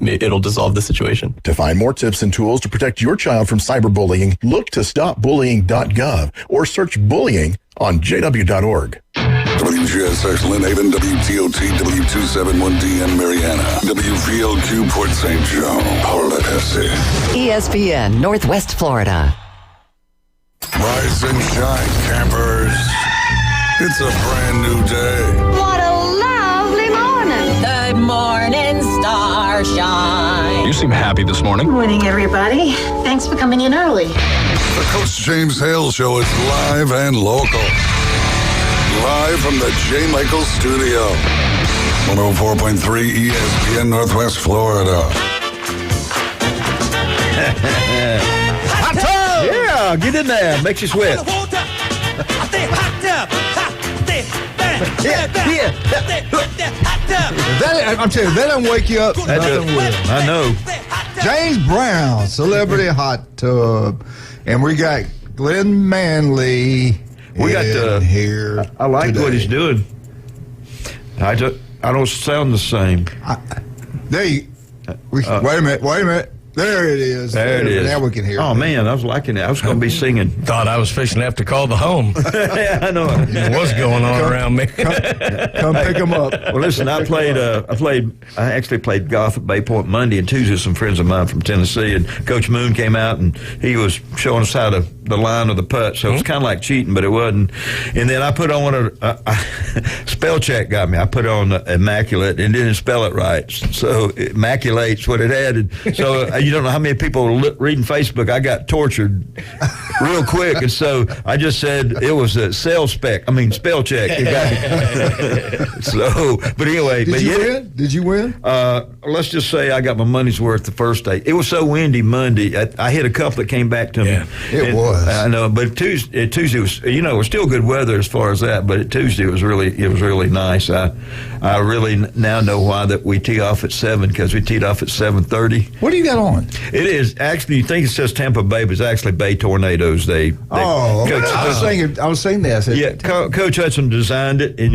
it'll dissolve the situation. To find more tips and tools to protect your child from cyberbullying, look to stopbullying.gov or search bullying on jw.org. WGSX Lynn Haven, WTOT, W271DN Mariana, WVLQ Port St. Joe, powered by Pepsi. ESPN Northwest Florida. Rise and shine, campers. It's a brand new day. What a lovely morning. Good morning, starshine. You seem happy this morning. Good morning, everybody. Thanks for coming in early. The Coach James Hale Show is live and local. Live from the J. Michael Studio. 104.3 ESPN Northwest Florida. Hot tub! Yeah, get in there. Makes you sweat. I'm telling you, that doesn't wake you up. Nothing will. I know. James Brown, Celebrity Hot Tub. And we got Glenn Manley. We got here. I like today. what he's doing. I don't sound the same. Wait a minute. There it is. There it is. Now we can hear. Oh, man, I was liking it. I was going to be singing. Thought I was fixing to have to call the home. Yeah, I know. What's going on around me? Come pick them up. Well, listen, I actually played golf at Bay Point Monday and Tuesday with some friends of mine from Tennessee, and Coach Moon came out and he was showing us how the line of the putt, so it was kind of like cheating, but it wasn't. And then I put on spell check got me. I put on immaculate and didn't spell it right, so immaculate's what it had. And so you don't know how many people reading Facebook. I got tortured real quick, and so I just said it was a spell check. It got me. So, but anyway, Did you win? Let's just say I got my money's worth the first day. It was so windy Monday. I hit a couple that came back to me. It was. I know, but Tuesday was, it was still good weather as far as that. But Tuesday it was really nice. I really now know why that we tee off at 7, because we teed off at 7:30. What do you got on? It is actually, you think it says Tampa Bay, but it's actually Bay Tornadoes. I was saying that. I said, Coach Hudson designed it, and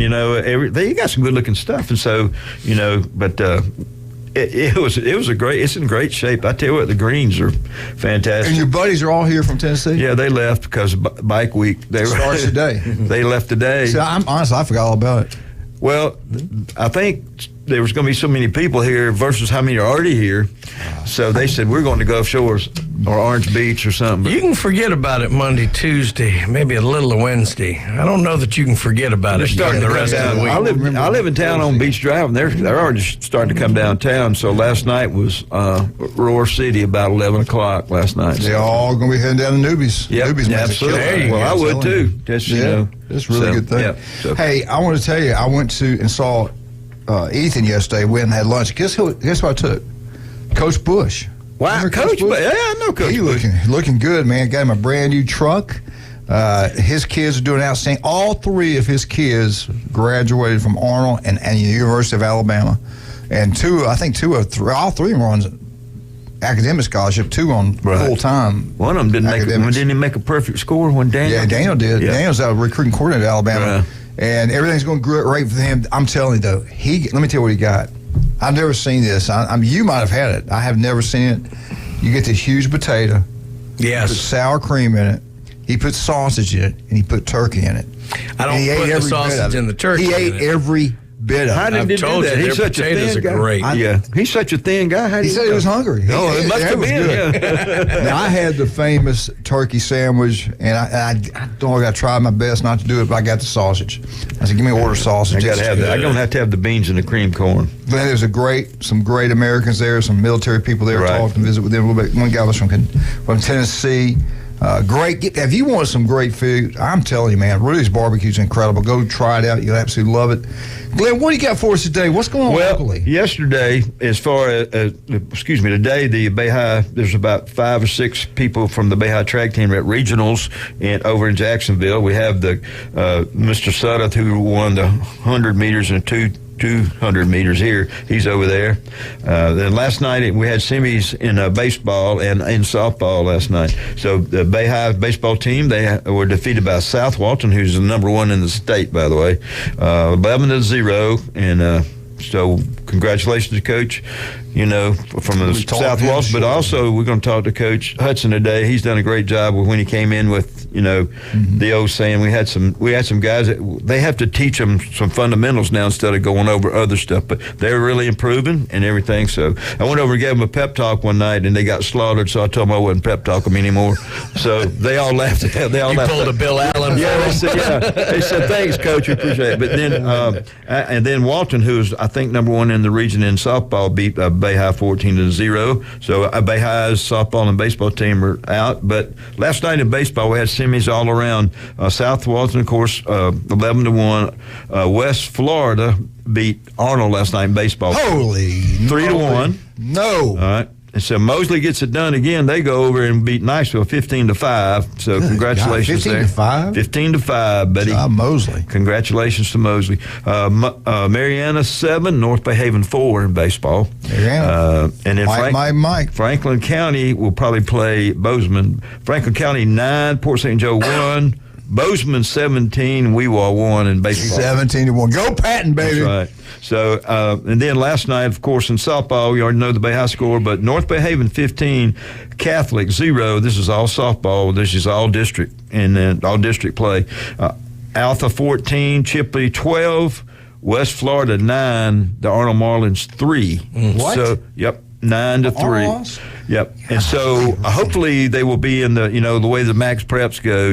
they got some good looking stuff, and so but. It's in great shape. I tell you what, the greens are fantastic. And your buddies are all here from Tennessee? Yeah, they left because of bike week. Starts today. They left today. See, I'm honest, I forgot all about it. Well, I think there was going to be so many people here versus how many are already here. So they said, we're going to Gulf Shores or Orange Beach or something. You can forget about it Monday, Tuesday, maybe a little of Wednesday. I don't know that you can forget about it during the rest of the week. I live in town on Beach Drive, and they're already starting to come downtown. So last night was Roar City about 11 o'clock last night. They're all going to be heading down to Newbies. Yep, Newbies absolutely. Well, I would too. That's, That's a really good thing. Yeah, so. Hey, I want to tell you, I went to and saw Ethan yesterday. Went and had lunch. Guess what I took? Coach Bush. Wow, Coach Bush. Yeah, I know Coach Bush. Looking good, man. Got him a brand new truck. His kids are doing outstanding. All 3 of his kids graduated from Arnold and the University of Alabama, and all 3 were on academic scholarship. 2 on full time. One of them didn't make a perfect score when Daniel. Yeah, Daniel did. Yeah. Daniel's a recruiting coordinator at Alabama. And everything's going great for him. I'm telling you, though, let me tell you what he got. I've never seen this. You might have had it. I have never seen it. You get this huge potato. Yes. Put sour cream in it. He put sausage in it, and he put turkey in it. I don't put the sausage in the turkey. He ate every bit of it. How did he do that? He's such a thin guy. Great. He's such a thin guy. He said he was hungry. It must have been. Yeah. Now, I had the famous turkey sandwich, and I got to try my best not to do it, but I got the sausage. I said, give me an order of sausage. I got to have that. I'm going to have to have the beans and the cream corn. Then there's some great Americans there, some military people there. Talked and visit with them a little bit. One guy was from Tennessee. Great. If you want some great food, I'm telling you, man, Rudy's Barbecue is incredible. Go try it out. You'll absolutely love it. Glenn, what do you got for us today? What's going on locally? Yesterday, as far as, today, the Bay High, there's about 5 or 6 people from the Bay High track team at regionals over in Jacksonville. We have the Mr. Sudduth, who won the 100 meters and 200 meters here. He's over there. Then last night we had semis in baseball and in softball last night. So the Bay High baseball team, they were defeated by South Walton, who's the number 1 in the state, by the way, 11-0. And so congratulations to Coach, from the South Walsh. But also, we're going to talk to Coach Hudson today. He's done a great job when he came in with, the old saying. We had some guys that they have to teach them some fundamentals now instead of going over other stuff. But they're really improving and everything. So I went over and gave them a pep talk one night, and they got slaughtered. So I told them I wouldn't pep talk them anymore. So they all laughed. They all laughed. Pulled a Bill Allen. Yeah, they said thanks, Coach. We appreciate it. But then and then Walton, who's I think number one in the region in softball, beat Bay High 14-0. So Bay High's softball and baseball team are out. But last night in baseball, we had semis all around. South Walton, of course, 11-1. West Florida beat Arnold last night in baseball. Holy 3-1. No. All right. And so Mosley gets it done again. They go over and beat Niceville 15-5. So congratulations there. 15-5? 15-5, buddy. Mosley. Congratulations to Mosley. Mariana 7, North Bay Haven 4 in baseball. Yeah. And then Mike. Franklin County will probably play Bozeman. Franklin County 9, Port St. Joe 1. Bozeman 17, Weewaw 1 in baseball. 17-1. Go Patton, baby. That's right. So, and then last night, of course, in softball, we already know the Bay High score, but North Bay Haven 15, Catholic 0. This is all softball. This is all district, and then all district play. Alpha 14, Chipley 12, West Florida 9, the Arnold Marlins 3. What? So, yep. 9-3. Yep. And so hopefully they will be in the the way the max preps go.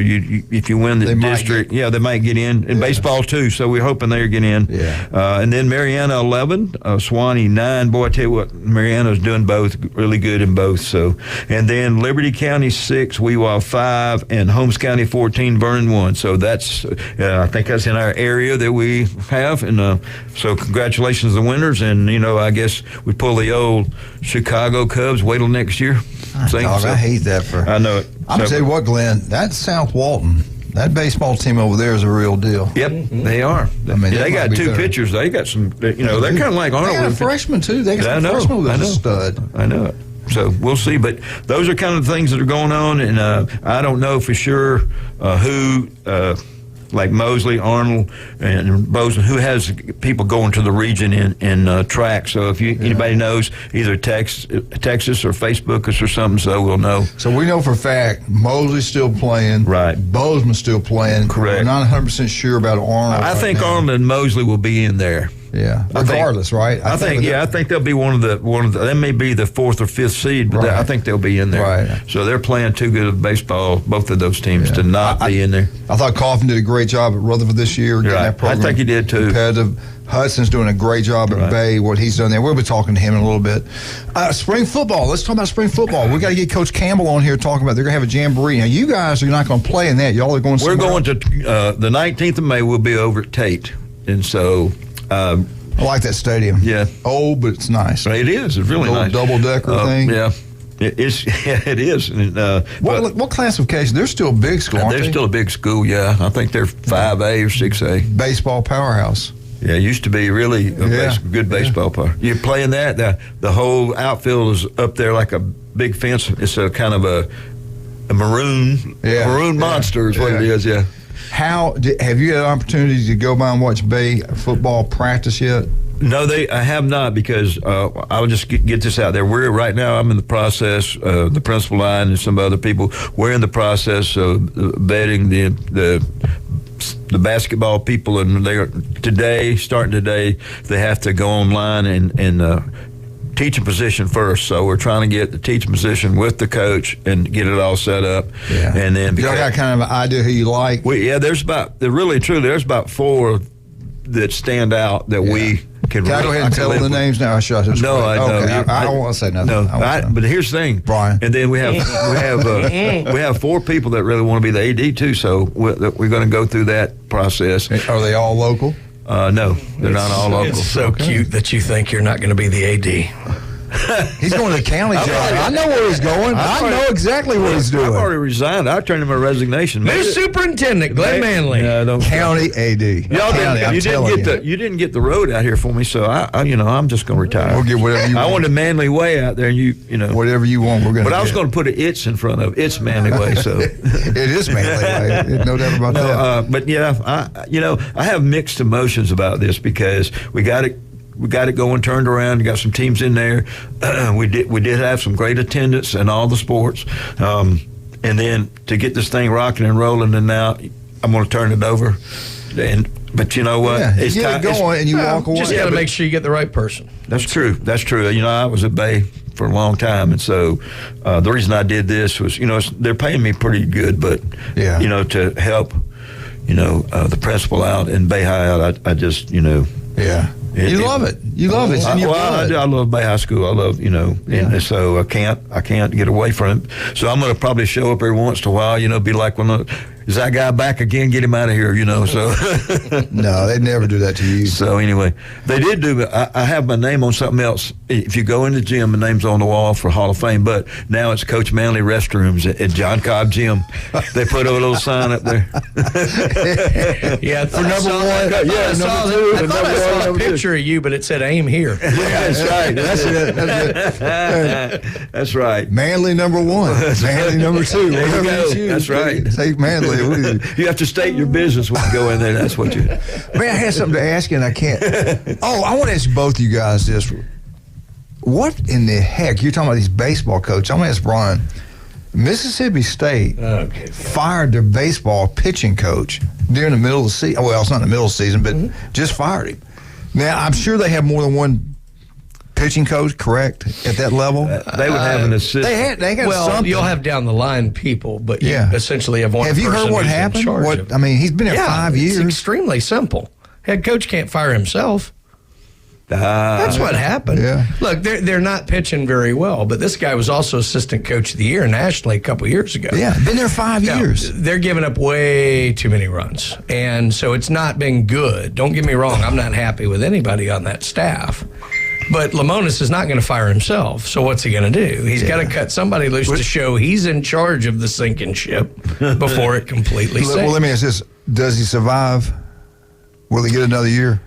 If you win the district, they might get in baseball too. So we're hoping they're getting in. Yeah. And then Mariana 11, Swanee 9. Boy, I tell you what, Mariana's doing both really good in both. So and then Liberty County 6, Weewaw 5, and Holmes County 14, Vernon 1. So that's I think that's in our area that we have. And so congratulations to the winners. And I guess we pull the old Chicago Cubs. Wait till next year. I hate that I know it. I'm going to tell you what, Glenn, that South Walton, that baseball team over there is a real deal. Yep, they are. I mean, they got two pitchers. They got some, they're kind of like Arnold. They got a freshman, too. They got some freshmen with a stud. I know it. So we'll see. But those are kind of the things that are going on. And I don't know for sure who like Mosley, Arnold, and Bozeman, who has people going to the region in track. So if anybody knows, either text us or Facebook us or something, so we'll know. So we know for a fact Mosley's still playing. Right. Bozeman's still playing. Correct. We're not 100% sure about Arnold. I think Arnold and Mosley will be in there. Yeah, regardless, right? I think they'll be one of the. They may be the 4th or 5th seed, but I think they'll be in there. Right. So they're playing too good of baseball, both of those teams, to not be in there. I thought Coffin did a great job at Rutherford this year. Getting that program I think he did too. Competitive. Hudson's doing a great job at Bay. What he's done there, we'll be talking to him in a little bit. Spring football. Let's talk about spring football. We got to get Coach Campbell on here talking about. They're going to have a jamboree. Now you guys are not going to play in that. Y'all are going. We're going to the 19th of May. We'll be over at Tate, and so. I like that stadium. Yeah. Old, but it's nice. It is. It's really nice. Double-decker thing. Yeah. It is. And, what classification? They're still a big school, aren't they? They're still a big school, yeah. I think they're 5A or 6A. Baseball powerhouse. Yeah, it used to be really a good baseball player. You play in that, the whole outfield is up there like a big fence. It's a kind of a maroon monster is what it is, yeah. Have you had an opportunity to go by and watch Bay football practice yet? No, I have not, because I'll just get this out there. Right now, I'm in the process, the principal line and some other people, we're in the process of vetting the basketball people, and starting today, they have to go online and teaching position first. So we're trying to get the teaching position with the coach and get it all set up. Yeah. And then y'all got kind of an idea who you like? There's about 4 that stand out that we can I go ahead and tell them the names now? No, I know. Okay. I don't want to say nothing. No, but here's the thing, Brian. And then we have 4 people that really want to be the AD too. So we're going to go through that process. Are they all local? No, they're not all local. It's so cute that you think you're not going to be the AD. He's going to the county job. I know where he's going. I know exactly what he's doing. I've already resigned. I turned in my resignation. New superintendent, Glenn Manley. County AD. You didn't get the road out here for me, so I'm just going to retire. We'll get whatever you want. I want a Manly Way out there, and whatever you want, we're going to. But I was going to put an "it's" in front of it's Manly Way, so it is Manly Way. No doubt about that. But I have mixed emotions about this, because we got we got it going, turned around. You got some teams in there. We did have some great attendance in all the sports. And then to get this thing rocking and rolling, and now I'm going to turn it over. But you know what? Yeah, it's you get it going and you walk away. Just got to make sure you get the right person. That's true. That's true. You know, I was at Bay for a long time, and so the reason I did this was, you know, they're paying me pretty good, but you know, to help, you know, the principal out and Bay High out, I just, you know, you love it. You love it. It's in your blood. I love Bay High School. I love, you know, and so I can't get away from it. So I'm going to probably show up every once in a while, you know, be like, is that guy back again? Get him out of here, you know. So no, they'd never do that to you. So anyway, they did do. I have my name on something else. If you go in the gym, my name's on the wall for Hall of Fame. But now it's Coach Manley Restrooms at John Cobb Gym. They put a little sign up there. For number one. I thought I saw a picture of you, but it said aim here. That's right. That's it. That's right. Manley number one. Manley number two. There you go. That's right. Say Manley. You have to state your business when you go in there. That's what you. Man, I had something to ask you and I can't. I want to ask both you guys this. What in the heck? You're talking about these baseball coaches. I'm going to ask Brian. Mississippi State fired their baseball pitching coach during the middle of the season. Well, it's not in the middle of the season, but just fired him. Now, I'm sure they have more than one pitching coach, correct, at that level? They would have an assistant. They got something. You'll have down the line people, but you essentially have one person. Have you heard what happened? I mean, he's been there 5 years. It's extremely simple. Head coach can't fire himself. That's what happened. Yeah. Look, they're not pitching very well, but this guy was also assistant coach of the year nationally a couple of years ago. Yeah, been there 5 years. They're giving up way too many runs, and so it's not been good. Don't get me wrong, I'm not happy with anybody on that staff. But Lemonis is not going to fire himself, so what's he going to do? He's got to cut somebody loose to show he's in charge of the sinking ship before it completely sinks. Well, let me ask this. Does he survive? Will he get another year?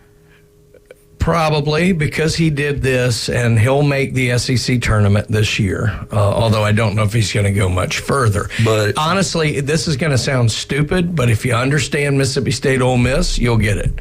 Probably, because he did this, and he'll make the SEC tournament this year, although I don't know if he's going to go much further. But honestly, this is going to sound stupid, but if you understand Mississippi State Ole Miss, you'll get it.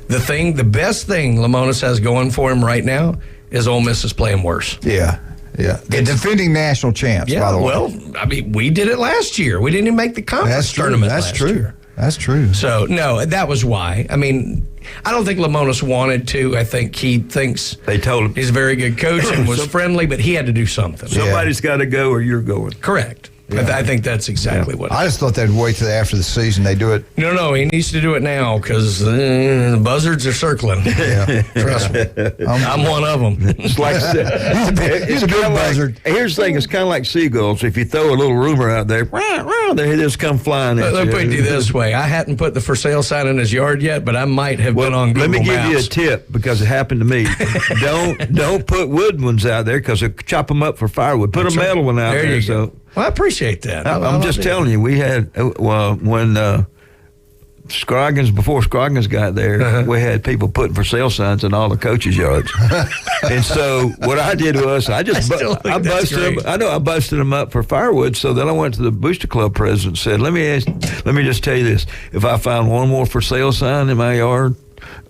The best thing Lemonis has going for him right now is Ole Miss is playing worse. Yeah. The defending national champs, by the way. Well, I mean, we did it last year. We didn't even make the conference tournament last year. That's true. So, no, that was why. I mean, I don't think Lemonis wanted to. I think he thinks they told him he's a very good coach and was friendly, but he had to do something. Somebody's got to go or you're going. Correct. Yeah. I think that's exactly what it is. I just thought they'd wait till after the season they do it. No, he needs to do it now because the buzzards are circling. Yeah. Trust me. I'm one of them. It's like he's a big buzzard. Here's the thing, it's kind of like seagulls. If you throw a little rumor out there, they just come flying at you. Let me put it this way. I hadn't put the for sale sign in his yard yet, but I might have been on Google Maps. Let me give you a tip because it happened to me. Don't put wood ones out there because they'll chop them up for firewood. Put a metal one out there. There you go. Well, I appreciate that. I'm just telling you, we had, when before Scroggins got there, we had people putting for sale signs in all the coaches' yards. And so what I did was I busted them up for firewood. So then I went to the Booster Club president and said, let me just tell you this. If I find one more for sale sign in my yard,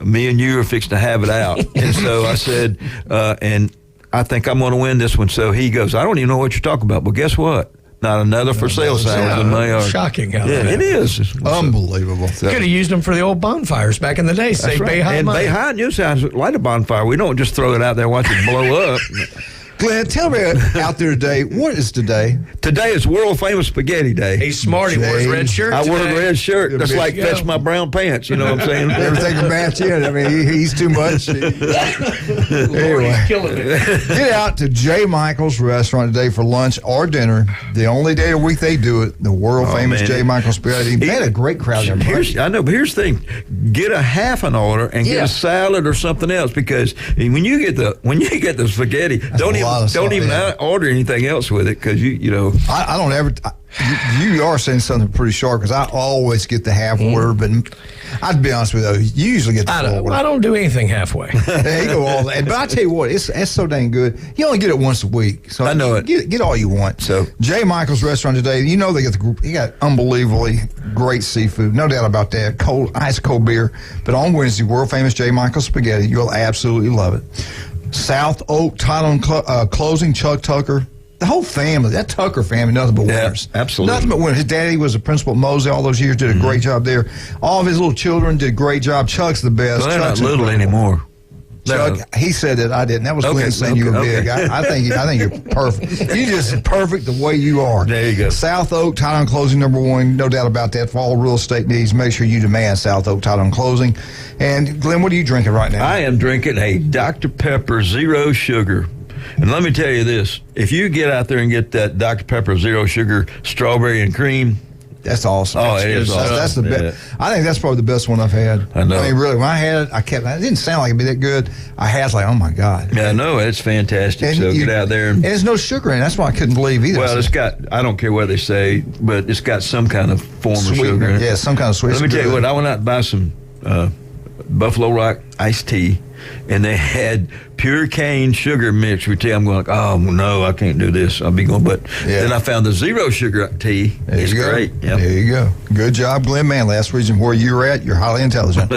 me and you are fixing to have it out. And so I said, and I think I'm going to win this one. So he goes, I don't even know what you're talking about. But guess what? Not another for sale sign in my yard. Shocking how it is. It's unbelievable. So, could have used them for the old bonfires back in the day. Say right. Bay High and money. Bay High News House light a bonfire. We don't just throw it out there and watch it blow up. Glenn, tell me out there today, what is today? Today is world famous spaghetti day. He's smart. He wears red shirt. I wore a red shirt. That's like fetch my brown pants. You know what I'm saying? Everything to match in. I mean, he's too much. Anyway, he's killing it. Get out to J. Michael's restaurant today for lunch or dinner. The only day a week they do it. The world famous J. Michael's spaghetti. They had a great crowd there. I know, but here's the thing: get a half an order and get a salad or something else because when you get the spaghetti, don't even order anything else with it because you know. I don't ever. You are saying something pretty sharp because I always get the half word, but I'd be honest with you, you usually get the full word. I don't do anything halfway. There you go, all that. But I tell you what, it's so dang good. You only get it once a week, so I know it. Get all you want. So J. Michael's restaurant today, you know they got unbelievably great seafood, no doubt about that. Ice cold beer, but on Wednesday, world famous J. Michael's spaghetti. You'll absolutely love it. South Oak Title and Closing, Chuck Tucker. The whole family, that Tucker family, nothing but winners. Absolutely. Nothing but winners. His daddy was a principal at Mosey all those years, did a great job there. All of his little children did a great job. Chuck's the best. Well, they're Chuck's not little anymore. Chuck, he said that I didn't. That was Glenn saying you were big. I think you're perfect. You're just perfect the way you are. There you go. South Oak Title and Closing #1, no doubt about that. For all real estate needs, make sure you demand South Oak Title and Closing. And Glenn, what are you drinking right now? I am drinking a Dr. Pepper Zero Sugar. And let me tell you this, if you get out there and get that Dr. Pepper Zero Sugar strawberry and cream, that's awesome. Oh, it is awesome. That's the best. I think that's probably the best one I've had. I know. I mean, really, when I had it, it didn't sound like it'd be that good. I was like, oh my God. Yeah, I know, it's fantastic. And so get out there. And there's no sugar in it. That's why I couldn't believe either. Well, it's got, I don't care what they say, but it's got some kind of form of sugar in it. Yeah, some kind of sweet. Let me tell you what, I went out and buy some Buffalo Rock iced tea, and they had pure cane sugar mixed with tea. I'm going, oh, no, I can't do this. I'll be going, but then I found the zero sugar tea. It's great. Yep. There you go. Good job, Glenn Manley. That's the reason where you're at. You're highly intelligent.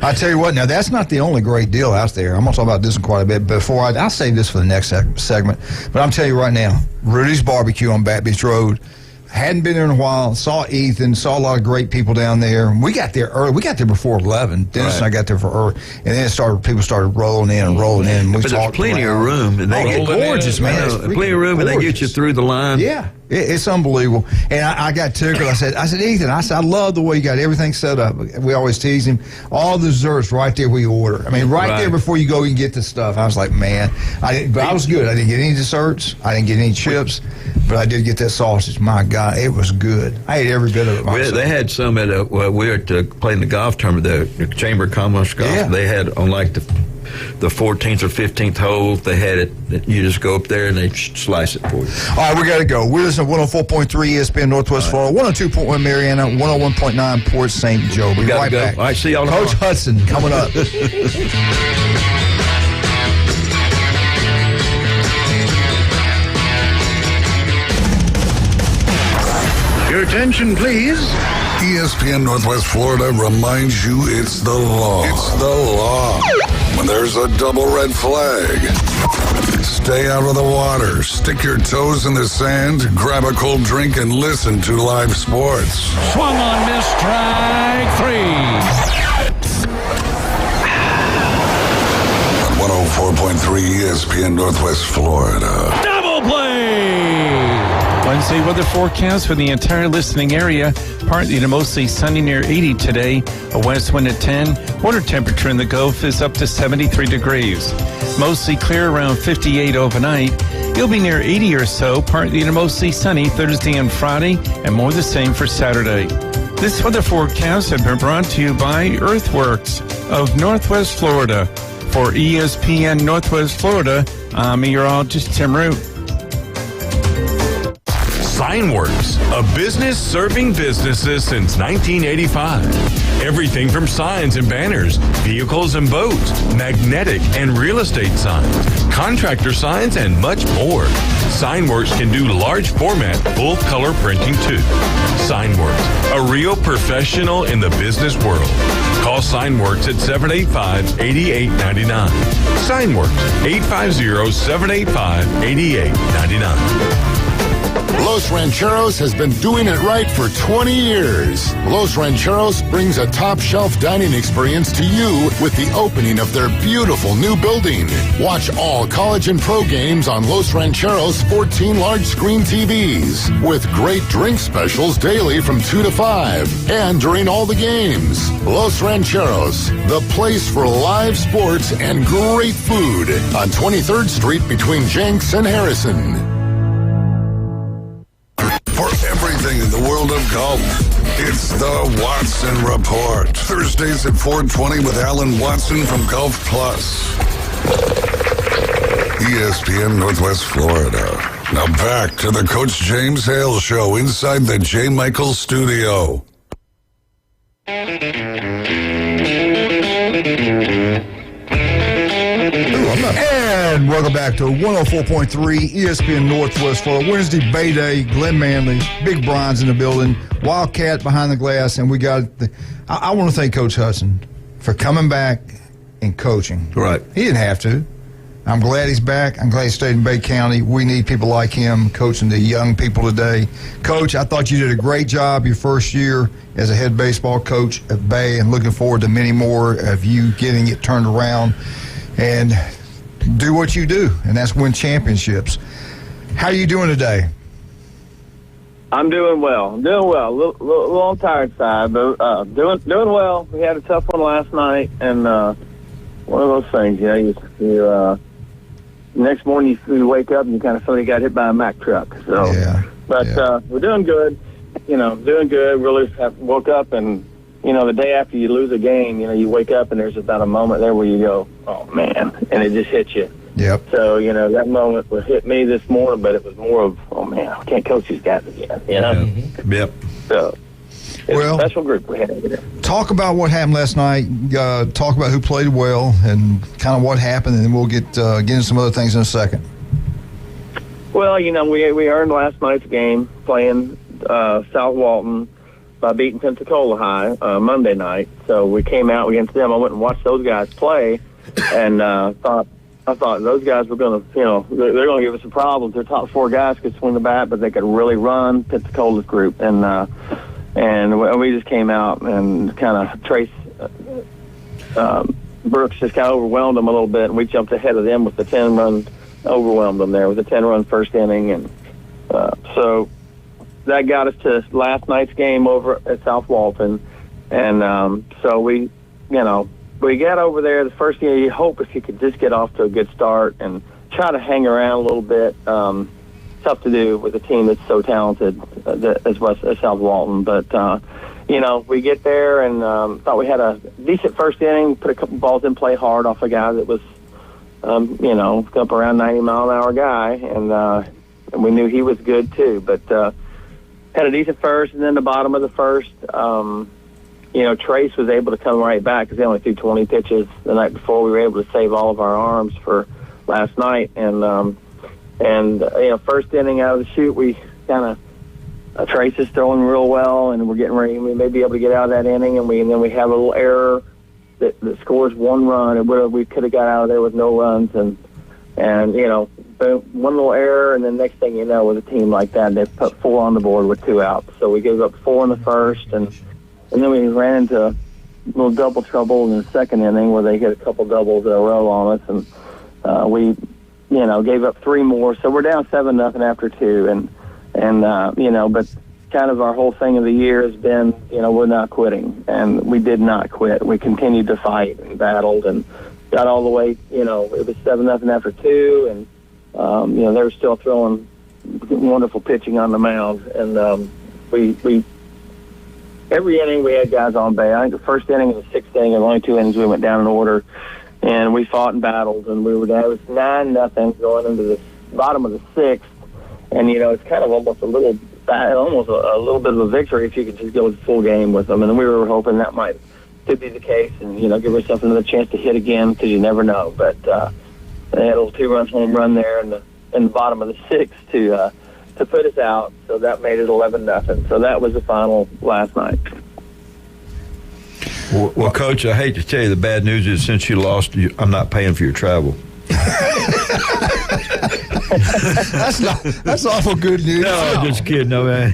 I tell you what, now that's not the only great deal out there. I'm going to talk about this quite a bit. Before I'll save this for the next segment. But I'm telling you right now, Rudy's Barbecue on Back Beach Road. Hadn't been there in a while. Saw Ethan. Saw a lot of great people down there. We got there early. We got there before 11. Dennis and I got there for early, and then people started rolling in and rolling in. But there's plenty of room, and they get gorgeous, man. Plenty of room, and they get you through the line. Yeah. It's unbelievable. And I got tickled. I said, Ethan, I love the way you got everything set up. We always tease him. All the desserts right there where you order. I mean, right there before you go, you can get the stuff. I was like, man. But I was good. I didn't get any desserts. I didn't get any chips. But I did get that sausage. My God, it was good. I ate every bit of it myself. They had some at we were playing the golf tournament, the Chamber of Commerce golf. Yeah. They had on like the 14th or 15th hole, they had it. You just go up there and they slice it for you. All right, we got to go. We're listening to 104.3 ESPN Northwest Florida, 102.1 Mariana, 101.9 Port St. Joe. We'll be right back. All right, see y'all tomorrow. Coach Hudson coming up. Your attention, please. ESPN Northwest Florida reminds you it's the law. It's the law. When there's a double red flag, stay out of the water, stick your toes in the sand, grab a cold drink, and listen to live sports. Swung on, miss, strike 3. On 104.3 ESPN Northwest Florida. Double play! Wednesday weather forecast for the entire listening area. Partly to mostly sunny near 80 today. A west wind at 10. Water temperature in the Gulf is up to 73 degrees. Mostly clear around 58 overnight. It'll be near 80 or so. Partly to mostly sunny Thursday and Friday, and more the same for Saturday. This weather forecast has been brought to you by Earthworks of Northwest Florida. For ESPN Northwest Florida, I'm meteorologist Tim Root. Signworks, a business serving businesses since 1985. Everything from signs and banners, vehicles and boats, magnetic and real estate signs, contractor signs, and much more. Signworks can do large format, full color printing too. Signworks, a real professional in the business world. Call Signworks at 785-8899. Signworks, 850-785-8899. Los Rancheros has been doing it right for 20 years. Los Rancheros brings a top-shelf dining experience to you with the opening of their beautiful new building. Watch all college and pro games on Los Rancheros' 14 large-screen TVs with great drink specials daily from 2 to 5 and during all the games. Los Rancheros, the place for live sports and great food on 23rd Street between Jenks and Harrison. For everything in the world of golf, it's the Watson Report. Thursdays at 4:20 with Alan Watson from Golf Plus. ESPN Northwest Florida. Now back to the Coach James Hale Show inside the J. Michaels studio. And welcome back to 104.3 ESPN Northwest Florida. Wednesday, Bay Day, Glenn Manley, Big Brian's in the building, Wildcat behind the glass, and we got I want to thank Coach Hudson for coming back and coaching. Right. He didn't have to. I'm glad he's back. I'm glad he stayed in Bay County. We need people like him coaching the young people today. Coach, I thought you did a great job your first year as a head baseball coach at Bay, and looking forward to many more of you getting it turned around and do what you do, and that's win championships. How are you doing today? I'm doing well. A little on the tired side, but doing well. We had a tough one last night, and one of those things, you next morning you wake up and you kind of feel you got hit by a Mack truck. So, we're doing good. Doing good. Really woke up, and the day after you lose a game, you wake up and there's about a moment there where you go, oh man, and it just hits you. Yep. So, that moment would hit me this morning, but it was more of, oh man, I can't coach these guys again, Yep. So, it's a special group we had over there. Talk about what happened last night. Talk about who played well and kind of what happened, and then we'll get into some other things in a second. Well, we earned last night's game playing South Walton by beating Pensacola High Monday night. So we came out against them. I went and watched those guys play, and I thought those guys were going to, they're going to give us some problems. Their top four guys could swing the bat, but they could really run Pensacola's group. And we just came out and kind of Trace Brooks just kind of overwhelmed them a little bit, and we jumped ahead of them with the 10-run, overwhelmed them there with a 10-run first inning. And so that got us to last night's game over at South Walton. And so we got over there the first thing you hope if you could just get off to a good start and try to hang around a little bit. Tough to do with a team that's so talented as South Walton. But, we get there and thought we had a decent first inning, put a couple balls in play hard off a guy that was, up around 90-mile-an-hour guy. And we knew he was good too. But had a decent first, and then the bottom of the first, Trace was able to come right back because they only threw 20 pitches the night before. We were able to save all of our arms for last night. And first inning out of the chute, we kind of Trace is throwing real well, and we're getting ready. We may be able to get out of that inning, and then we have a little error that scores one run, and we could have got out of there with no runs, and boom, one little error, and then next thing you know, with a team like that, they put 4 on the board with 2 outs. So we gave up 4 in the first, and then we ran into a little double trouble in the second inning where they hit a couple doubles in a row on us, and we gave up 3 more. So we're down 7-0 after 2. But kind of our whole thing of the year has been, we're not quitting. And we did not quit. We continued to fight and battled and got all the way, it was 7-0 after 2. And, they were still throwing wonderful pitching on the mound. And we every inning we had guys on base. I think the first inning and the sixth inning, and the only 2 innings we went down in order. And we fought and battled, and we were down. It was 9-0 going into the bottom of the 6th, and it's kind of almost a little bit of a victory if you could just go the full game with them. And we were hoping that could be the case, and give ourselves another chance to hit again because you never know. But they had a little 2-run home run there in the bottom of the 6th to put us out, so that made it 11-0. So that was the final last night. Well, Coach, I hate to tell you, the bad news is since you lost, I'm not paying for your travel. That's awful good news. No, just kidding. No, man.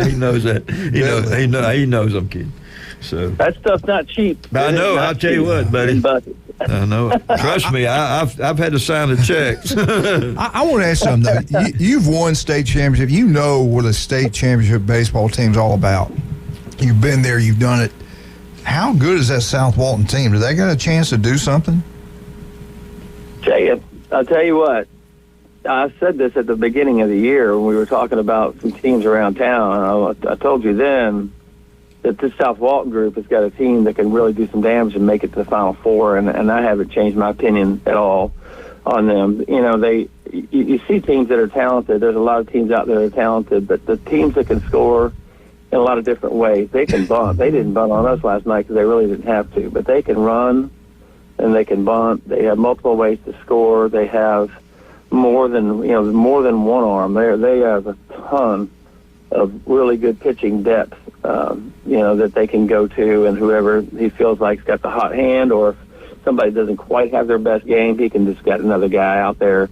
He knows that. He knows I'm kidding. So that stuff's not cheap. I know. I'll tell you what, buddy. I know. Trust me, I've had to sign the checks. I want to ask something, though. You've won state championship. You know what a state championship baseball team's all about. You've been there. You've done it. How good is that South Walton team? Do they got a chance to do something? I'll tell you what. I said this at the beginning of the year when we were talking about some teams around town. I told you then that this South Walton group has got a team that can really do some damage and make it to the Final Four, and I haven't changed my opinion at all on them. you see teams that are talented. There's a lot of teams out there that are talented, but the teams that can score in a lot of different ways, they can bunt. They didn't bunt on us last night because they really didn't have to, but they can run and they can bunt. They have multiple ways to score. They have more than one arm. They have a ton of really good pitching depth, that they can go to, and whoever he feels like's got the hot hand, or if somebody doesn't quite have their best game, he can just get another guy out there.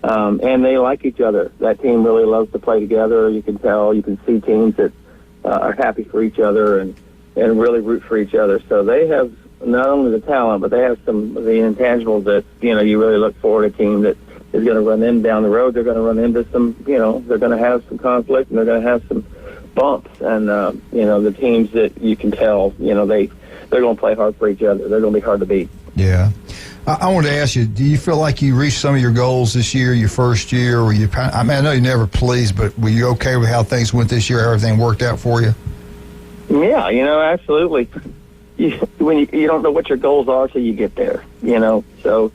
And they like each other. That team really loves to play together. You can tell. You can see teams that are happy for each other and really root for each other. So they have not only the talent, but they have some of the intangibles that, you really look for a team that is going to run in down the road. They're going to run into some, they're going to have some conflict, and they're going to have some bumps. And, the teams that you can tell, they're going to play hard for each other. They're going to be hard to beat. Yeah. I wanted to ask you, do you feel like you reached some of your goals this year, your first year? I know you're never pleased, but were you okay with how things went this year? Everything worked out for you? Yeah, absolutely. When you don't know what your goals are till you get there, So,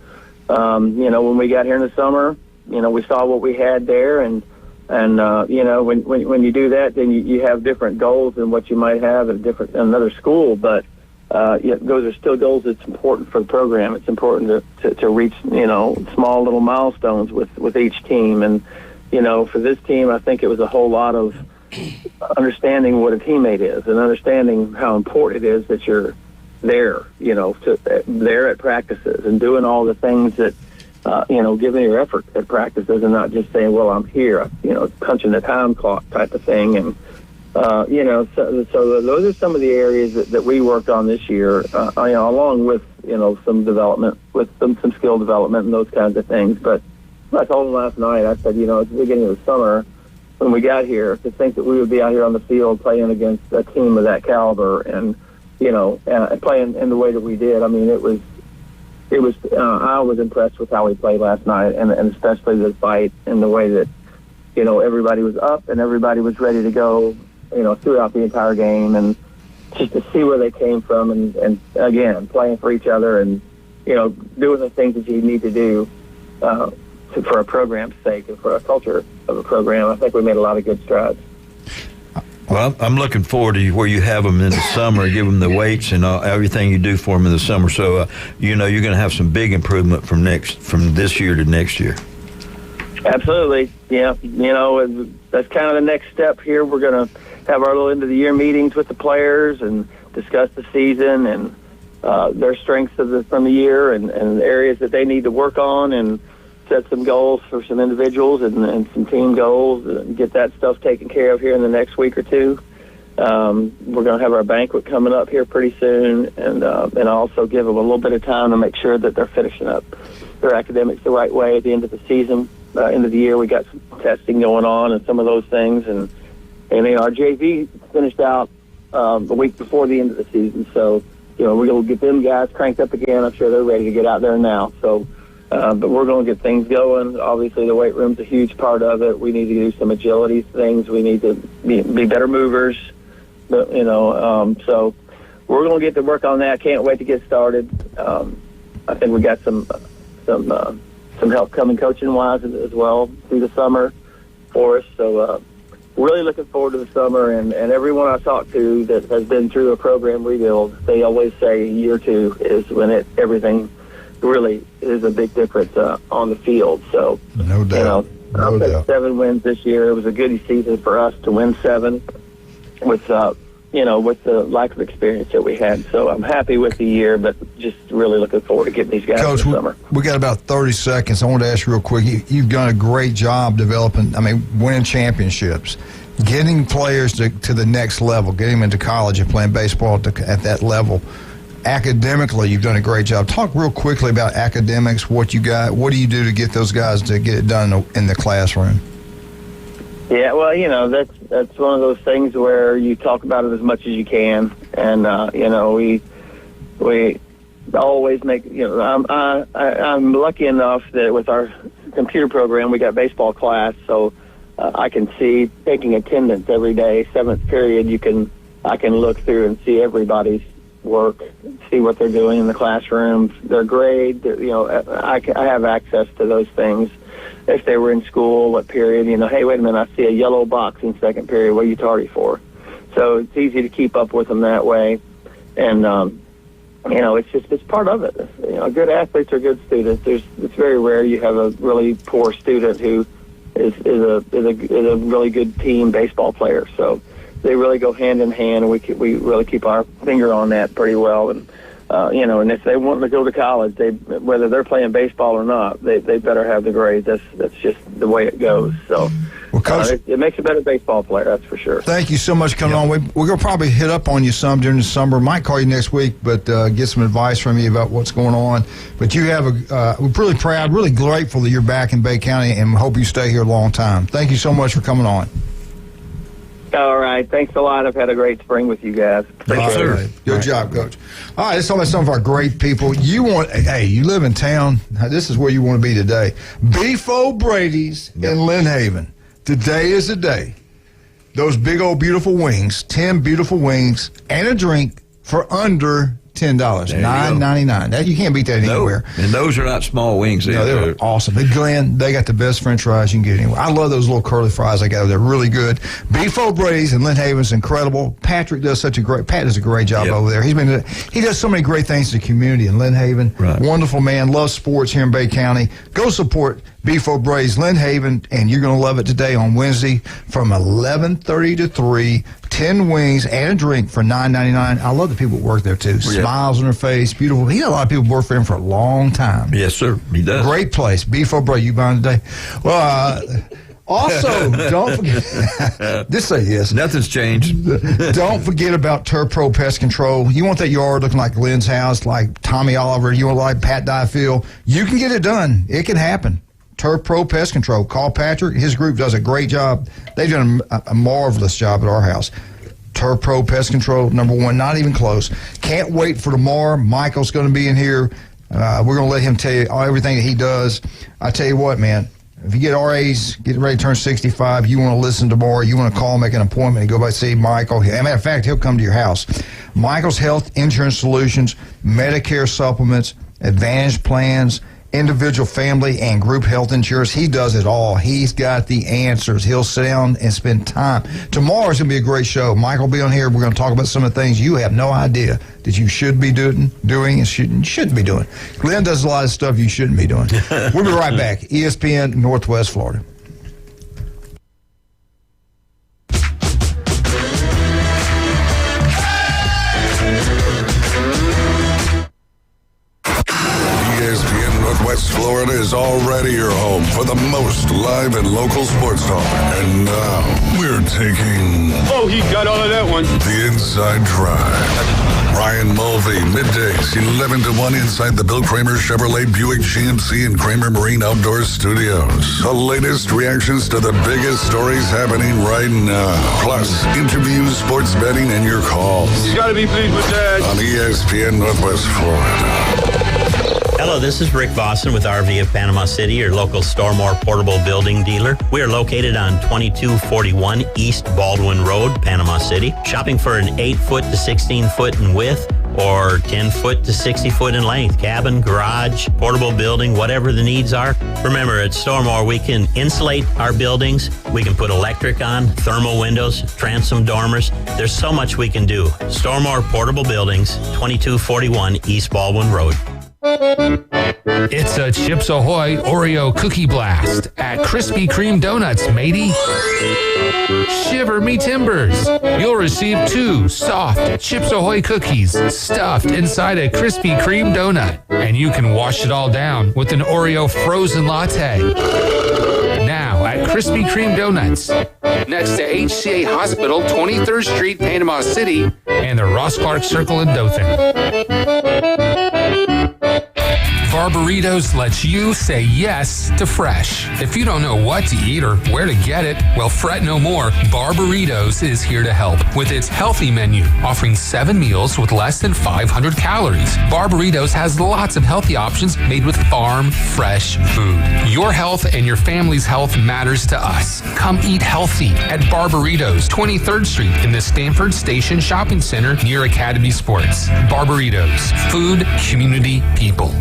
when we got here in the summer, we saw what we had there, and when you do that, then you have different goals than what you might have at another school, but those are still goals that's important for the program. It's important to reach, small little milestones with each team. And, for this team, I think it was a whole lot of understanding what a teammate is and understanding how important it is that you're there, there at practices and doing all the things that, giving your effort at practices and not just saying, well, I'm here, punching the time clock type of thing. And, so those are some of the areas that we worked on this year, along with, some development, with some skill development and those kinds of things. But I told him last night, I said, at the beginning of the summer, when we got here, to think that we would be out here on the field playing against a team of that caliber and, playing in the way that we did. I mean, it was, I was impressed with how we played last night, and especially the fight and the way that, everybody was up and everybody was ready to go, throughout the entire game, and just to see where they came from and again, playing for each other and, doing the things that you need to do for a program's sake and for a culture of a program. I think we made a lot of good strides. Well, I'm looking forward to where you have them in the summer, give them the weights and everything you do for them in the summer. So, you're going to have some big improvement from this year to next year. Absolutely. Yeah. That's kind of the next step here. We're going to have our little end of the year meetings with the players and discuss the season and their strengths from the year and areas that they need to work on, and set some goals for some individuals and some team goals and get that stuff taken care of here in the next week or two. We're going to have our banquet coming up here pretty soon, and also give them a little bit of time to make sure that they're finishing up their academics the right way at the end of the season. End of the year, we got some testing going on and some of those things, and our JV finished out the week before the end of the season, so we're going to get them guys cranked up again. I'm sure they're ready to get out there now. So, but we're going to get things going. Obviously, the weight room's a huge part of it. We need to do some agility things. We need to be better movers. But, so we're going to get to work on that. Can't wait to get started. I think we got some help coming coaching-wise as well through the summer for us. So really looking forward to the summer. And everyone I talk to that has been through a program rebuild, they always say year two is when everything really is a big difference on the field. So, no doubt. I'll take 7 wins this year. It was a good season for us to win 7 with the lack of experience that we had. So I'm happy with the year, but just really looking forward to getting these guys Coach, this summer. We got about 30 seconds. I want to ask you real quick. You've done a great job winning championships, getting players to the next level, getting them into college and playing baseball at that level. Academically, you've done a great job. Talk real quickly about academics, what you got. What do you do to get those guys to get it done in the classroom? Yeah, well, that's one of those things where you talk about it as much as you can, and we always make. I'm lucky enough that with our computer program, we got baseball class, so I can see taking attendance every day. 7th period, I can look through and see everybody's work, see what they're doing in the classroom, their grade. I have access to those things. if they were in school, what period, hey, wait a minute, I see a yellow box in second period. What are you tardy for? So it's easy to keep up with them that way. And, it's part of it. Good athletes are good students. It's very rare you have a really poor student who is a really good team baseball player. So they really go hand in hand, and we really keep our finger on that pretty well. And and if they want to go to college, whether they're playing baseball or not, they better have the grades. That's just the way it goes. So. Well, Coach, it makes a better baseball player, that's for sure. Thank you so much for coming on. We're going to probably hit up on you some during the summer. Might call you next week, but get some advice from you about what's going on. But you have we're really proud, really grateful that you're back in Bay County, and hope you stay here a long time. Thank you so much for coming on. All right. Thanks a lot. I've had a great spring with you guys. Right. Good job, Coach. All right, let's talk about some of our great people. You live in town. This is where you want to be today. Beef O'Brady's in Lynn Haven. Today is the day. Those big old beautiful wings, 10 beautiful wings, and a drink for under $10, $9.99. That you can't beat that anywhere. And those are not small wings. No, they're awesome. But Glenn, they got the best French fries you can get anywhere. I love those little curly fries they got. They're really good. Beef O'Brady's in Lynn Haven's incredible. Pat does a great job over there. He does so many great things in the community in Lynn Haven. Right. Wonderful man. Loves sports here in Bay County. Go support Beef O'Brady's Lynn Haven, and you're going to love it today on Wednesday from 11:30 to 3. 10 wings and a drink for $9.99. I love the people that work there, too. Smiles on their face, beautiful. He had a lot of people work for him for a long time. Yes, sir. He does. Great place. Beef O'Brady, you buying today? Well, also, don't forget. Just say yes. Nothing's changed. Don't forget about Turf Pro Pest Control. You want that yard looking like Glenn's house, like Tommy Oliver, you want like Pat Dyefield. You can get it done. It can happen. Turf Pro Pest Control. Call Patrick. His group does a great job. They've done a marvelous job at our house. Turf Pro Pest Control, number one, not even close. Can't wait for tomorrow. Michael's going to be in here. We're going to let him tell you everything that he does. I tell you what, man, if you get RAs, getting ready to turn 65, you want to listen tomorrow, you want to call, make an appointment, and go by see Michael. As a matter of fact, he'll come to your house. Michael's Health Insurance Solutions, Medicare supplements, Advantage plans, individual, family, and group health insurance. He does it all. He's got the answers. He'll sit down and spend time. Tomorrow's going to be a great show. Michael will be on here. We're going to talk about some of the things you have no idea that you should be doing and shouldn't be doing. Glenn does a lot of stuff you shouldn't be doing. We'll be right back. ESPN, Northwest Florida. West Florida is already your home for the most live and local sports talk. And now we're taking... Oh, he got all of that one. The Inside Drive. Ryan Mulvey, middays, 11 to 1 inside the Bill Kramer Chevrolet Buick GMC and Kramer Marine Outdoor Studios. The latest reactions to the biggest stories happening right now. Plus, interviews, sports betting, and your calls. You gotta be pleased with that. On ESPN Northwest Florida. Hello, this is Rick Vossen with RV of Panama City, your local Stormore portable building dealer. We are located on 2241 East Baldwin Road, Panama City. Shopping for an 8-foot to 16-foot in width or 10-foot to 60-foot in length, cabin, garage, portable building, whatever the needs are. Remember, at Stormore, we can insulate our buildings. We can put electric on, thermal windows, transom dormers. There's so much we can do. Stormore Portable Buildings, 2241 East Baldwin Road. It's a Chips Ahoy Oreo Cookie Blast at Krispy Kreme Donuts, matey. Shiver me timbers. You'll receive 2 soft Chips Ahoy cookies stuffed inside a Krispy Kreme donut. And you can wash it all down with an Oreo frozen latte. Now at Krispy Kreme Donuts, next to HCA Hospital, 23rd Street, Panama City, and the Ross Clark Circle in Dothan. Barbaritos lets you say yes to fresh. If you don't know what to eat or where to get it, well, fret no more. Barbaritos is here to help with its healthy menu, offering 7 meals with less than 500 calories. Barbaritos has lots of healthy options made with farm fresh food. Your health and your family's health matters to us. Come eat healthy at Barbaritos, 23rd Street in the Stanford Station Shopping Center near Academy Sports. Barbaritos, food, community, people.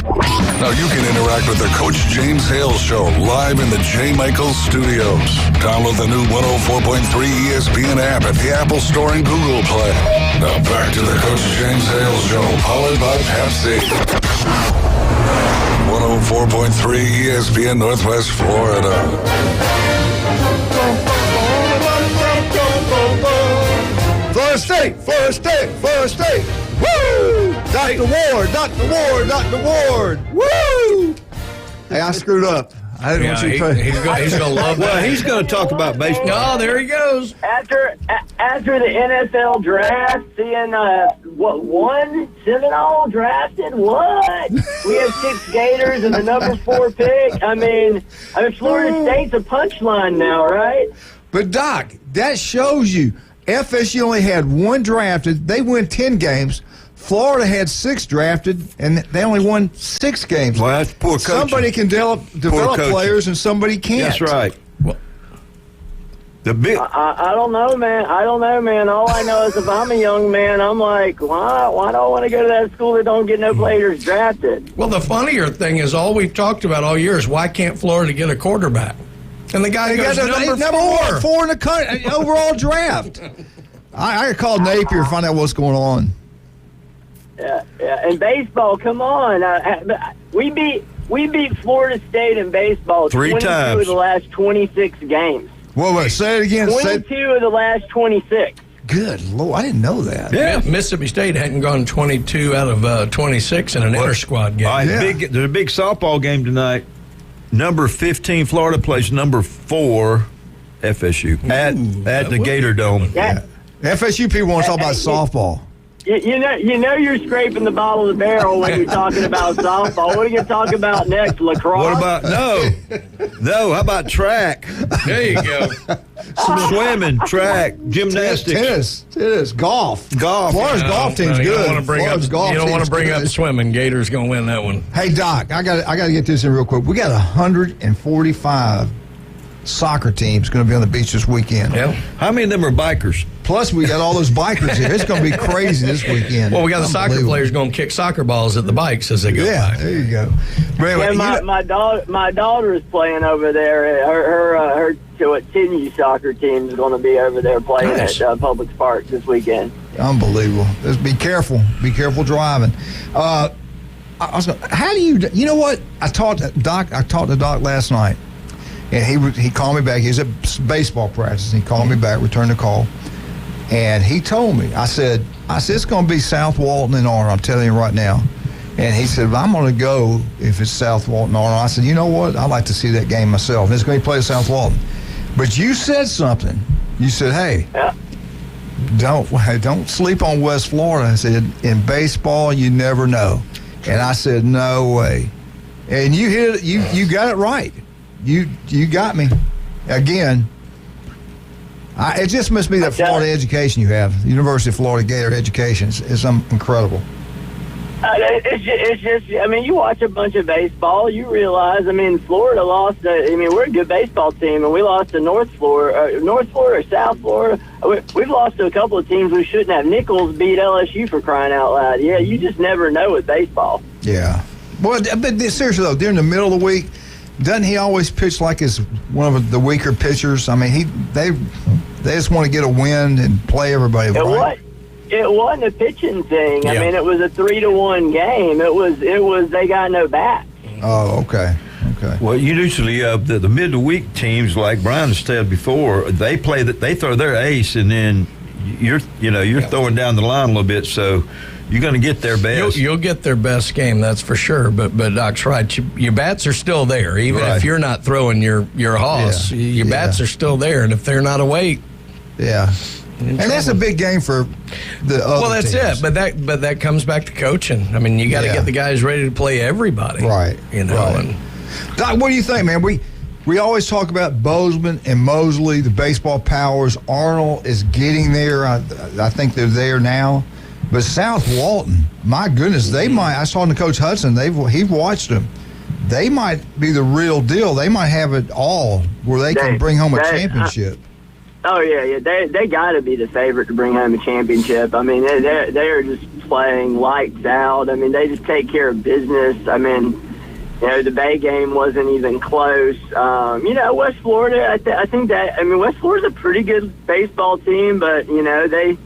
Now you can interact with the Coach James Hale Show live in the J. Michaels Studios. Download the new 104.3 ESPN app at the Apple Store and Google Play. Now back to the Coach James Hale Show, powered by Pepsi. 104.3 ESPN Northwest Florida. Florida State. Woo! Dr. Ward. Woo! Hey, I screwed up. I didn't want you to try. He's going to love that. Well, he's going to talk about baseball. Oh, there he goes. After the NFL draft, seeing one Seminole drafted, what? We have 6 Gators and the number 4 pick. I mean, Florida State's a punchline now, right? But Doc, that shows you FSU only had 1 drafted. They win 10 games. Florida had 6 drafted, and they only won 6 games. Well, that's poor coaching. Somebody can develop players, and somebody can't. That's right. Well, I don't know, man. All I know is if I'm a young man, I'm like, why do I want to go to that school that don't get no players drafted? Well, the funnier thing is all we've talked about all year is why can't Florida get a quarterback? And the guy goes number 4 in the country, overall draft. I called Napier to find out what's going on. Yeah. And baseball, come on. We beat Florida State in baseball 22 times of the last 26 games. Wait, say it again. 22 of the last 26. Good Lord, I didn't know that. Yeah, Mississippi State hadn't gone 22 out of 26 in an inter-squad game. All right, there's a big softball game tonight. Number 15, Florida plays number 4, FSU, at the Gator Dome. Yeah. FSU people want to talk about softball. You know you're scraping the bottom of the barrel when you're talking about softball. What are you going to talk about next, lacrosse? What about, no, how about track? There you go. Some swimming, track, gymnastics. Tennis, golf. Florida's golf team's good. You don't want to bring up swimming. Gators going to win that one. Hey, Doc, I got to get this in real quick. We got 145 soccer teams going to be on the beach this weekend. Yeah. How many of them are bikers? Plus, we got all those bikers here. It's going to be crazy this weekend. Well, we got the soccer players going to kick soccer balls at the bikes as they go by. Yeah, there you go. Anyway, my daughter is playing over there. Her 10U soccer team is going to be over there playing at Public Park this weekend. Unbelievable. Just be careful. Be careful driving. How do you know what? I talked to Doc last night, and he called me back. He was at baseball practice, and he called me back, returned the call. And he told me, I said, it's going to be South Walton and Arnold, I'm telling you right now. And he said, I'm going to go if it's South Walton and Arnold. I said, you know what? I'd like to see that game myself. It's going to be played at South Walton. But you said something. You said, hey, don't sleep on West Florida. I said, in baseball, you never know. And I said, no way. And you hit it. You got it right. You got me. Again, it just must be that Florida education you have. The University of Florida Gator education is incredible. It's just, I mean, you watch a bunch of baseball, you realize, I mean, Florida lost, we're a good baseball team, and we lost to North Florida or South Florida. We've lost to a couple of teams we shouldn't have. Nichols beat LSU for crying out loud. Yeah, you just never know with baseball. Yeah. Well, but seriously, though, during the middle of the week, doesn't he always pitch like he's one of the weaker pitchers? I mean, they just want to get a win and play everybody, right? It wasn't a pitching thing. Yeah. I mean, it was a 3-1 game. It was. They got no bats. Oh, okay. Well, usually the mid of the week teams, like Brian has said before, they throw their ace, and then you're throwing down the line a little bit, so you're going to get their best. You'll get their best game, that's for sure. But Doc's right. Your bats are still there, even if you're not throwing your hoss. Yeah. Your bats are still there, and if they're not awake, and that's a big game for the other Well, that's teams. it. But that comes back to coaching. I mean, you got to get the guys ready to play everybody. Right. And Doc, what do you think, man? We always talk about Bozeman and Mosley, the baseball powers. Arnold is getting there. I think they're there now. But South Walton, my goodness, they might. I saw in the Coach Hudson. He watched them. They might be the real deal. They might have it all where they can bring home a championship. Oh yeah. They got to be the favorite to bring home a championship. I mean, they are just playing lights out. I mean, they just take care of business. I mean, the Bay game wasn't even close. West Florida. I think that. I mean, West Florida's a pretty good baseball team, but they.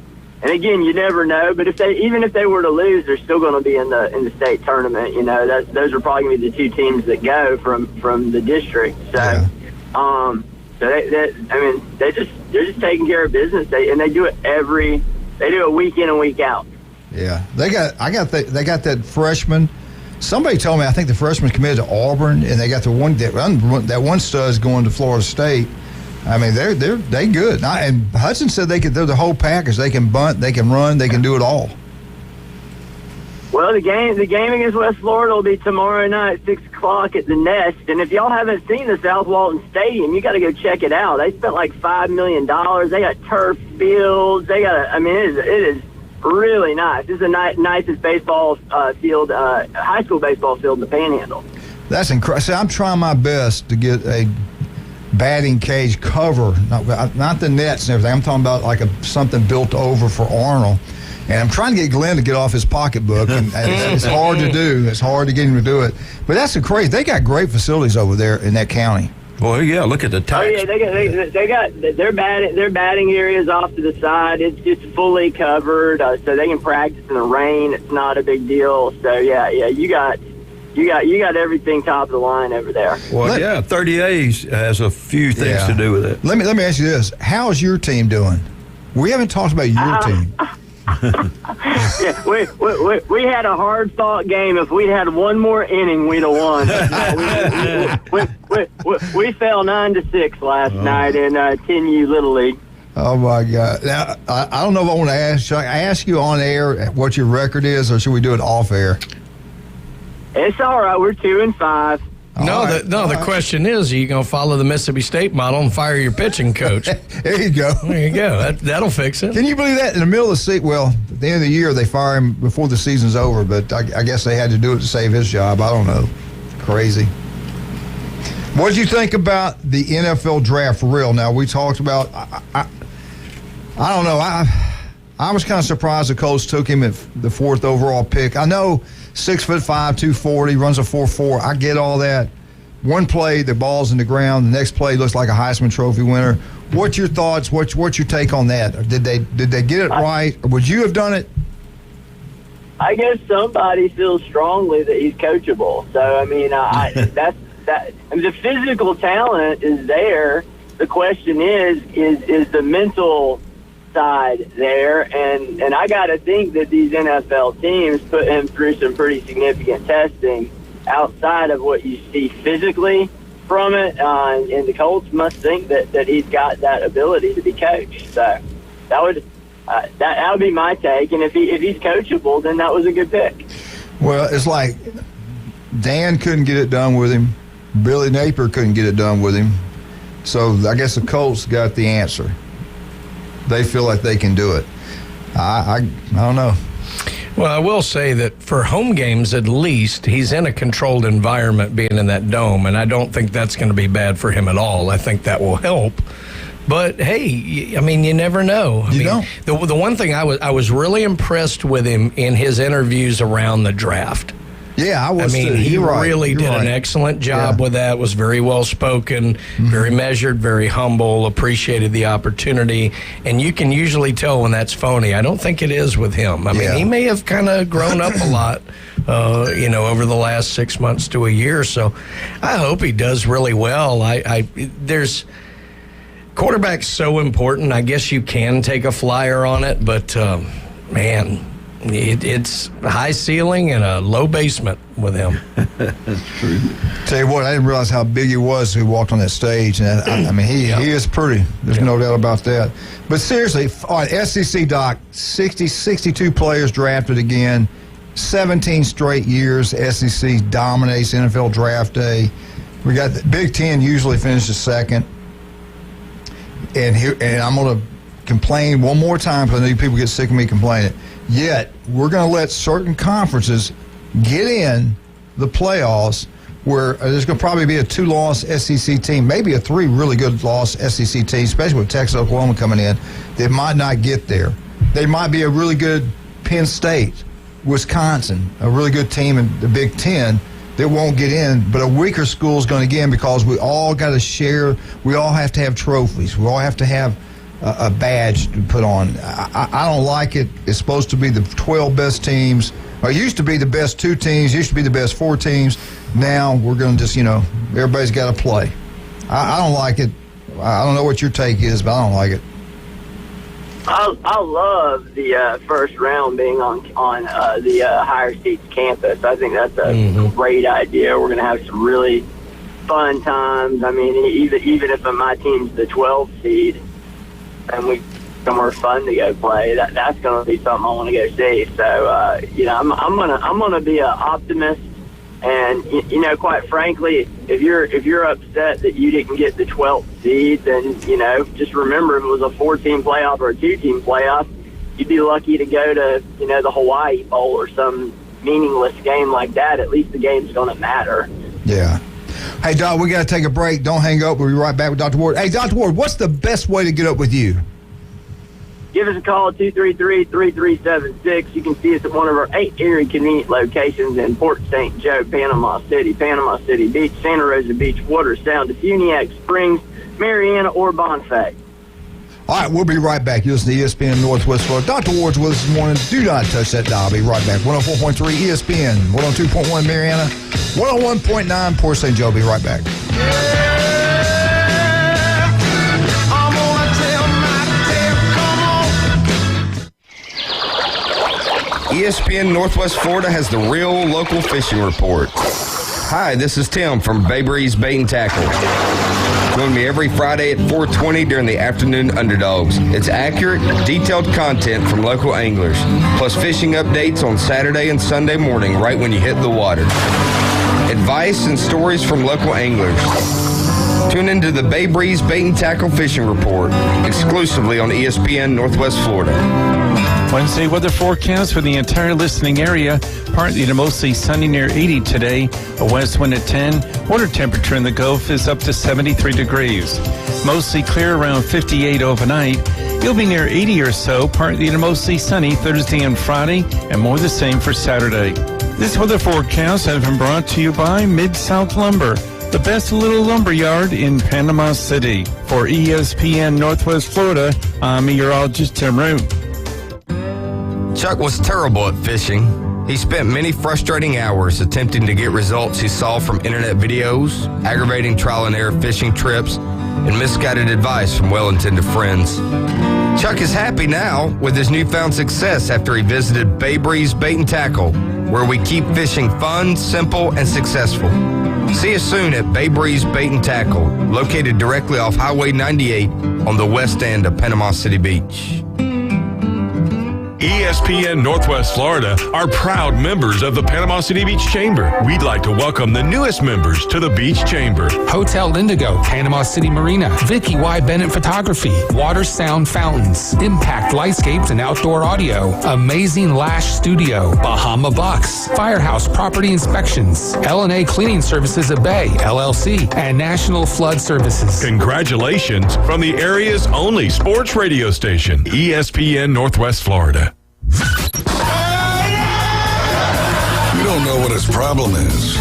And again, you never know. But even if they were to lose, they're still going to be in the state tournament. Those are probably going to be the two teams that go from the district. So, they're just taking care of business. They do it they do it week in and week out. Yeah, they got that freshman. Somebody told me I think the freshman committed to Auburn, and they got that one stud's going to Florida State. I mean, they good. And Hudson said they're the whole package. They can bunt, they can run, they can do it all. Well, the game against West Florida will be tomorrow night, 6:00 at the Nest. And if y'all haven't seen the South Walton Stadium, you got to go check it out. They spent like $5 million. They got turf fields. It is really nice. This is the nicest baseball field, high school baseball field in the Panhandle. That's incredible. See, I'm trying my best to get a batting cage cover, not the nets and everything. I'm talking about like something built over for Arnold. And I'm trying to get Glenn to get off his pocketbook, and it's hard to do. It's hard to get him to do it. But that's the crazy. They got great facilities over there in that county. Well, yeah, look at the tax. Oh yeah, they got their batting areas off to the side. It's just fully covered, so they can practice in the rain. It's not a big deal. So yeah, you got everything top of the line over there. Well, 30A's has a few things to do with it. Let me ask you this: how's your team doing? We haven't talked about your team. Yeah, we had a hard fought game. If we'd had one more inning, we'd have won. We fell 9-6 last night in 10U Little League. Oh my God! Now I don't know if I want to ask. Should I ask you on air what your record is, or should we do it off air? It's all right. We're 2-5. The question is, are you going to follow the Mississippi State model and fire your pitching coach? There you go. There you go. That'll fix it. Can you believe that? In the middle of the season, well, at the end of the year, they fire him before the season's over, but I guess they had to do it to save his job. I don't know. Crazy. What did you think about the NFL draft for real? Now, we talked about, I don't know. I was kind of surprised the Colts took him at the 4th overall pick. I know 6'5", 240, runs a 4.4. I get all that. One play, the ball's in the ground. The next play looks like a Heisman Trophy winner. What's your thoughts? What's your take on that? Did they get it right? Or would you have done it? I guess somebody feels strongly that he's coachable. So I mean, that. I mean, the physical talent is there. The question is the mental side there, and I got to think that these NFL teams put him through some pretty significant testing outside of what you see physically from it, and the Colts must think that he's got that ability to be coached. So that would be my take, and if he's coachable, then that was a good pick. Well, it's like Dan couldn't get it done with him. Billy Napier couldn't get it done with him. So I guess the Colts got the answer. They feel like they can do it. I don't know. Well, I will say that for home games, at least, he's in a controlled environment being in that dome, and I don't think that's going to be bad for him at all. I think that will help. But, hey, I mean, you never know. You don't. The one thing I was really impressed with him in his interviews around the draft. Yeah, I was. I mean, he really did an excellent job with that. Was very well spoken, very measured, very humble. Appreciated the opportunity, and you can usually tell when that's phony. I don't think it is with him. I mean, he may have kind of grown up a lot, over the last 6 months to a year. So, I hope he does really well. There's quarterback's so important. I guess you can take a flyer on it, but man. It's high ceiling and a low basement with him. That's true. Tell you what, I didn't realize how big he was when he walked on that stage. And I mean, he is pretty. There's no doubt about that. But seriously, on SEC Doc, 62 players drafted again, 17 straight years. SEC dominates NFL Draft Day. We got the Big Ten usually finishes second. And I'm going to complain one more time because I know people get sick of me complaining. Yet, we're going to let certain conferences get in the playoffs where there's going to probably be a 2-loss SEC team, maybe a 3 really good loss SEC team, especially with Texas, Oklahoma coming in, that might not get there. They might be a really good Penn State, Wisconsin, a really good team in the Big Ten that won't get in, but a weaker school is going to get in because we all got to share. We all have to have trophies. We all have to have a badge to put on. I don't like it. It's supposed to be the 12 best teams. It used to be the best 2 teams, used to be the best 4 teams. Now we're going to just, everybody's got to play. I don't like it. I don't know what your take is, but I don't like it. I love the first round being on the higher seats campus. I think that's a great idea. We're going to have some really fun times. I mean, even if my team's the 12 seed and we somewhere fun to go play, that's going to be something I want to go see. So I'm gonna be an optimist, and quite frankly, if you're upset that you didn't get the 12th seed, then just remember, if it was a 4-team playoff or a 2-team playoff, you'd be lucky to go to the Hawaii Bowl or some meaningless game like that. At least the game's going to matter. Yeah. Hey, Doc, we got to take a break. Don't hang up. We'll be right back with Dr. Ward. Hey, Dr. Ward, what's the best way to get up with you? Give us a call at 233-3376. You can see us at one of our 8 area convenient locations in Port St. Joe, Panama City Beach, Santa Rosa Beach, Watersound, Defuniak Springs, Mariana, or Bonfay. All right, we'll be right back. You listen to ESPN Northwest Florida. Dr. Ward's with us this morning. Do not touch that dial. I'll be right back. 104.3 ESPN, 102.1 Mariana, 101.9 Port St. Joe. Be right back. ESPN Northwest Florida has the real local fishing report. Hi, this is Tim from Bay Breeze Bait and Tackle. Join me every Friday at 4:20 during the afternoon Underdogs. It's accurate, detailed content from local anglers, plus fishing updates on Saturday and Sunday morning right when you hit the water. Advice and stories from local anglers. Tune into the Bay Breeze Bait and Tackle Fishing Report, exclusively on ESPN Northwest Florida. Wednesday weather forecast for the entire listening area. Partly to mostly sunny near 80 today. A west wind at 10. Water temperature in the Gulf is up to 73 degrees. Mostly clear around 58 overnight. You'll be near 80 or so. Partly to mostly sunny Thursday and Friday, and more the same for Saturday. This weather forecast has been brought to you by Mid-South Lumber, the best little lumber yard in Panama City. For ESPN Northwest Florida, I'm meteorologist Tim Root. Chuck was terrible at fishing. He spent many frustrating hours attempting to get results he saw from internet videos, aggravating trial and error fishing trips, and misguided advice from well-intended friends. Chuck is happy now with his newfound success after he visited Bay Breeze Bait and Tackle, where we keep fishing fun, simple, and successful. See us soon at Bay Breeze Bait and Tackle, located directly off Highway 98 on the west end of Panama City Beach. ESPN Northwest Florida are proud members of the Panama City Beach Chamber. We'd like to welcome the newest members to the Beach Chamber. Hotel Indigo, Panama City Marina, Vicky Y. Bennett Photography, Water Sound Fountains, Impact Lightscapes and Outdoor Audio, Amazing Lash Studio, Bahama Bucks, Firehouse Property Inspections, L&A Cleaning Services of Bay, LLC, and National Flood Services. Congratulations from the area's only sports radio station, ESPN Northwest Florida. You don't know what his problem is.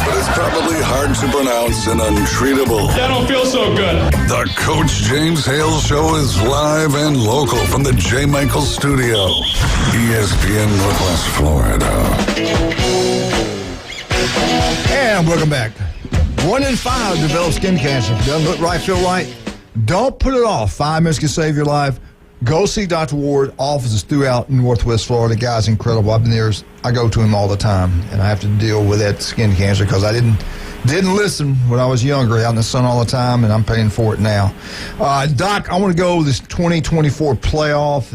But it's probably hard to pronounce and untreatable. I don't feel so good. The Coach James Hale Show is live and local from the J. Michael Studio, ESPN Northwest Florida. And welcome back. 1 in 5 develop skin cancer. Doesn't look right, feel right? Don't put it off. 5 minutes can save your life. Go see Dr. Ward. Offices throughout Northwest Florida. The guy's incredible. I've been there. I go to him all the time, and I have to deal with that skin cancer because I didn't listen when I was younger, out in the sun all the time, and I'm paying for it now. Doc, I want to go with this 2024 playoff,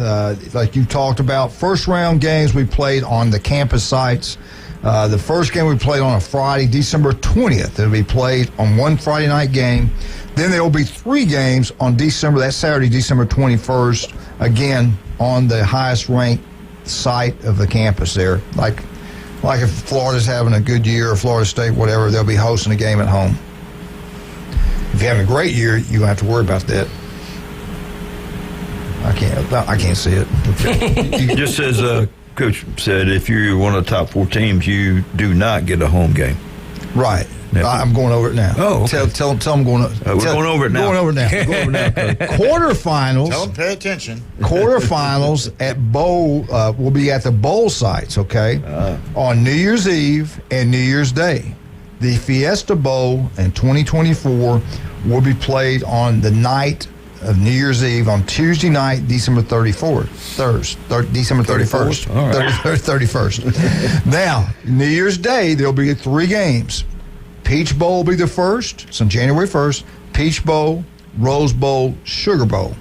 like you talked about. First round games we played on the campus sites. The first game we played on a Friday, December 20th. It'll be played on one Friday night game. Then there will be 3 games on that Saturday, December 21st, again, on the highest ranked site of the campus there, like Like if Florida's having a good year or Florida State, whatever, they'll be hosting a game at home. If you're having a great year, you don't have to worry about that. I can't see it. Just as Coach said, if you're one of the top 4 teams, you do not get a home game. Right. I'm going over it now. Oh, okay. Tell them going over. We're going over it now. Going over it now. Quarterfinals. Tell them pay attention. Quarterfinals at bowl will be at the bowl sites. Okay, on New Year's Eve and New Year's Day. The Fiesta Bowl in 2024 will be played on the night of New Year's Eve on Tuesday night, December 31st. December 31st. All right. 31st. Now, New Year's Day, there'll be 3 games. Peach Bowl will be the first. It's on January 1st. Peach Bowl, Rose Bowl, Sugar Bowl.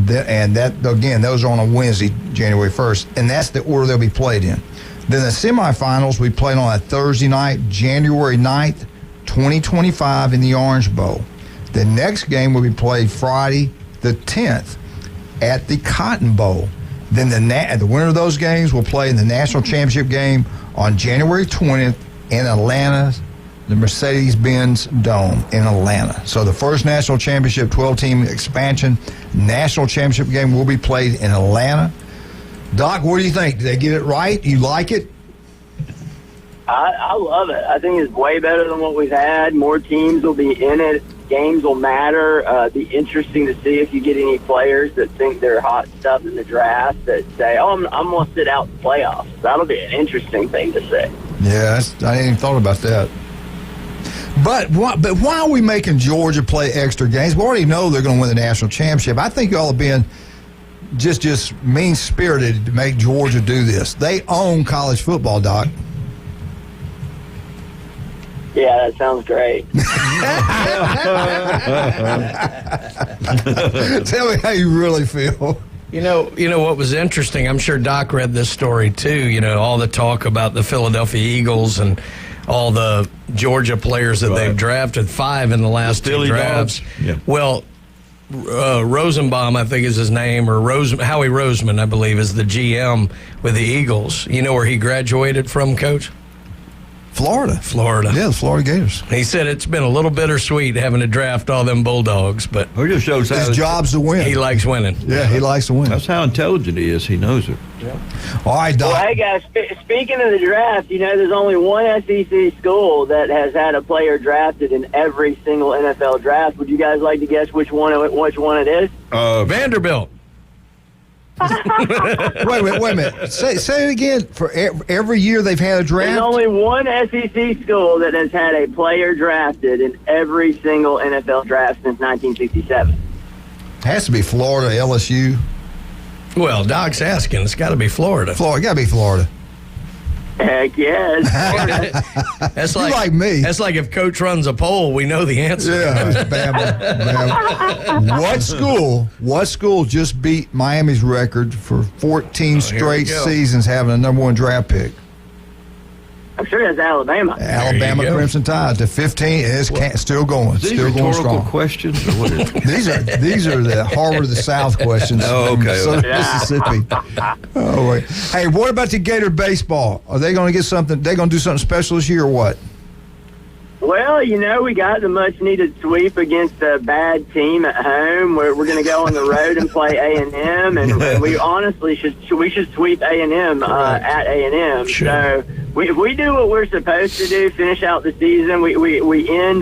And that, again, those are on a Wednesday, January 1st. And that's the order they'll be played in. Then the semifinals we played on a Thursday night, January 9th, 2025 in the Orange Bowl. The next game will be played Friday the 10th at the Cotton Bowl. Then the winner of those games will play in the national championship game on January 20th in Atlanta, the Mercedes-Benz Dome in Atlanta. So the first national championship, 12-team expansion national championship game will be played in Atlanta. Doc, what do you think? Did they get it right? You like it? I love it. I think it's way better than what we've had. More teams will be in it. Games will matter. Be interesting to see if you get any players that think they're hot stuff in the draft that say, "Oh, I'm going to sit out the playoffs." That'll be an interesting thing to say. Yeah, I didn't even thought about that. But why are we making Georgia play extra games? We already know they're going to win the national championship. I think y'all have been just mean-spirited to make Georgia do this. They own college football, Doc. Yeah, that sounds great. Tell me how you really feel. You know what was interesting? I'm sure Doc read this story too. You know, all the talk about the Philadelphia Eagles and all the Georgia players that they've drafted, 5 in the last 2 drafts. Yeah. Well, Rosenbaum, I think is his name, or Howie Roseman, I believe, is the GM with the Eagles. You know where he graduated from, Coach? Florida. Yeah, the Florida Gators. He said it's been a little bittersweet having to draft all them Bulldogs, but it just shows his job's to win. He likes winning. Yeah, he likes to win. That's how intelligent he is. He knows it. Yeah. All right, Doc. Well, hey, guys, speaking of the draft, you know, there's only one SEC school that has had a player drafted in every single NFL draft. Would you guys like to guess which one it is? Vanderbilt. Wait a minute. Say it again. For every year they've had a draft? There's only one SEC school that has had a player drafted in every single NFL draft since 1967. Has to be Florida, LSU. Well, Doc's asking. It's got to be Florida. Got to be Florida. Heck yes. That's like me. That's like if Coach runs a poll, we know the answer. Yeah. Bam. What school just beat Miami's record for 14 straight seasons having a number 1 draft pick? I'm sure that's Alabama. Alabama Crimson Tide to 15. It's still going. These still going rhetorical strong. questions? Or what is it? These are the Harvard of the South questions. Oh, okay. From Mississippi. Oh, wait. Hey, what about the Gator baseball? Are they going to get something? They going to do something special this year or what? Well, you know, we got the much-needed sweep against a bad team at home. We're going to go on the road and play A&M, and we honestly should sweep A&M at A&M. Sure. So if we do what we're supposed to do, finish out the season, we end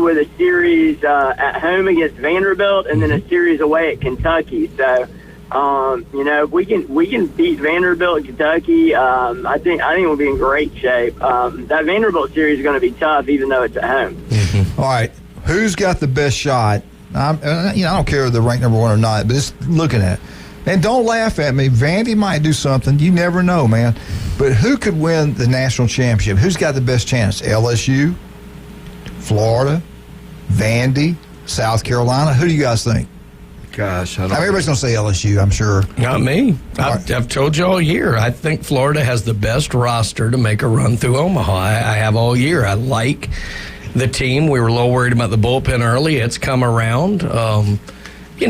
with a series at home against Vanderbilt, and then a series away at Kentucky. So. You know, if we can beat Vanderbilt and Kentucky, I think we'll be in great shape. That Vanderbilt series is going to be tough, even though it's at home. Mm-hmm. All right, who's got the best shot? I don't care if they're ranked number 1 or not, but just looking at it. And don't laugh at me. Vandy might do something. You never know, man. But who could win the national championship? Who's got the best chance? LSU, Florida, Vandy, South Carolina. Who do you guys think? Gosh, everybody's going to say LSU, I'm sure. Not me. I've told you all year. I think Florida has the best roster to make a run through Omaha. I have all year. I like the team. We were a little worried about the bullpen early. It's come around.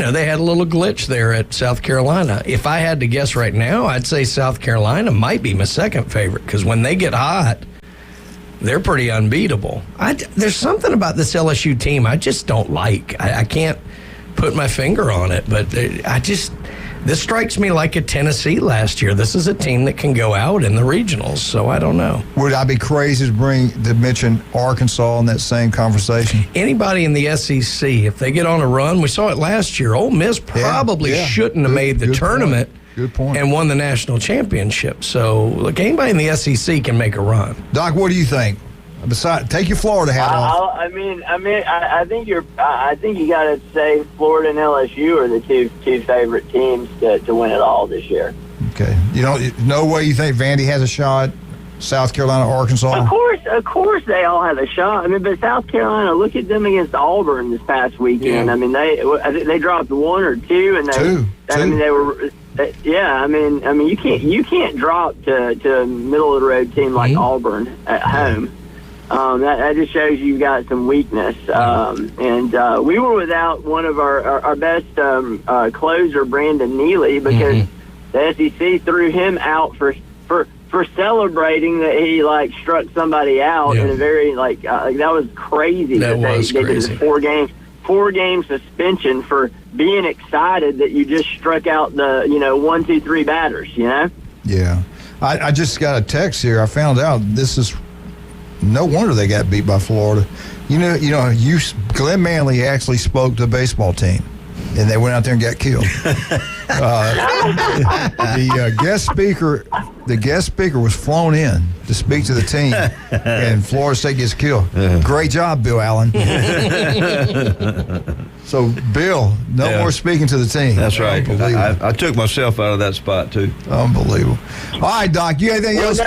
they had a little glitch there at South Carolina. If I had to guess right now, I'd say South Carolina might be my second favorite because when they get hot, they're pretty unbeatable. There's something about this LSU team I just don't like. I can't put my finger on it, but this strikes me like a Tennessee last year. This is a team that can go out in the regionals, so I don't know. Would I be crazy to mention Arkansas in that same conversation? Anybody in the SEC, if they get on a run, we saw it last year. Ole Miss probably shouldn't have made the tournament. Good point. And won the national championship. So, look, anybody in the SEC can make a run. Doc, what do you think? Take your Florida hat off. I think you got to say Florida and LSU are the two favorite teams to win it all this year. Okay. No way you think Vandy has a shot? South Carolina, Arkansas? Of course they all have a shot. But South Carolina, look at them against Auburn this past weekend. I think they dropped 1 or 2, and two. they were. You can't drop to a middle of the road team like Auburn at home. That just shows you've got some weakness. And we were without one of our best closer, Brandon Neely, because the SEC threw him out for celebrating that he struck somebody out in a very that was crazy. They did a 4-game suspension for being excited that you just struck out the 1, 2, 3 batters. Yeah. I just got a text here. I found out this is no wonder they got beat by Florida. Glenn Manley actually spoke to the baseball team, and they went out there and got killed. The guest speaker was flown in to speak to the team, and Florida State gets killed. Great job, Bill Allen. So, Bill, no more speaking to the team. That's right. I took myself out of that spot, too. Unbelievable. All right, Doc, you have anything else? No.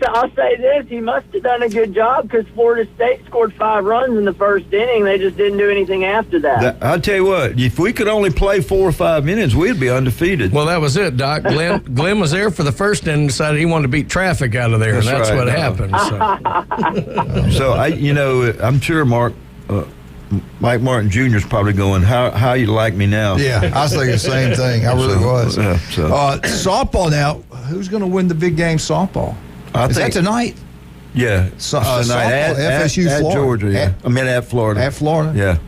I'll say this. He must have done a good job because Florida State scored 5 runs in the first inning. They just didn't do anything after that. I'll tell you what, if we could only play 4 or 5 innings, we'd be undefeated. Well, that was it, Doc. Glenn was there for the first inning and decided he wanted to beat traffic out of there, and that's what happened. So, I'm sure Mike Martin Jr. is probably going, how you like me now? Yeah, I was thinking the same thing. I really was. Softball now, who's going to win the big game softball? Is that tonight? Yeah. Tonight at FSU, at Florida. Georgia, yeah. At Florida. At Florida? Yeah.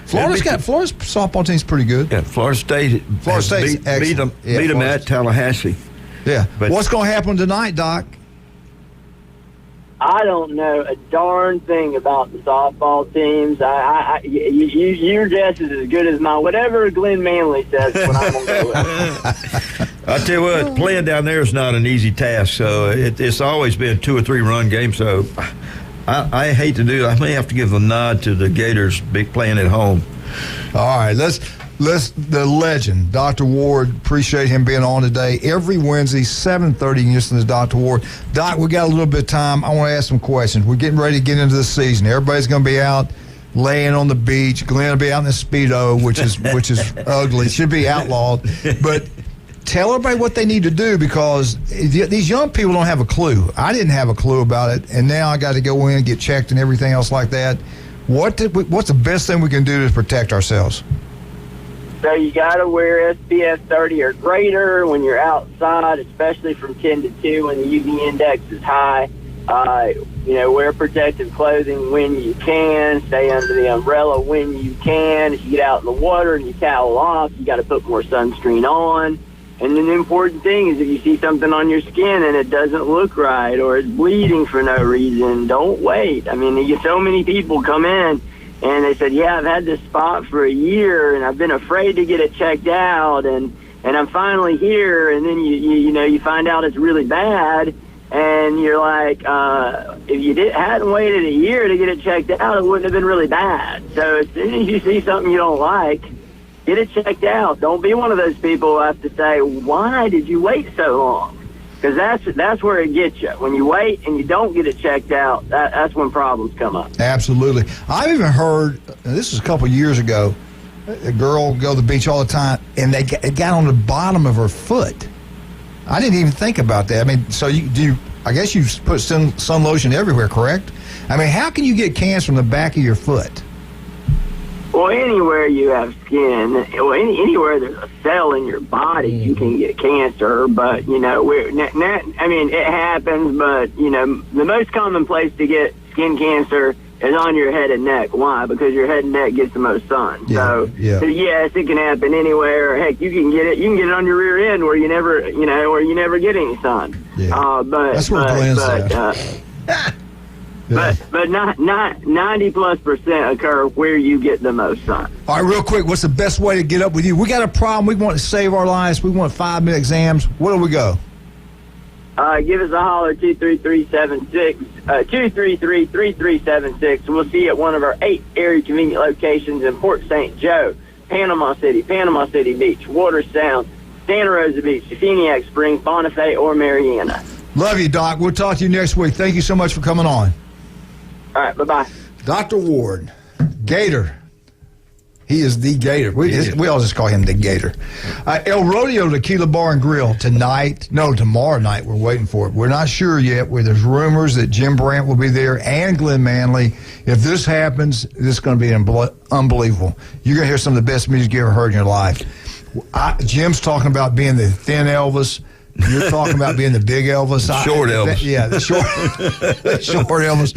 Florida's softball team's pretty good. Yeah, Florida State beat them at Tallahassee. Yeah. But what's going to happen tonight, Doc? I don't know a darn thing about the softball teams. Your guess is as good as mine. Whatever Glenn Manley says, what I'm going to go with. I'll tell you what, playing down there is not an easy task. So it's always been 2 or 3 run games. So I hate to do it. I may have to give the nod to the Gators playing at home. All right, let's the legend, Dr. Ward, appreciate him being on today. Every Wednesday, 7:30, you can listen to Dr. Ward. Doc, we got a little bit of time. I want to ask some questions. We're getting ready to get into the season. Everybody's going to be out laying on the beach. Glenn will be out in the Speedo, which is ugly. It should be outlawed. But tell everybody what they need to do, because these young people don't have a clue. I didn't have a clue about it, and now I got to go in and get checked and everything else like that. What's the best thing we can do to protect ourselves? So you got to wear SPF 30 or greater when you're outside, especially from 10 to 2 when the UV index is high. Wear protective clothing when you can. Stay under the umbrella when you can. If you get out in the water and you towel off, you got to put more sunscreen on. And then the important thing is if you see something on your skin and it doesn't look right or it's bleeding for no reason, don't wait. So many people come in and they said, yeah, I've had this spot for a year and I've been afraid to get it checked out and I'm finally here. And then you find out it's really bad and you're like, if you hadn't waited a year to get it checked out, it wouldn't have been really bad. So as soon as you see something you don't like, get it checked out. Don't be one of those people who have to say, why did you wait so long? Because that's where it gets you. When you wait and you don't get it checked out, that's when problems come up. Absolutely. I've even heard, this was a couple years ago, a girl would go to the beach all the time, and it got on the bottom of her foot. I didn't even think about that. So I guess you put sun lotion everywhere, correct? How can you get cancer from the back of your foot? Well, anywhere you have skin, anywhere there's a cell in your body, you can get cancer. But, you know, it happens, but, you know, the most common place to get skin cancer is on your head and neck. Why? Because your head and neck gets the most sun. So yes, it can happen anywhere. Heck, you can get it on your rear end where you never get any sun. Yeah. That's where Glenn's at. But not 90+% occur where you get the most sun. All right, real quick, what's the best way to get up with you? We got a problem. We want to save our lives. We want 5-minute exams. Where do we go? Give us a holler, 233-3376. We'll see you at one of our 8 area convenient locations in Port St. Joe, Panama City Beach, Water Sound, Santa Rosa Beach, Defeniac Springs, Bonifay, or Mariana. Love you, Doc. We'll talk to you next week. Thank you so much for coming on. All right, bye-bye. Dr. Ward, Gator. He is the Gator. We all just call him the Gator. El Rodeo Tequila Bar and Grill tomorrow night. We're waiting for it. We're not sure yet. There's rumors that Jim Brandt will be there and Glenn Manley. If this happens, this is going to be unbelievable. You're going to hear some of the best music you ever heard in your life. Jim's talking about being the thin Elvis. You're talking about being the big Elvis. Short Elvis. The short Elvis.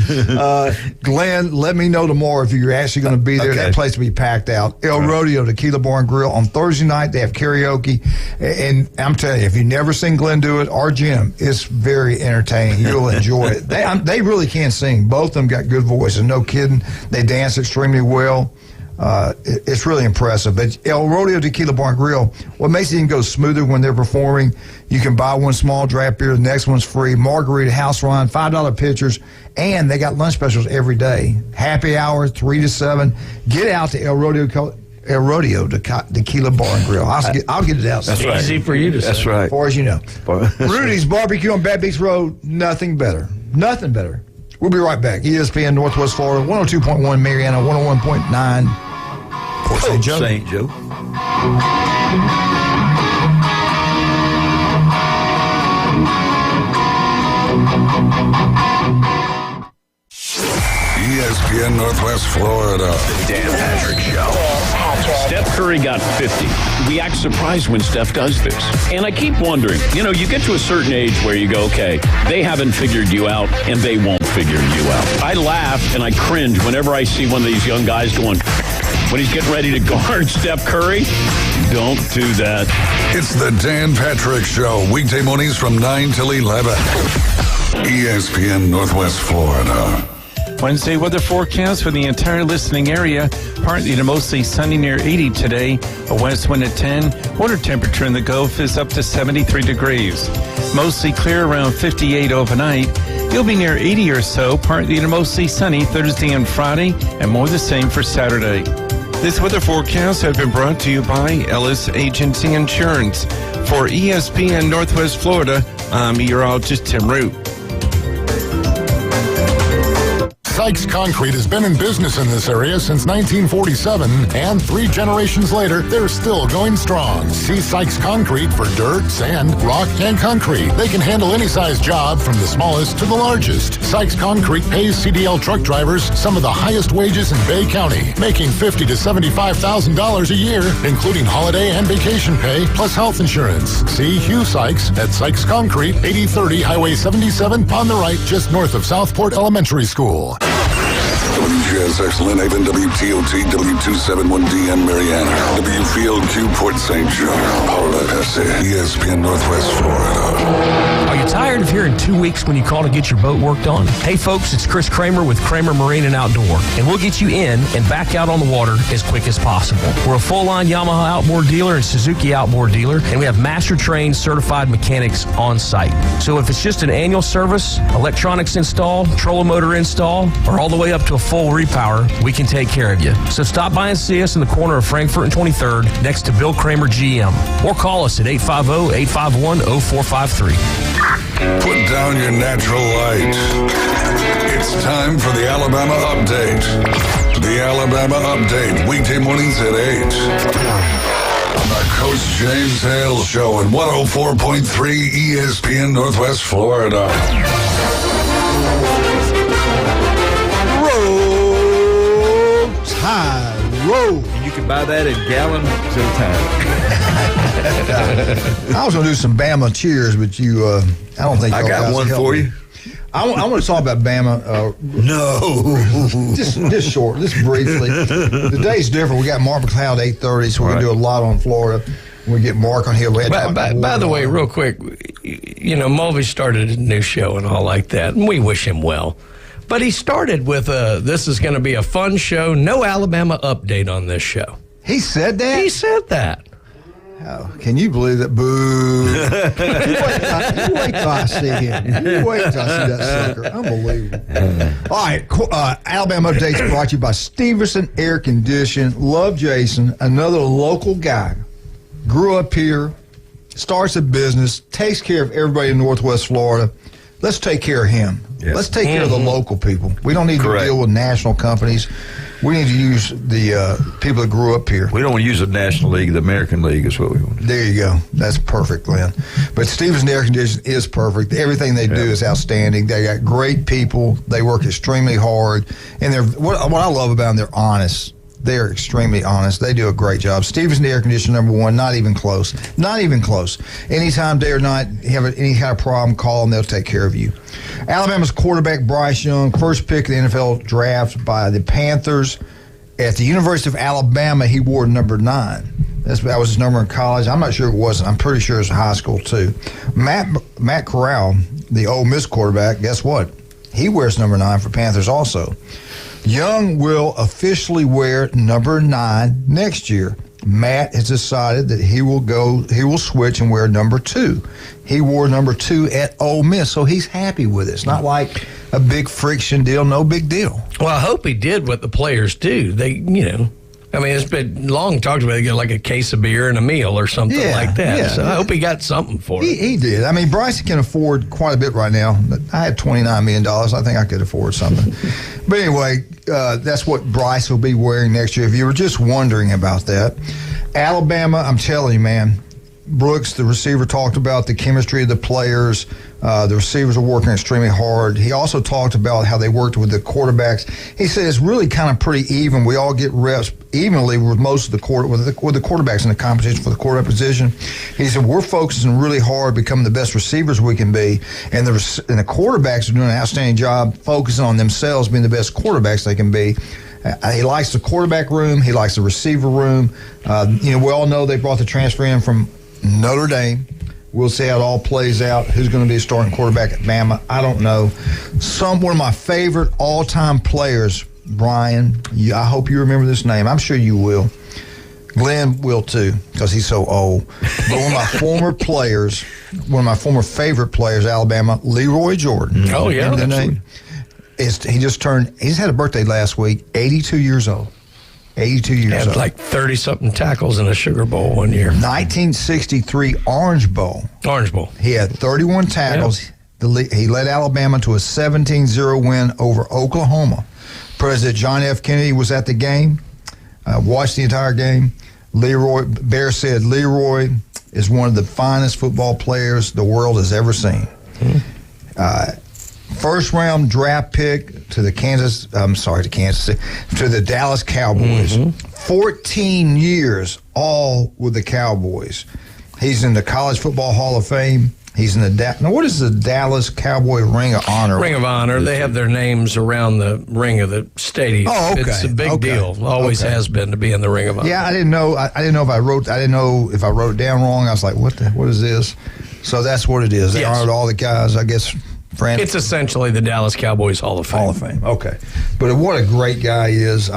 Glenn, let me know tomorrow if you're actually going to be there. Okay. That place will be packed out. El Rodeo Tequila Bar and Grill on Thursday night. They have karaoke. And I'm telling you, if you've never seen Glenn do it or Jim, it's very entertaining. You'll enjoy it. They really can sing. Both of them got good voices. No kidding. They dance extremely well. It's really impressive. But El Rodeo Tequila Bar and Grill, what makes it even go smoother when they're performing, you can buy one small draft beer, the next one's free, margarita, house wine, $5 pitchers, and they got lunch specials every day. Happy hour, 3 to 7. Get out to El Rodeo Tequila Bar and Grill. I'll get it out. That's right. Easy for you to say. That's right. As far as you know. Rudy's Barbecue on Bad Beach Road, nothing better. Nothing better. We'll be right back. ESPN Northwest Florida, 102.1 Mariana, 101.9 Port St. Joe. St. Joe. ESPN Northwest Florida. The Dan Patrick Show. Steph Curry got 50. We act surprised when Steph does this. And I keep wondering, you get to a certain age where you go, okay, they haven't figured you out and they won't figure you out. I laugh and I cringe whenever I see one of these young guys going, when he's getting ready to guard Steph Curry. Don't do that. It's the Dan Patrick Show. Weekday mornings from 9 till 11. ESPN Northwest Florida. Wednesday weather forecast for the entire listening area. Partly to mostly sunny near 80 today. A west wind at 10. Water temperature in the Gulf is up to 73 degrees. Mostly clear around 58 overnight. You'll be near 80 or so. Partly to mostly sunny Thursday and Friday. And more the same for Saturday. This weather forecast has been brought to you by Ellis Agency Insurance. For ESPN Northwest Florida, I'm meteorologist Tim Root. Sykes Concrete has been in business in this area since 1947, and 3 generations later, they're still going strong. See Sykes Concrete for dirt, sand, rock, and concrete. They can handle any size job from the smallest to the largest. Sykes Concrete pays CDL truck drivers some of the highest wages in Bay County, making $50,000 to $75,000 a year, including holiday and vacation pay, plus health insurance. See Hugh Sykes at Sykes Concrete, 8030 Highway 77 on the right, just north of Southport Elementary School. WGSX Lynn Haven, WTOT, W271DN Mariana, WFieldQ Port St. Joe, powered by Pepsi, ESPN Northwest Florida. Are you tired of hearing 2 weeks when you call to get your boat worked on? Hey folks, it's Chris Kramer with Kramer Marine and Outdoor, and we'll get you in and back out on the water as quick as possible. We're a full-line Yamaha outboard dealer and Suzuki outboard dealer, and we have master-trained certified mechanics on site. So if it's just an annual service, electronics install, trolling motor install, or all the way up to a full repower, we can take care of you. So stop by and see us in the corner of Frankfurt and 23rd next to Bill Kramer GM, or call us at 850-851-0453. Put down your natural light. It's time for the Alabama Update. The Alabama Update, weekday mornings at 8. On the Coach James Hale Show on 104.3 ESPN Northwest Florida. Tide road. And you can buy that in gallons at a time. I was going to do some Bama cheers, but you, I don't think I got one for you. I want to talk about Bama. No. just short, just briefly. The day's different. We got Mark McLeod 8:30, so we're going to do a lot on Florida. We get Mark on here. By the way, real quick, Mulvey started a new show and all like that, and we wish him well. But he started with this is going to be a fun show, no Alabama update on this show. He said that? He said that. Oh, can you believe that? Boo. You wait till I see him. You wait till I see that sucker. Unbelievable. All right. Alabama Updates brought to you by Stevenson Air Condition. Love Jason, another local guy. Grew up here, starts a business, takes care of everybody in Northwest Florida. Let's take care of him. Yes. Let's take care of the local people. We don't need to deal with national companies. We need to use the people that grew up here. We don't want to use the National League. The American League is what we want. There you go. That's perfect, Glenn. But Stevenson Air Conditioning is perfect. Everything they do is outstanding. They got great people. They work extremely hard. And what I love about them, they're honest. They're extremely honest. They do a great job. Stevenson Air Conditioning, #1, not even close. Not even close. Anytime, day or night, you have any kind of problem, call them. They'll take care of you. Alabama's quarterback Bryce Young, first pick of the NFL draft by the Panthers. At the University of Alabama, he wore number 9. That was his number in college. I'm not sure it wasn't. I'm pretty sure it was high school, too. Matt Corral, the Ole Miss quarterback, guess what? He wears number 9 for Panthers also. Young will officially wear number 9 next year. Matt has decided that he will switch and wear number 2. He wore number 2 at Ole Miss, so he's happy with it. It's not like a big friction deal, no big deal. Well, I hope he did what the players do. They, I mean, it's been long talked about. They get like a case of beer and a meal or something like that. Yeah, so I hope he got something for it. He did. I mean, Bryce can afford quite a bit right now. I had $29 million. I think I could afford something. But anyway, that's what Bryce will be wearing next year. If you were just wondering about that. Alabama, I'm telling you, man, Brooks, the receiver, talked about the chemistry of the players. The receivers are working extremely hard. He also talked about how they worked with the quarterbacks. He said it's really kind of pretty even. We all get reps evenly with most of the quarterbacks in the competition for the quarterback position. He said we're focusing really hard, becoming the best receivers we can be, and the quarterbacks are doing an outstanding job focusing on themselves being the best quarterbacks they can be. He likes the quarterback room. He likes the receiver room. We all know they brought the transfer in from Notre Dame. We'll see how it all plays out. Who's going to be a starting quarterback at Bama? I don't know. One of my favorite all-time players, Brian, I hope you remember this name. I'm sure you will. Glenn will too, because he's so old. But one of my former favorite players, Alabama, Leroy Jordan. Oh, yeah. Remember the name? He's had a birthday last week, 82 years old. 82 years old. Like 30-something tackles in a Sugar Bowl one year. 1963 Orange Bowl. Orange Bowl. He had 31 tackles. Yep. He led Alabama to a 17-0 win over Oklahoma. President John F. Kennedy was at the game, watched the entire game. Bear said, Leroy is one of the finest football players the world has ever seen. First round draft pick to the Dallas Cowboys. 14 years all with the Cowboys. He's in the College Football Hall of Fame. He's in now what is the Dallas Cowboy Ring of Honor? Ring of Honor. They have their names around the ring of the stadium. Oh, okay. It's a big deal. Always has been to be in the Ring of Honor. Yeah, I didn't know if I wrote it down wrong. I was like, what is this? So that's what it is. They honored all the guys, I guess. It's essentially the Dallas Cowboys Hall of Fame. Hall of Fame, okay. But what a great guy he is.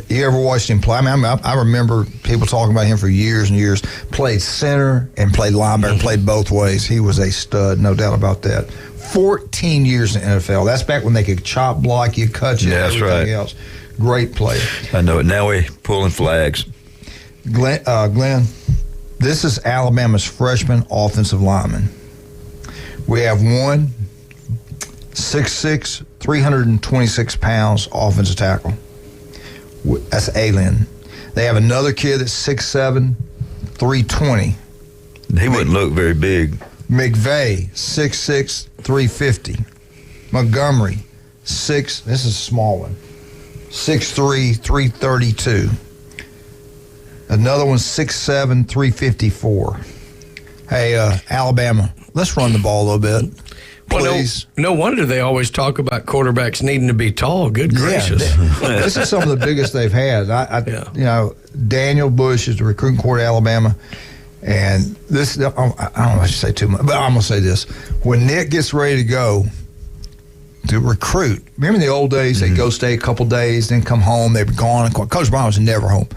You ever watched him play? I mean, I remember people talking about him for years and years. Played center and played linebacker, played both ways. He was a stud, no doubt about that. 14 years in the NFL. That's back when they could chop block you, cut you, everything else. Great player. I know it. Now we're pulling flags. Glenn, this is Alabama's freshman offensive lineman. We have one 6'6", 326 pounds offensive tackle. That's Allen. They have another kid that's 6'7", 320. He wouldn't look very big. McVay, 6'6", 350. Montgomery, this is a small one, 6'3", 332. Another one's 6'7", 354. Hey, Alabama, let's run the ball a little bit. Please. Well, no wonder they always talk about quarterbacks needing to be tall. Good gracious. Yeah, this is some of the biggest they've had. You know, Daniel Bush is the recruiting coordinator at Alabama. And this, I don't know if I should say too much, but I'm going to say this. When Nick gets ready to go to recruit, remember in the old days, they'd go stay a couple days, then come home, they'd be gone. Coach Brown was never home.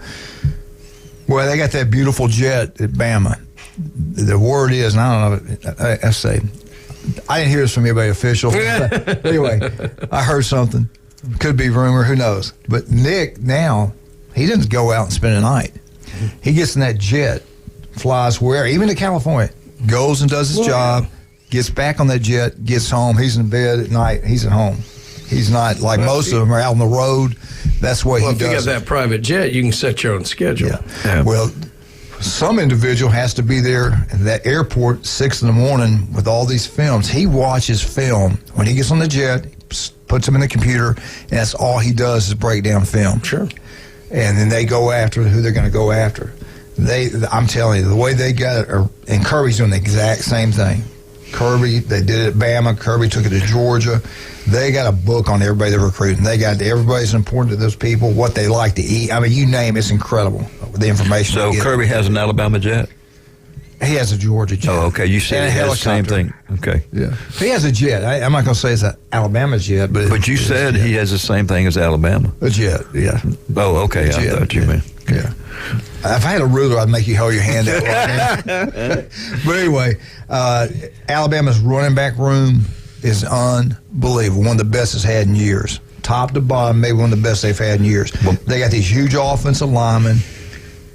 Well, they got that beautiful jet at Bama. The word is, and I don't know, I say, I didn't hear this from anybody official. But anyway, I heard something. Could be rumor, who knows. But Nick now, he doesn't go out and spend a night. He gets in that jet, flies where, even to California, goes and does his job, gets back on that jet, gets home. He's in bed at night. He's at home. He's not like most of them are out on the road. That's what he does. If you got that private jet, you can set your own schedule. Yeah. Well, some individual has to be there at that airport 6 a.m. with all these films. He watches film. When he gets on the jet, puts them in the computer, and that's all he does is break down film. Sure. And then they go after who they're going to go after. I'm telling you, the way they got it, and Kirby's doing the exact same thing. Kirby, they did it at Bama. Kirby took it to Georgia. They got a book on everybody they're recruiting. They got everybody's important to those people, what they like to eat. I mean, you name it, it's incredible, the information. So Kirby has an Alabama jet? He has a Georgia jet. Oh, okay. You said he has the same thing. Okay. Yeah. He has a jet. I'm not going to say it's an Alabama jet, but... But you said he has the same thing as Alabama. A jet, yeah. Oh, okay. I thought you meant. Okay. Yeah. If I had a ruler, I'd make you hold your hand out right now. But anyway, Alabama's running back room is unbelievable. One of the best it's had in years. Top to bottom, maybe one of the best they've had in years. They got these huge offensive linemen.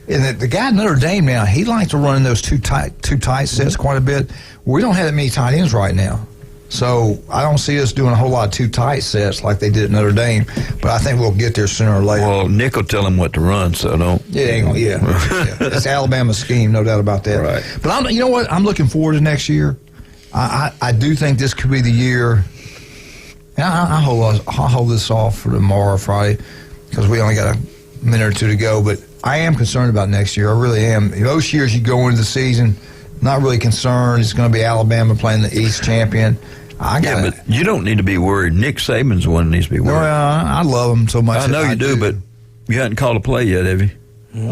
And the guy at Notre Dame now, he likes to run in those two tight sets quite a bit. We don't have that many tight ends right now. So I don't see us doing a whole lot of two tight sets like they did at Notre Dame, but I think we'll get there sooner or later. Well, Nick will tell him what to run, so don't. Yeah. That's Alabama's scheme, no doubt about that. Right. But you know what? I'm looking forward to next year. I do think this could be the year. And I'll hold this off for tomorrow, Friday, because we only got a minute or two to go. But I am concerned about next year. I really am. Most years you go into the season, not really concerned. It's going to be Alabama playing the East champion. But you don't need to be worried. Nick Saban's the one that needs to be worried. I love him so much. I know you do, but you haven't called a play yet, have you?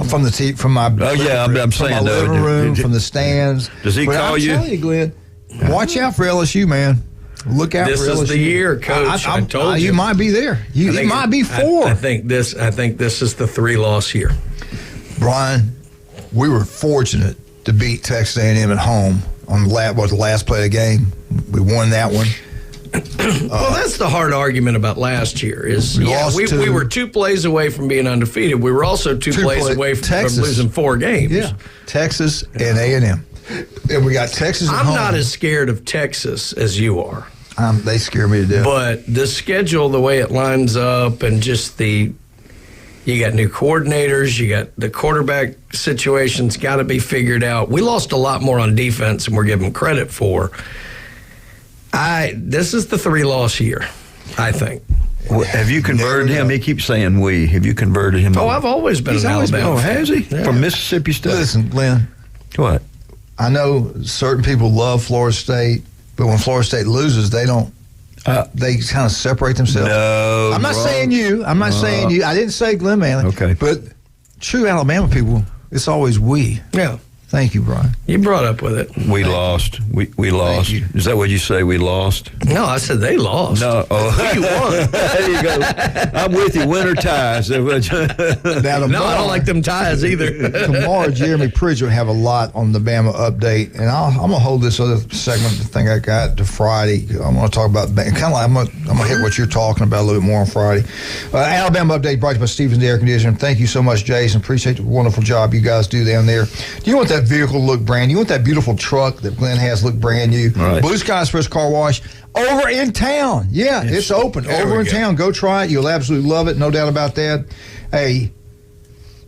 From the from my I'm saying from my living room, from the stands. Does he call you? I'm telling you, Glenn, watch out for LSU, man. Look out for LSU. This is the year, Coach. I told you. You might be there. You might be four. I think this is the 3-loss year. Brian, we were fortunate to beat Texas A&M at home on the last play of the game. We won that one. Well, that's the hard argument about last year. We were 2 plays away from being undefeated. We were also two plays away from losing 4 games. Yeah, Texas and A&M. And we got Texas at home. I'm not as scared of Texas as you are. They scare me to death. But the schedule, the way it lines up, and just you got new coordinators, you got the quarterback situation's got to be figured out. We lost a lot more on defense than we're given credit for. This is the 3-loss year, I think. Well, have you converted him? He keeps saying we. Have you converted him? Oh, I've always been an Alabama fan. Has he? Yeah. From Mississippi State? Listen, Glenn. What? I know certain people love Florida State, but when Florida State loses, they don't. They kind of separate themselves. No, I'm not saying you. I'm not saying you. I didn't say Glenn Manley. Okay. But true Alabama people, it's always we. Yeah. Thank you, Brian. You brought up with it. We lost. We lost. Is that what you say? We lost? No, I said they lost. No. Oh, you won. There you go. I'm with you. Winter ties. No, I don't like them ties either. Tomorrow, Jeremy Pridge will have a lot on the Bama update, and I'm going to hold this other segment, the thing I got, to Friday. I'm going to talk about kind of like I'm going to hit what you're talking about a little bit more on Friday. Alabama update brought to you by Stevens Air Conditioning. Thank you so much, Jason. Appreciate the wonderful job you guys do down there. Do you want that vehicle to look brand new? You want that beautiful truck that Glenn has look brand new? Right. Blue Sky Express Car Wash over in town. Yeah, it's open. Over in town. Go try it. You'll absolutely love it. No doubt about that. Hey,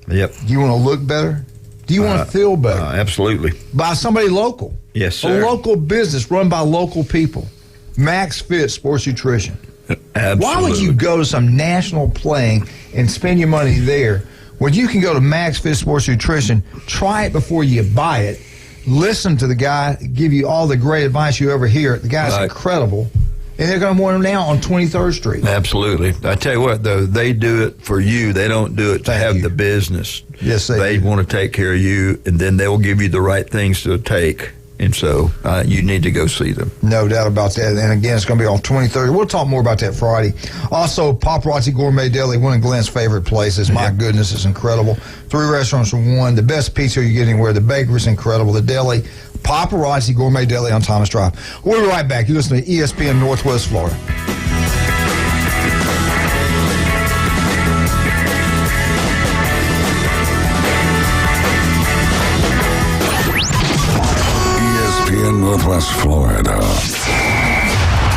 yep. Do you want to look better? Do you want to feel better? Absolutely. By somebody local. Yes, sir. A local business run by local people. Max Fit Sports Nutrition. Why would you go to some national playing and spend your money there when you can go to Max Fit Sports Nutrition, try it before you buy it, listen to the guy, give you all the great advice you ever hear. The guy's incredible. And they're going to want him now on 23rd Street. Absolutely. I tell you what, though, they do it for you. They don't do it to have the business. Yes, they want to take care of you, and then they will give you the right things to take. And so you need to go see them. No doubt about that. And again, it's going to be on 23rd. We'll talk more about that Friday. Also, Paparazzi Gourmet Deli, one of Glenn's favorite places. My goodness, it's incredible. 3 restaurants for one. The best pizza you get anywhere. The bakery's incredible. The deli, Paparazzi Gourmet Deli on Thomas Drive. We'll be right back. You listen to ESPN Northwest Florida. ESPN Northwest Florida.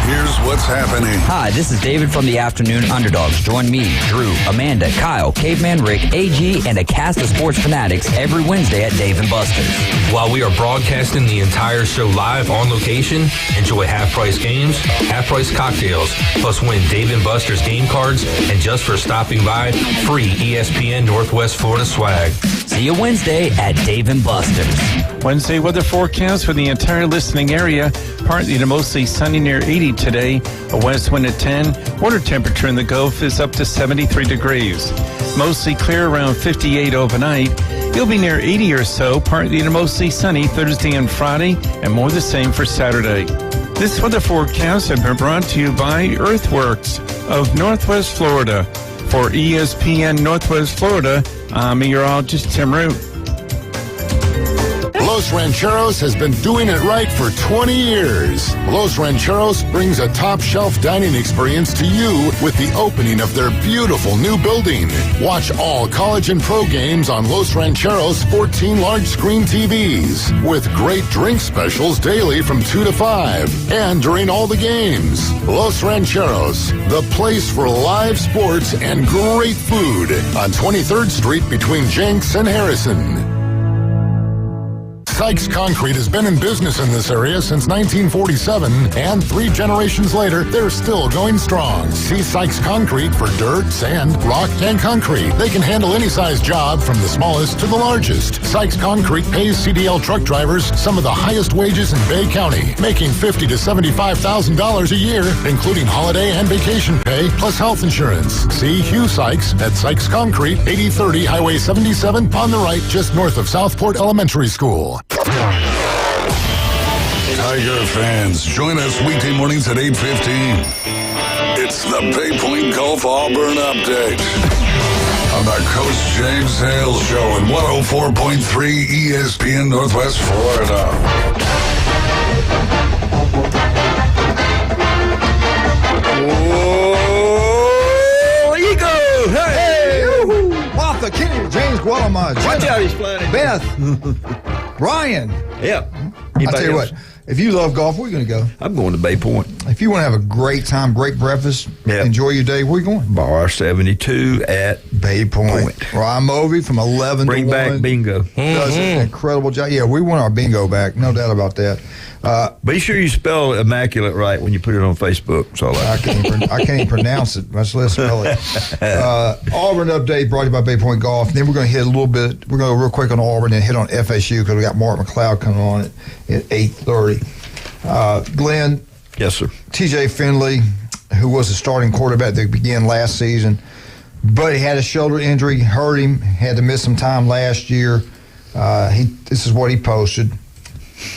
Here's what's happening. Hi, this is David from the Afternoon Underdogs. Join me, Drew, Amanda, Kyle, Caveman Rick, AG, and a cast of sports fanatics every Wednesday at Dave & Buster's. While we are broadcasting the entire show live on location, enjoy half-price games, half-price cocktails, plus win Dave & Buster's game cards, and just for stopping by, free ESPN Northwest Florida swag. See you Wednesday at Dave & Buster's. Wednesday weather forecast for the entire listening area. Partly to mostly sunny near 80 today. A west wind at 10. Water temperature in the Gulf is up to 73 degrees. Mostly clear around 58 overnight. You'll be near 80 or so. Partly to mostly sunny Thursday and Friday, and more the same for Saturday. This weather forecast has been brought to you by Earthworks of Northwest Florida. For ESPN Northwest Florida, I'm meteorologist Tim Root. Los Rancheros has been doing it right for 20 years. Los Rancheros brings a top-shelf dining experience to you with the opening of their beautiful new building. Watch all college and pro games on Los Rancheros' 14 large-screen TVs with great drink specials daily from 2 to 5 and during all the games. Los Rancheros, the place for live sports and great food on 23rd Street between Jenks and Harrison. Sykes Concrete has been in business in this area since 1947, and 3 generations later, they're still going strong. See Sykes Concrete for dirt, sand, rock, and concrete. They can handle any size job from the smallest to the largest. Sykes Concrete pays CDL truck drivers some of the highest wages in Bay County, making $50,000 to $75,000 a year, including holiday and vacation pay, plus health insurance. See Hugh Sykes at Sykes Concrete, 8030 Highway 77 on the right, just north of Southport Elementary School. Tiger fans, join us weekday mornings at 8:15. It's the Bay Point Golf Auburn Update on the Coach James Hale Show in 104.3 ESPN Northwest Florida. Oh, Eagle! Hey! Martha, Kenny, James Guadalmar, Watch out, he's flying. Beth, Brian. Yeah. I'll tell you what, if you love golf, where are you going to go? I'm going to Bay Point. If you want to have a great time, great breakfast, enjoy your day, where are you going? Bar 72 at Bay Point. Ryan Movey from 11 Bring to 1. back bingo. Does an incredible job. Yeah, we want our bingo back, no doubt about that. Be sure you spell immaculate right when you put it on Facebook. So I can't even pronounce it, much less spell it. Auburn update brought to you by Bay Point Golf. Then we're going to hit a little bit. We're going to go real quick on Auburn and hit on FSU because we got Mark McLeod coming on at 8:30. Glenn. Yes, sir. TJ Finley, who was the starting quarterback that began last season, but he had a shoulder injury, hurt him, had to miss some time last year. This is what he posted.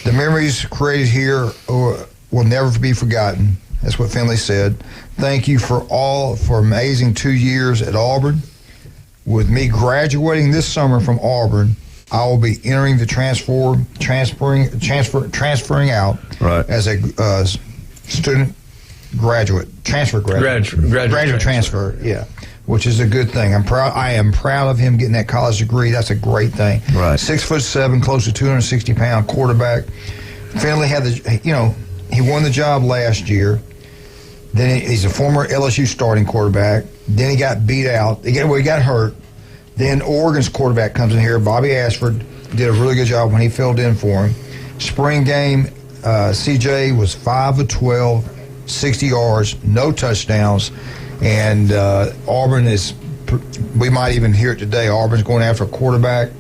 The memories created here will never be forgotten. That's what Finley said. Thank you for amazing 2 years at Auburn. With me graduating this summer from Auburn, I will be entering the transferring out as a student graduate, graduate transfer. Yeah, which is a good thing. I am proud of him getting that college degree. That's a great thing. Right. 6'7", close to 260-pound quarterback. Finley had he won the job last year. Then he's a former LSU starting quarterback. Then he got beat out. He got hurt. Then Oregon's quarterback comes in here. Bobby Ashford did a really good job when he filled in for him. Spring game, CJ was 5 of 12, 60 yards, no touchdowns, and Auburn is. We might even hear it today. Auburn's going after a quarterback.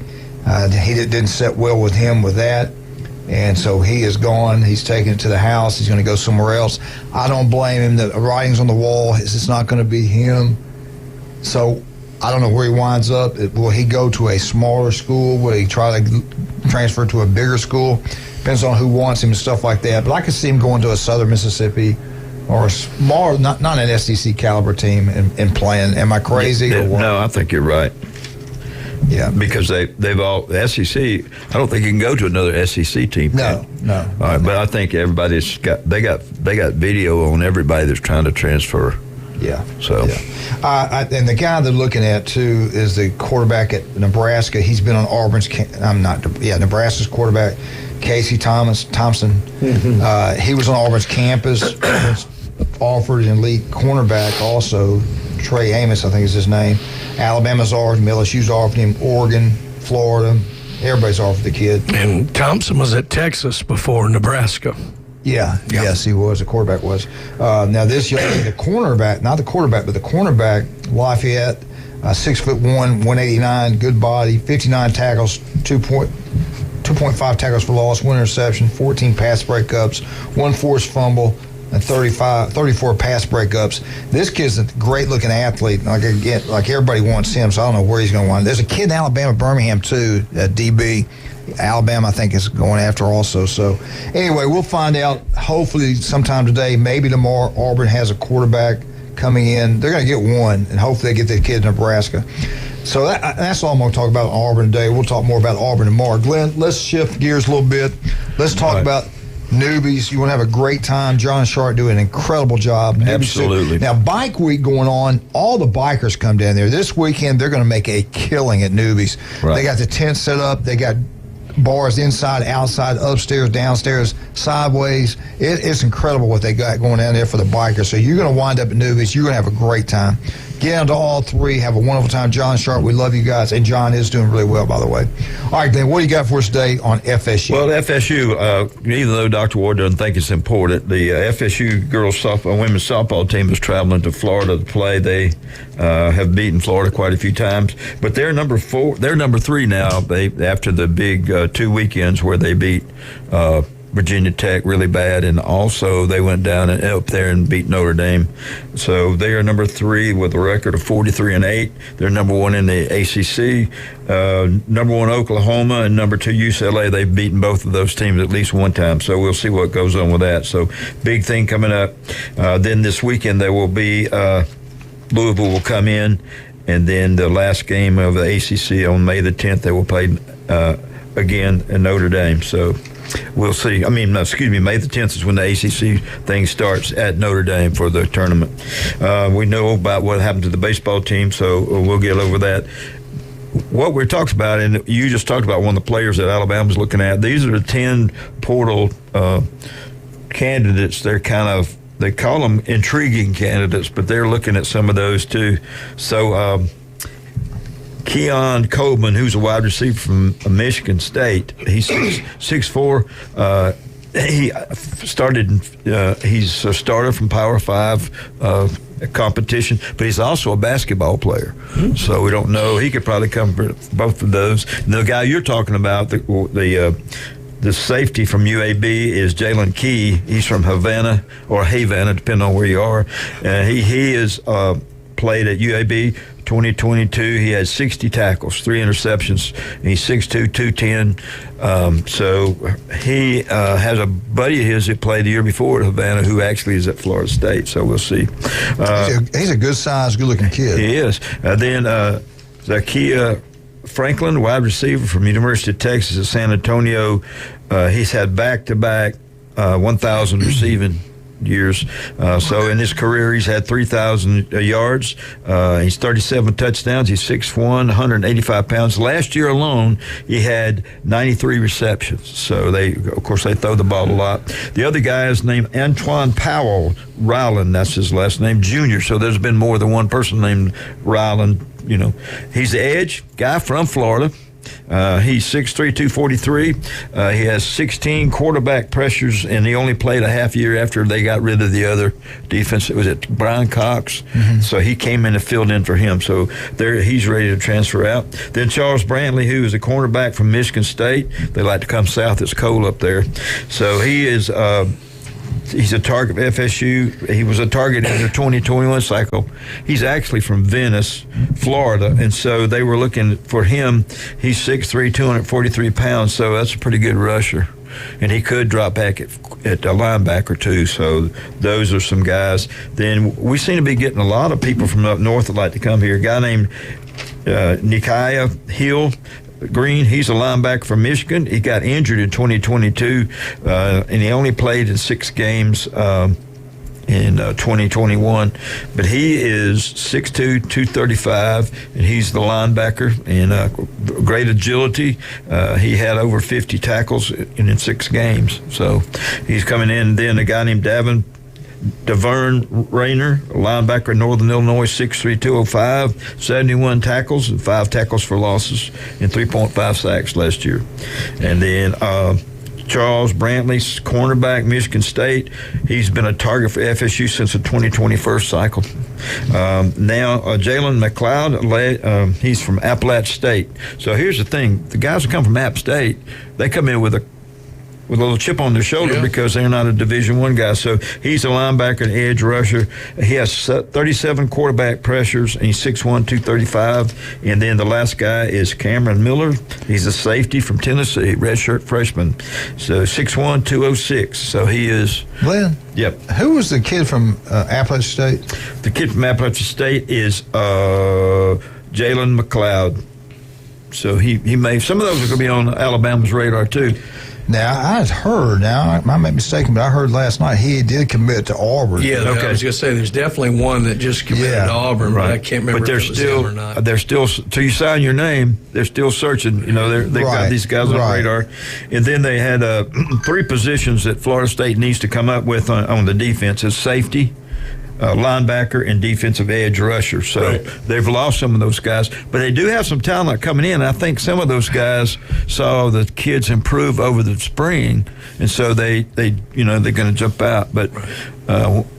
He didn't set well with him with that. And so he is gone. He's taking it to the house. He's going to go somewhere else. I don't blame him. The writing's on the wall. It's not going to be him. So I don't know where he winds up. Will he go to a smaller school? Will he try to transfer to a bigger school? Depends on who wants him and stuff like that. But I could see him going to a Southern Mississippi or a smaller, not an SEC caliber team and playing. Am I crazy? No, I think you're right. Yeah, because they've all the SEC. I don't think you can go to another SEC team. No. All right, but I think everybody's got video on everybody that's trying to transfer. Yeah. So, and the guy they're looking at too is the quarterback at Nebraska. He's been on Auburn's. Nebraska's quarterback, Casey Thompson. Mm-hmm. He was on Auburn's campus. Auburn's offered an elite cornerback also. Trey Amos, I think is his name. Alabama's offered him, LSU's offered him, Oregon, Florida. Everybody's offered the kid. And Thompson was at Texas before Nebraska. Yeah. Yes, he was. The quarterback was. Now this young, the cornerback, not the quarterback, but the cornerback, Lafayette, 6'1", 189, good body, 59 tackles, 2.5 tackles for loss, 1 interception, 14 pass breakups, 1 forced fumble, and 34 pass breakups. This kid's a great-looking athlete. Like everybody wants him, so I don't know where he's going to wind. There's a kid in Alabama, Birmingham, too, at DB. Alabama, I think, is going after also. So, anyway, we'll find out hopefully sometime today, maybe tomorrow. Auburn has a quarterback coming in. They're going to get one, and hopefully they get the kid in Nebraska. So that's all I'm going to talk about Auburn today. We'll talk more about Auburn tomorrow. Glenn, let's shift gears a little bit. Let's talk about newbies. You want to have a great time. John and Sharp do an incredible job. Absolutely. Now, Bike Week going on. All the bikers come down there. This weekend, they're going to make a killing at newbies. Right. They got the tent set up. They got bars inside, outside, upstairs, downstairs, sideways. It's incredible what they got going down there for the bikers. So you're going to wind up at newbies. You're going to have a great time. Get into all three. Have a wonderful time. John Sharp, we love you guys. And John is doing really well, by the way. All right, Glenn, what do you got for us today on FSU? Well, FSU, even though Dr. Ward doesn't think it's important, the FSU women's softball team is traveling to Florida to play. They have beaten Florida quite a few times. But they're number 3 now. After the big 2 weekends where they beat Virginia Tech really bad, and also they went down and up there and beat Notre Dame. So they are number 3 with a record of 43-8. They're number 1 in the ACC. Number 1 Oklahoma and number 2 UCLA. They've beaten both of those teams at least one time. So we'll see what goes on with that. So big thing coming up. Then this weekend there will be Louisville will come in, and then the last game of the ACC on May the 10th they will play again in Notre Dame. So we'll see. May the 10th is when the ACC thing starts at Notre Dame for the tournament. We know about what happened to the baseball team, so we'll get over that. What we're talking about, and you just talked about one of the players that Alabama's looking at, these are the 10 portal candidates. They call them intriguing candidates, but they're looking at some of those too. So, Keon Coleman, who's a wide receiver from Michigan State, he's 6'4". He's a starter from Power 5 competition, but he's also a basketball player. So we don't know. He could probably come for both of those. And the guy you're talking about, the safety from UAB is Jalen Key. He's from Havana, depending on where you are. He is played at UAB. 2022, he had 60 tackles, 3 interceptions. He's 6'2", 210. So he has a buddy of his who played the year before at Havana, who actually is at Florida State. So we'll see. He's a good-sized, good-looking kid. He is. Then Zakia Franklin, wide receiver from University of Texas at San Antonio. He's had back-to-back 1,000 receiving years. So in his career, he's had 3,000 yards. He's 37 touchdowns. He's 6'1", 185 pounds. Last year alone, he had 93 receptions. So they throw the ball a lot. The other guy is named Antoine Powell Ryland. That's his last name, Jr. So there's been more than one person named Ryland. He's the edge guy from Florida. He's 6'3", 243. He has 16 quarterback pressures, and he only played a half year after they got rid of the other defense. It was at Brian Cox. So he came in and filled in for him. So he's ready to transfer out. Then Charles Brantley, who is a cornerback from Michigan State. They like to come south. It's cold up there. So he is he's a target of FSU. He was a target in the 2021 cycle. He's actually from Venice, Florida, and so they were looking for him. He's 6'3", 243 pounds, so that's a pretty good rusher. And he could drop back at a linebacker, too. So those are some guys. Then we seem to be getting a lot of people from up north that like to come here. A guy named Nikiah Hale Green, he's a linebacker from Michigan. He got injured in 2022, and he only played in 6 games in 2021. But he is 6'2", 235, and he's the linebacker, and great agility. He had over 50 tackles in 6 games. So he's coming in. Then a guy named DeVern Rayner, linebacker in Northern Illinois, 6'3", 205, 71 tackles and 5 tackles for losses and 3.5 sacks last year. And then Charles Brantley, cornerback, Michigan State. He's been a target for FSU since the 2021 cycle. Now, Jalen McLeod, he's from Appalachian State. So here's the thing. The guys who come from App State, they come in with a little chip on their shoulder because they're not a Division I guy. So he's a linebacker and edge rusher. He has 37 quarterback pressures, and he's 6'1", 235. And then the last guy is Cameron Miller. He's a safety from Tennessee, redshirt freshman. So 6'1", 206. So he is... Glenn? Yep. Who was the kid from Appalachian State? The kid from Appalachian State is Jalen McLeod. So he may... Some of those are going to be on Alabama's radar, too. Now, I heard, I might be mistaken, but I heard last night he did commit to Auburn. Yeah, I was going to say there's definitely one that just committed to Auburn, but I can't remember if it was him or not. They're still, till you sign your name, they're still searching. You know, they've got these guys on the radar. And then they had 3 positions that Florida State needs to come up with on the defense as safety, linebacker, and defensive edge rusher. So they've lost some of those guys, but they do have some talent coming in. I think some of those guys saw the kids improve over the spring, and so they're going to jump out. But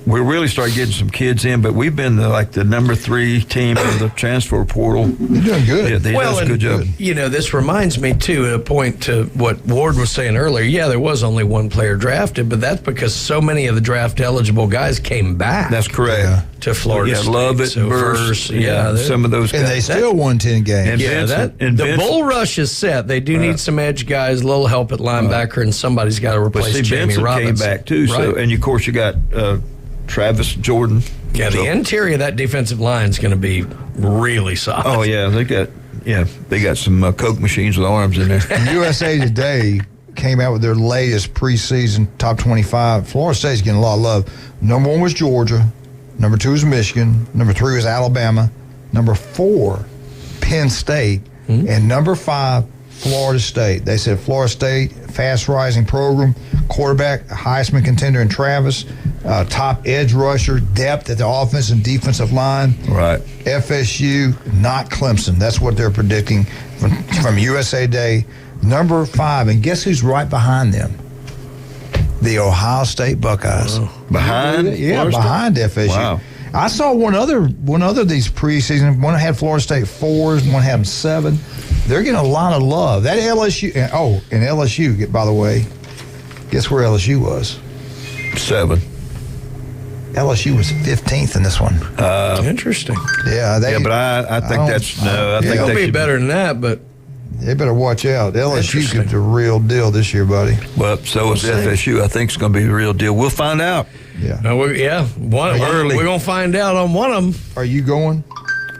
we really started getting some kids in, but we've been the number 3 team in the transfer portal. You're doing good. Yeah, they do a good job. You know, this reminds me, too, at a point to what Ward was saying earlier. Yeah, there was only 1 player drafted, but that's because so many of the draft-eligible guys came back. That's correct. To Florida State. Lovett, so Burst, some of those guys. And they still won 10 games. And the bull rush is set. They do need some edge guys, a little help at linebacker, and somebody's got to replace Jamie Benson Robinson. Came back, too. So, and, of course, you got Travis Jordan. Yeah, the interior of that defensive line is going to be really solid. Oh, yeah. They got some Coke machines with arms in there. USA Today came out with their latest preseason top 25. Florida State's getting a lot of love. Number 1 was Georgia. Number 2 was Michigan. Number 3 was Alabama. Number 4, Penn State. And number 5, Florida State. They said Florida State, fast rising program, quarterback, Heisman contender in Travis, top edge rusher, depth at the offensive and defensive line. Right. FSU, not Clemson. That's what they're predicting from USA Today. Number 5, and guess who's right behind them? The Ohio State Buckeyes. Behind? Yeah, behind FSU. Wow. I saw one other of these preseason. One had Florida State 4s, one had them 7. They're getting a lot of love. That LSU, and LSU, by the way, guess where LSU was? 7. LSU was 15th in this one. Interesting. Yeah, but I think that's I think they'll they be should better than that, but they better watch out. LSU could be the real deal this year, buddy. Well, so is FSU. I think it's going to be the real deal. We'll find out. Yeah. We're going to find out on one of them. Are you going?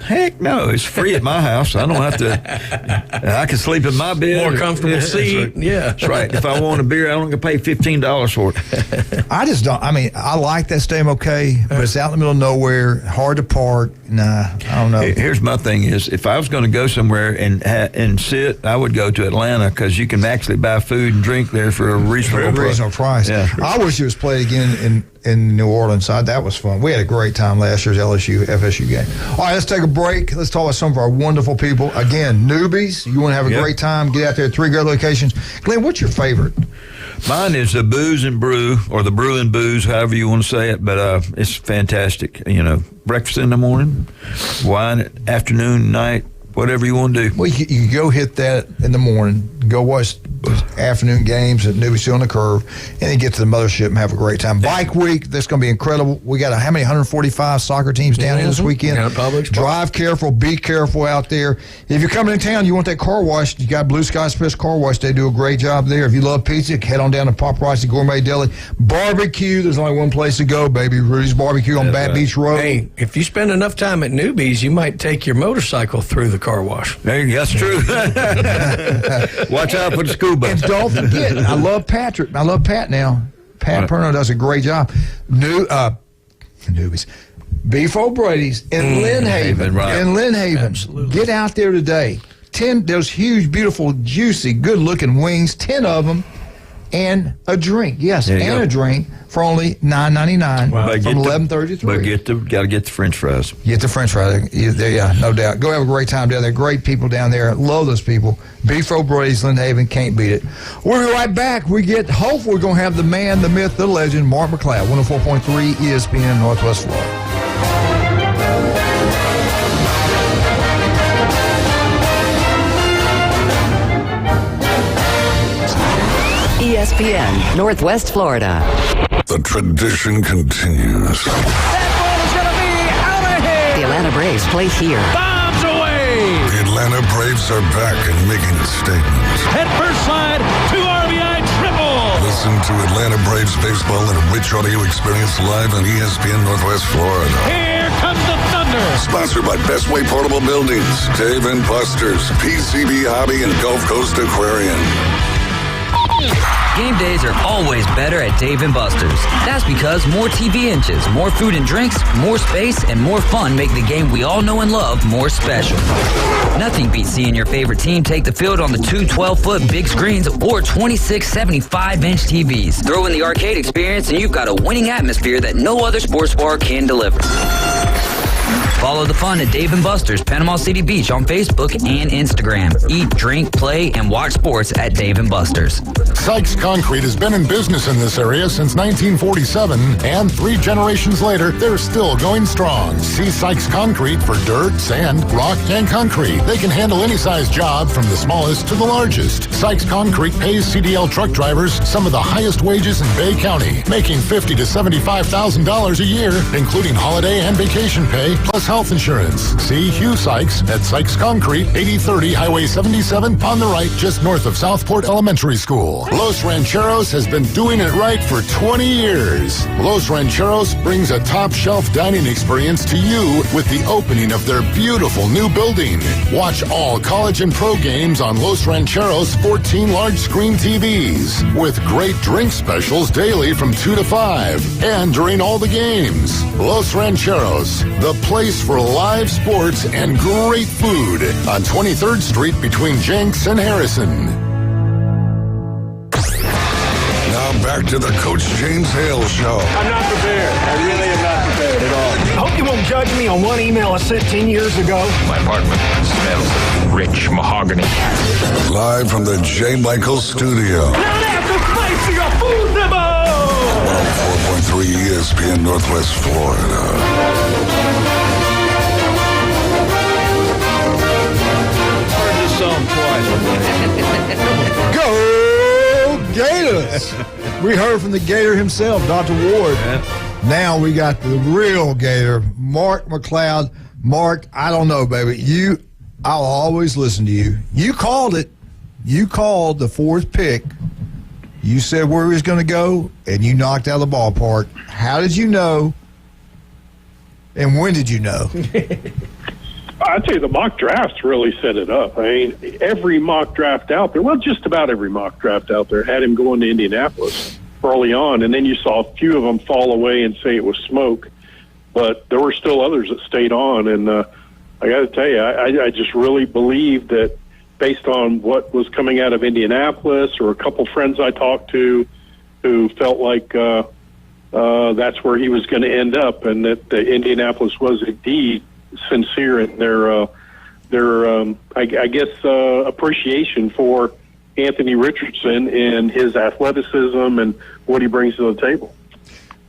Heck no, it's free at my house. I don't have to. I can sleep in my bed. More comfortable seat. Yeah. That's right. If I want a beer, I don't have to pay $15 for it. I just don't. I mean, I like that stadium, okay, but it's out in the middle of nowhere, hard to park. Nah, I don't know. Here's my thing is, if I was going to go somewhere and sit, I would go to Atlanta because you can actually buy food and drink there for a reasonable price. Yeah. I wish it was played again in in New Orleans. That was fun. We had a great time last year's FSU game. All right, let's take a break. Let's talk about some of our wonderful people. Again, newbies, you want to have a great time, get out there at 3 great locations. Glenn, what's your favorite? Mine is the Booze and Brew, or the Brew and Booze, however you want to say it, but it's fantastic. Breakfast in the morning, wine afternoon, night, whatever you want to do. Well, you go hit that in the morning, go watch afternoon games at Newbie Still on the Curve, and then get to the mothership and have a great time. Bike week, that's going to be incredible. We got how many 145 soccer teams down here this weekend? Drive careful, be careful out there. If you're coming in town, you want that car wash, you got Blue Sky Special Car Wash. They do a great job there. If you love pizza, head on down to Paparazzi Gourmet Deli. Barbecue, there's only one place to go, baby. Rudy's Barbecue on Bat Beach Road. Hey, if you spend enough time at Newbies, you might take your motorcycle through the car wash. Hey, that's true. Watch out for the school bus. And don't forget, I love Patrick. I love Pat now. Pat Perno does a great job. Newbies. Beef O'Brady's in Lynn Haven. Right. In Lynn Haven. Absolutely. Get out there today. 10 those huge, beautiful, juicy, good-looking wings, 10 of them, and a drink. Yes, and a drink for only $9.99 from 11:30 to 3. But got to get the French fries. Get the French fries. Yeah, no doubt. Go have a great time down there. Great people down there. Love those people. Beef O'Brady's, Lynn Haven, can't beat it. We'll be right back. Hopefully we're going to have the man, the myth, the legend, Mark McLeod, 104.3 ESPN, Northwest Florida. ESPN, Northwest Florida. The tradition continues. That ball is going to be out of here. The Atlanta Braves play here. Bombs away! The Atlanta Braves are back and making a statement. Head first slide, 2 RBI triple. Listen to Atlanta Braves baseball in a rich audio experience live on ESPN Northwest Florida. Here comes the thunder. Sponsored by Best Way Portable Buildings, Dave & Buster's, PCB Hobby, and Gulf Coast Aquarium. Game days are always better at Dave & Buster's. That's because more TV inches, more food and drinks, more space, and more fun make the game we all know and love more special. Nothing beats seeing your favorite team take the field on the 2 12-foot big screens or 26 75-inch TVs. Throw in the arcade experience and you've got a winning atmosphere that no other sports bar can deliver. Follow the fun at Dave & Buster's, Panama City Beach on Facebook and Instagram. Eat, drink, play, and watch sports at Dave & Buster's. Sykes Concrete has been in business in this area since 1947, and 3 generations later, they're still going strong. See Sykes Concrete for dirt, sand, rock, and concrete. They can handle any size job from the smallest to the largest. Sykes Concrete pays CDL truck drivers some of the highest wages in Bay County, making $50,000 to $75,000 a year, including holiday and vacation pay, plus health insurance. See Hugh Sykes at Sykes Concrete, 8030 Highway 77 on the right, just north of Southport Elementary School. Los Rancheros has been doing it right for 20 years. Los Rancheros brings a top-shelf dining experience to you with the opening of their beautiful new building. Watch all college and pro games on Los Rancheros' 14 large-screen TVs, with great drink specials daily from 2 to 5 and during all the games. Los Rancheros, the place for live sports and great food on 23rd Street between Jenks and Harrison. Now back to the Coach James Hale Show. I'm not prepared. I really am not prepared at all. I hope you won't judge me on one email I sent 10 years ago. My apartment smells of rich mahogany. Live from the J. Michael Studio. Now that's the spicy food demo! 104.3 ESPN Northwest Florida. Go Gators! We heard from the Gator himself, Dr. Ward. Now we got the real Gator, Mark McLeod. Mark, I don't know, baby. I'll always listen to you. You called it. You called the 4th pick. You said where he was going to go, and you knocked out of the ballpark. How did you know, and when did you know? I'd say the mock drafts really set it up. I mean, every mock draft out there, well, just about every mock draft out there had him going to Indianapolis early on, and then you saw a few of them fall away and say it was smoke. But there were still others that stayed on, and I got to tell you, I just really believe that based on what was coming out of Indianapolis or a couple friends I talked to who felt like that's where he was going to end up, and that Indianapolis was indeed sincere in their appreciation for Anthony Richardson and his athleticism and what he brings to the table.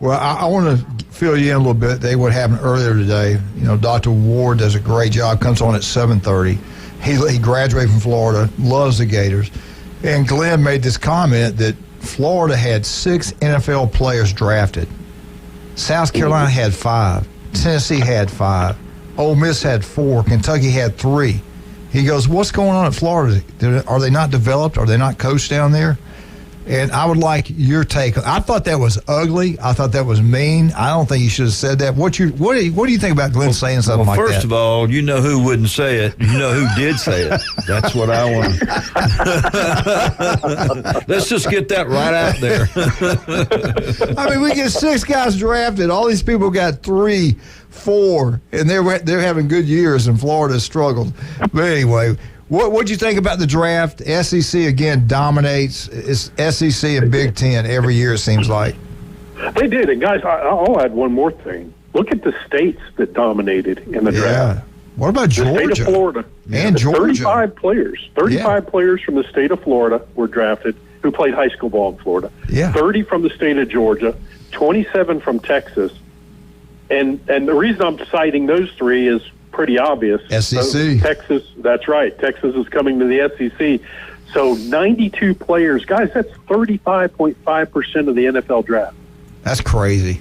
Well, I want to fill you in a little bit. What happened earlier today. Dr. Ward does a great job, comes on at 7:30. He graduated from Florida, loves the Gators. And Glenn made this comment that Florida had 6 NFL players drafted. South Carolina had 5. Tennessee had 5. Ole Miss had 4. Kentucky had 3. He goes, what's going on at Florida? Are they not developed? Are they not coached down there? And I would like your take. I thought that was ugly. I thought that was mean. I don't think you should have said that. What do you think about Glenn saying something like that? Well, first of all, you know who wouldn't say it. You know who did say it. That's what I want. Let's just get that right out there. I mean, we get 6 guys drafted. All these people got 3, 4, and they're having good years, and Florida struggled. But anyway. What'd you think about the draft? SEC, again, dominates. It's SEC and Big Ten every year, it seems like. They did. And, guys, I'll add one more thing. Look at the states that dominated in the draft. What about Georgia? The state of Florida. And Georgia. 35 players. 35 players from the state of Florida were drafted who played high school ball in Florida. 30 from the state of Georgia, 27 from Texas. And the reason I'm citing those 3 is pretty obvious. SEC. Texas, that's right. Texas is coming to the SEC. So 92 players. Guys, that's 35.5% of the NFL draft. That's crazy.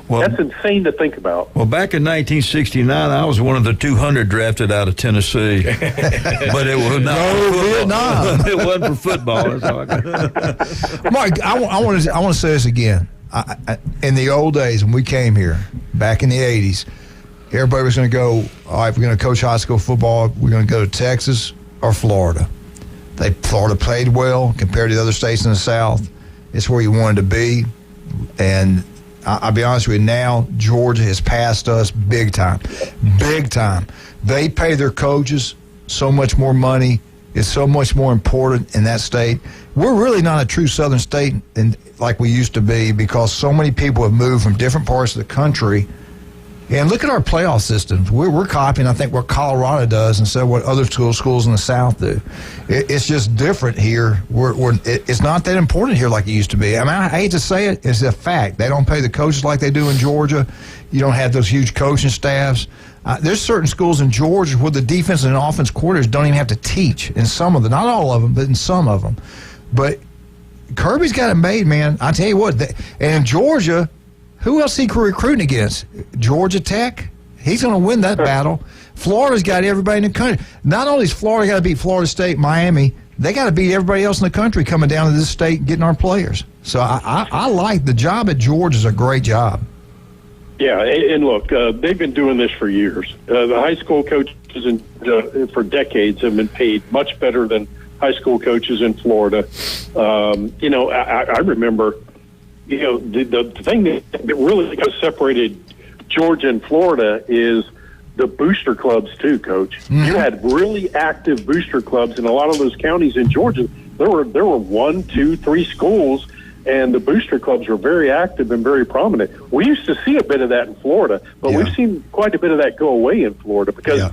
Well, that's insane to think about. Well, back in 1969, I was one of the 200 drafted out of Tennessee. But it was not Vietnam. It wasn't for football. Mike, I want to say this again. In the old days when we came here, back in the 80s, everybody was going to go, all right, if we're going to coach high school football, we're going to go to Texas or Florida. Florida played well compared to the other states in the South. It's where you wanted to be. And I'll be honest with you, now Georgia has passed us big time. Big time. They pay their coaches so much more money. It's so much more important in that state. We're really not a true Southern state like we used to be because so many people have moved from different parts of the country. And look at our playoff systems. We're copying, I think, what Colorado does instead of what other schools in the South do. It's just different here. It's not that important here like it used to be. I mean, I hate to say it. It's a fact. They don't pay the coaches like they do in Georgia. You don't have those huge coaching staffs. There's certain schools in Georgia where the defense and offense coordinators don't even have to teach in some of them. Not all of them, but in some of them. But Kirby's got it made, man. I tell you what. And in Georgia, who else he recruiting against? Georgia Tech? He's going to win that battle. Florida's got everybody in the country. Not only has Florida got to beat Florida State, Miami, they got to beat everybody else in the country coming down to this state and getting our players. So I like the job at Georgia is a great job. Yeah, and look, they've been doing this for years. The high school coaches for decades have been paid much better than high school coaches in Florida. I remember, the thing that really separated Georgia and Florida is the booster clubs too, Coach. Mm-hmm. You had really active booster clubs in a lot of those counties in Georgia. There were 1, 2, 3 schools, and the booster clubs were very active and very prominent. We used to see a bit of that in Florida, but we've seen quite a bit of that go away in Florida because,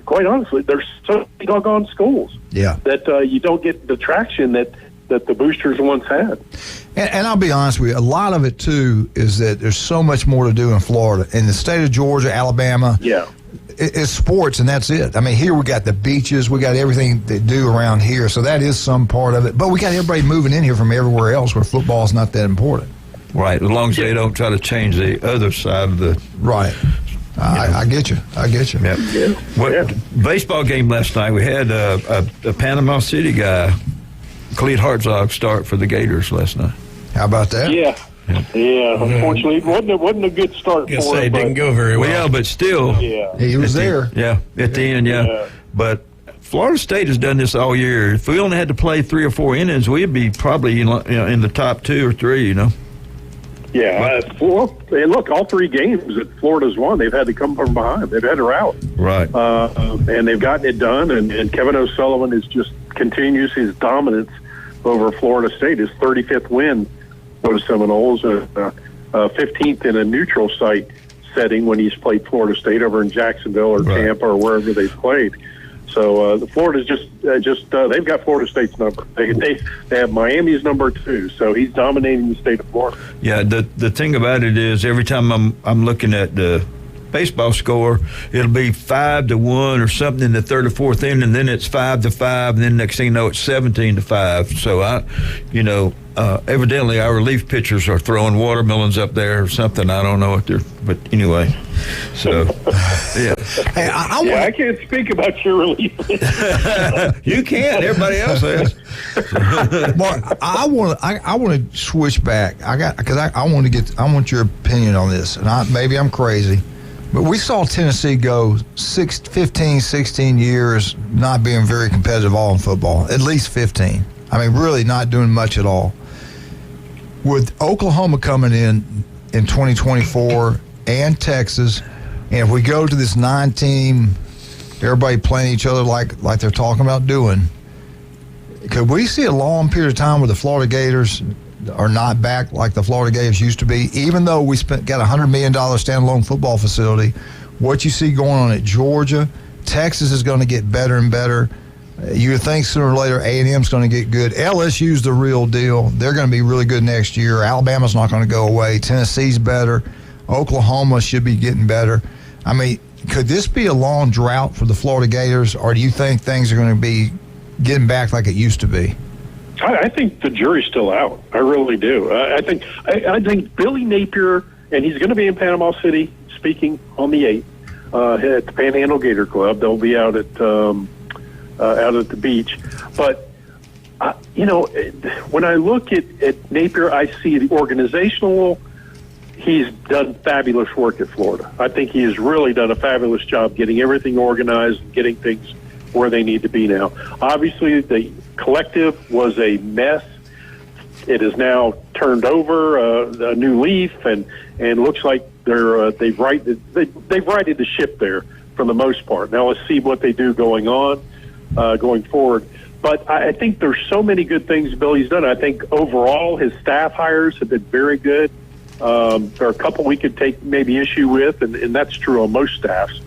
quite honestly, there's so many doggone schools that you don't get the traction that the boosters once had. And I'll be honest with you, a lot of it, too, is that there's so much more to do in Florida. In the state of Georgia, Alabama, it's sports, and that's it. I mean, here we got the beaches. We got everything they do around here, so that is some part of it. But we got everybody moving in here from everywhere else where football is not that important. Right, as long as they don't try to change the other side of the... Right. I get you. Baseball game last night, we had a Panama City guy, Clete Hartzog, start for the Gators last night. How about that? Yeah. Unfortunately, it wasn't a good start for him. It didn't go very well. Yeah, but still. He was there. At the end, But Florida State has done this all year. If we only had to play 3 or 4 innings, we'd be probably in the top 2 or 3, Yeah, look, all 3 games that Florida's won, they've had to come from behind. They've had to rally. Right. And they've gotten it done, and Kevin O'Sullivan continues his dominance over Florida State, his 35th win for the Seminoles. 15th in a neutral site setting when he's played Florida State over in Jacksonville or Tampa or wherever they've played. So Florida's just they've got Florida State's number. They have Miami's number too. So he's dominating the state of Florida. Yeah, the thing about it is every time I'm looking at the baseball score, it'll be 5-1 or something in the third or fourth inning, and then it's 5-5, and then next thing you know it's 17-5. So evidently our relief pitchers are throwing watermelons up there or something. I don't know what they're, but anyway. So yeah. Hey, I can't speak about your relief. You can't. Everybody else is. Mark, I want to switch back. I want your opinion on this, and maybe I'm crazy. But we saw Tennessee go 15, 16 years not being very competitive all in football, at least 15. I mean, really not doing much at all. With Oklahoma coming in 2024 and Texas, and if we go to this 9-team, everybody playing each other like they're talking about doing, could we see a long period of time where the Florida Gators are not back like the Florida Gators used to be, even though we got a $100 million standalone football facility? What you see going on at Georgia, Texas is going to get better and better. You would think sooner or later A&M's going to get good. LSU's the real deal. They're going to be really good next year. Alabama's not going to go away. Tennessee's better. Oklahoma should be getting better. I mean, could this be a long drought for the Florida Gators, or do you think things are going to be getting back like it used to be? I think the jury's still out. I really do. I think Billy Napier, and he's going to be in Panama City speaking on the 8th at the Panhandle Gator Club. They'll be out at the beach. But, when I look at Napier, I see the organizational. He's done fabulous work at Florida. I think he has really done a fabulous job getting everything organized and getting things where they need to be now. Obviously, the collective was a mess. It is now turned over a new leaf, and looks like they've righted the ship there for the most part. Now let's see what they do going forward. But I think there's so many good things Billy's done. I think overall his staff hires have been very good. There are a couple we could take maybe issue with, and that's true on most staffs.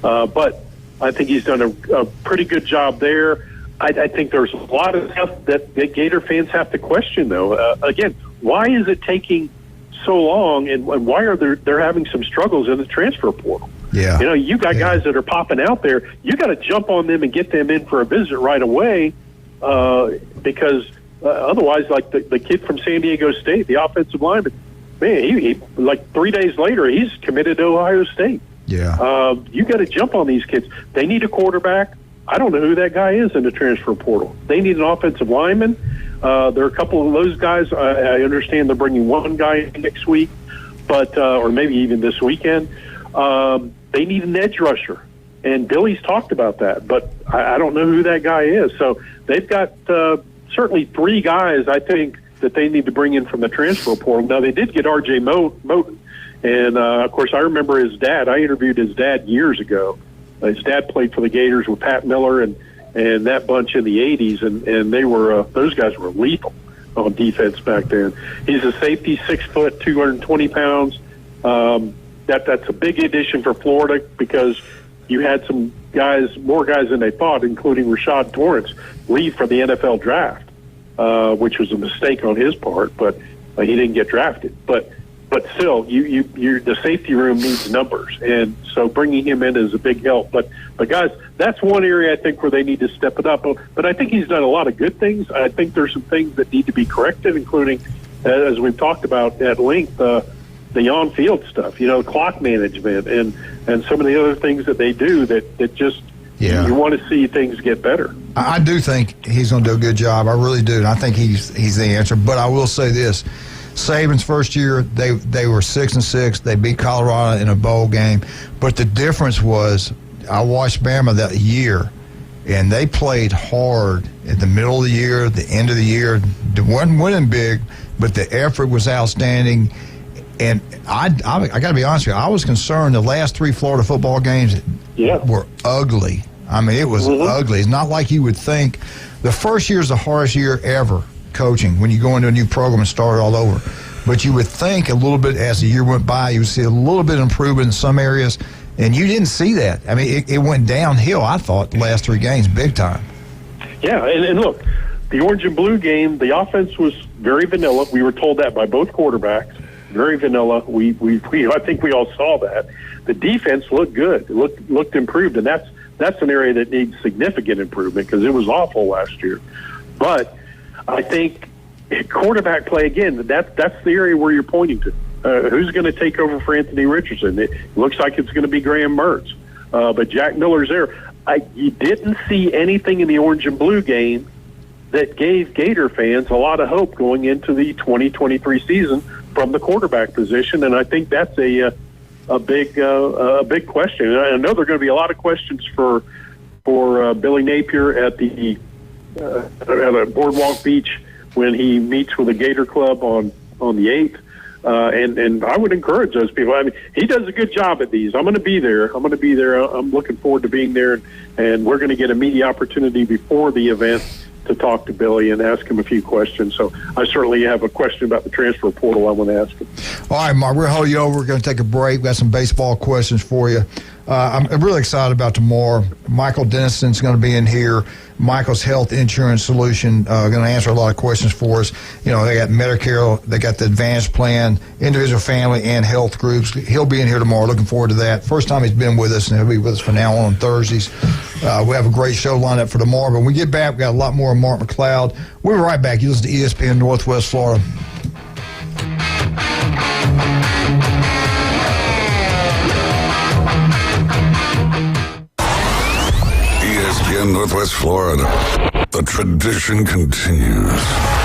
But I think he's done a pretty good job there. I think there's a lot of stuff that Gator fans have to question, though. Again, why is it taking so long, and why are they're having some struggles in the transfer portal? Yeah. You got guys that are popping out there. You got to jump on them and get them in for a visit right away, because otherwise, like the kid from San Diego State, the offensive lineman, man, he like 3 days later, he's committed to Ohio State. Yeah. You got to jump on these kids. They need a quarterback. I don't know who that guy is in the transfer portal. They need an offensive lineman. There are a couple of those guys. I understand they're bringing one guy in next week, but or maybe even this weekend. They need an edge rusher, and Billy's talked about that, but I don't know who that guy is. So they've got certainly 3 guys, I think, that they need to bring in from the transfer portal. Now, they did get R.J. Moten, and, of course, I remember his dad. I interviewed his dad years ago. His dad played for the Gators with Pat Miller and that bunch in the 80s, and they were those guys were lethal on defense back then. He's a safety, 6 foot, 220 pounds. That's a big addition for Florida because you had some guys, more guys than they thought, including Rashad Torrance, leave for the NFL draft, which was a mistake on his part, but he didn't get drafted. But still, the safety room needs numbers, and so bringing him in is a big help. But guys, that's one area I think where they need to step it up. But I think he's done a lot of good things. I think there's some things that need to be corrected, including, as we've talked about at length, the on-field stuff, clock management and some of the other things that they do that just you want to see things get better. I do think he's going to do a good job. I really do, and I think he's the answer. But I will say this. Saban's first year, they were 6-6. They beat Colorado in a bowl game. But the difference was, I watched Bama that year, and they played hard at the middle of the year, the end of the year. They wasn't winning big, but the effort was outstanding. And I got to be honest with you, I was concerned the last 3 Florida football games were ugly. I mean, it was ugly. It's not like you would think. The first year is the hardest year ever coaching when you go into a new program and start all over. But you would think a little bit as the year went by, you would see a little bit of improvement in some areas, and you didn't see that. I mean, it went downhill, I thought, the last 3 games, big time. Yeah, and look, the orange and blue game, the offense was very vanilla. We were told that by both quarterbacks. Very vanilla. I think we all saw that. The defense looked good. It looked improved, and that's an area that needs significant improvement because it was awful last year. But I think quarterback play, again, that's the area where you're pointing to. Who's going to take over for Anthony Richardson? It looks like it's going to be Graham Mertz. But Jack Miller's there. You didn't see anything in the orange and blue game that gave Gator fans a lot of hope going into the 2023 season from the quarterback position, and I think that's a big question. And I know there are going to be a lot of questions for Billy Napier at Boardwalk Beach when he meets with the Gator Club on the 8th. And I would encourage those people. I mean, he does a good job at these. I'm going to be there. I'm looking forward to being there, and we're going to get a media opportunity before the event to talk to Billy and ask him a few questions. So I certainly have a question about the transfer portal I want to ask him. All right, Mark, we're going to hold you over. We're going to take a break. We've got some baseball questions for you. I'm really excited about tomorrow. Michael Dennison's going to be in here. Michael's Health Insurance Solution going to answer a lot of questions for us. You know, they got Medicare, they got the Advantage Plan, individual family, and health groups. He'll be in here tomorrow. Looking forward to that. First time he's been with us, and he'll be with us from now on Thursdays. We have a great show lined up for tomorrow. But when we get back, we got a lot more of Mark McLeod. We'll be right back. You listen to ESPN Northwest Florida. ESPN Northwest Florida. The tradition continues.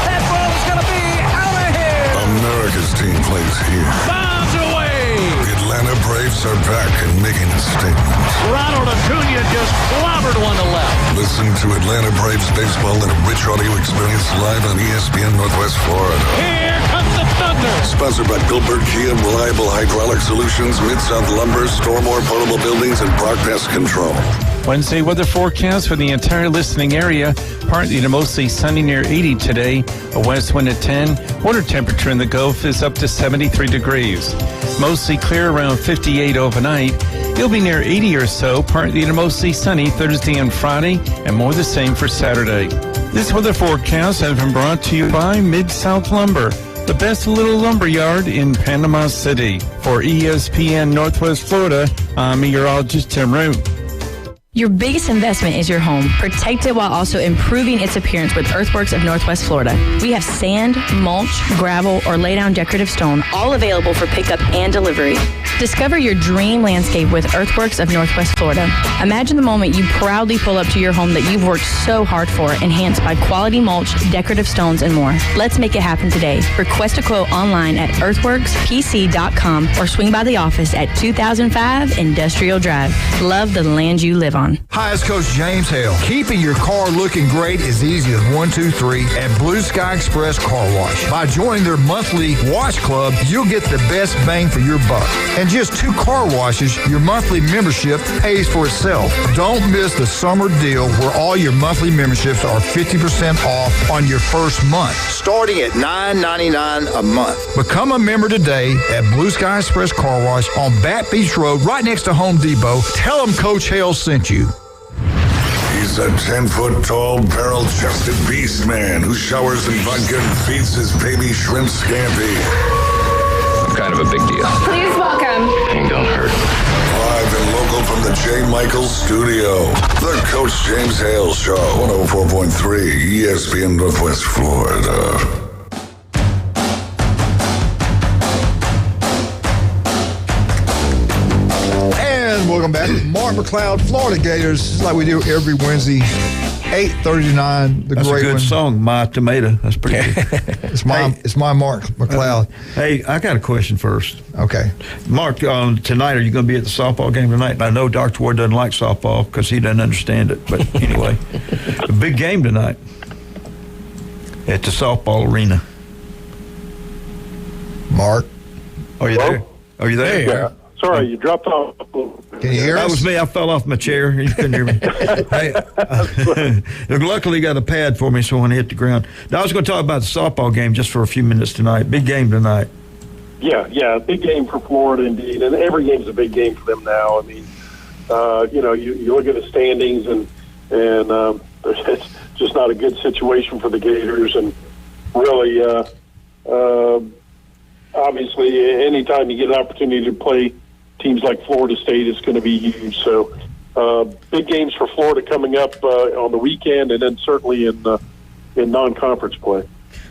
That ball's going to be out of here. America's team plays here. Bounds away. The Atlanta Braves are back and making a statement. Ronald Acuna just clobbered one to left. Listen to Atlanta Braves baseball in a rich audio experience live on ESPN Northwest Florida. Here comes the thunder. Sponsored by Gilbert Kia, Reliable Hydraulic Solutions, Mid-South Lumber, Stormore Portable Buildings, and Brock Pest Control. Wednesday weather forecast for the entire listening area. Partly to mostly sunny near 80 today. A west wind at 10. Water temperature in the Gulf is up to 73 degrees. Mostly clear around 58 overnight. It'll be near 80 or so. Partly to mostly sunny Thursday and Friday, and more the same for Saturday. This weather forecast has been brought to you by Mid-South Lumber, the best little lumber yard in Panama City. For ESPN Northwest Florida, I'm meteorologist Tim Root. Your biggest investment is your home. Protect it while also improving its appearance with Earthworks of Northwest Florida. We have sand, mulch, gravel, or lay down decorative stone, all available for pickup and delivery. Discover your dream landscape with Earthworks of Northwest Florida. Imagine the moment you proudly pull up to your home that you've worked so hard for, enhanced by quality mulch, decorative stones, and more. Let's make it happen today. Request a quote online at earthworkspc.com or swing by the office at 2005 Industrial Drive. Love the land you live on. Hi, it's Coach James Hale. Keeping your car looking great is easy as 1, 2, 3 at Blue Sky Express Car Wash. By joining their monthly wash club, you'll get the best bang for your buck. And just 2 car washes, your monthly membership pays for itself. Don't miss the summer deal where all your monthly memberships are 50% off on your first month, starting at $9.99 a month. Become a member today at Blue Sky Express Car Wash on Bat Beach Road, right next to Home Depot. Tell them Coach Hale sent you. He's a 10-foot-tall, barrel-chested beast man who showers in vodka and feeds his baby shrimp scampi. I'm kind of a big deal. Please welcome. Pain don't hurt. Live and local from the J. Michaels studio, the Coach James Hale Show, 104.3 ESPN Northwest Florida. Welcome back. Mark McLeod, Florida Gators. It's like we do every Wednesday, 8:30 to 9. That's a good song, My Tomato. That's pretty good. It's my Mark McLeod. Hey, I got a question first. Okay. Mark, tonight, are you going to be at the softball game tonight? I know Dr. Ward doesn't like softball because he doesn't understand it. But anyway, a big game tonight at the softball arena. Mark? Are you there? Are you there? Yeah. Sorry, you dropped off a little bit. Can you hear us? That was me. I fell off my chair. You couldn't hear me. Hey, luckily, you got a pad for me, so when I hit the ground. Now, I was going to talk about the softball game just for a few minutes tonight. Big game tonight. Yeah, big game for Florida indeed, and every game's a big game for them now. I mean, you look at the standings, and it's just not a good situation for the Gators, and really, obviously, anytime you get an opportunity to play teams like Florida State, it's going to be huge. So, big games for Florida coming up on the weekend, and then certainly in non-conference play.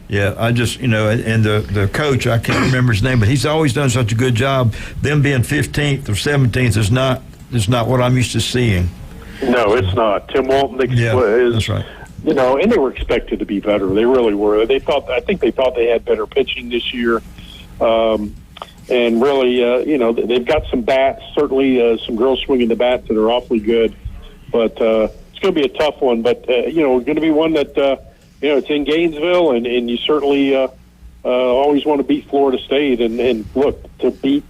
Yeah, I just, and the coach, I can't remember his name, but he's always done such a good job. Them being 15th or 17th is not what I'm used to seeing. No, it's not. Tim Walton is, that's right. And they were expected to be better. They really were. I think they thought they had better pitching this year. And really, they've got some bats, certainly some girls swinging the bats that are awfully good. But it's going to be a tough one. But, going to be one that, it's in Gainesville, and you certainly always want to beat Florida State. And look, to beat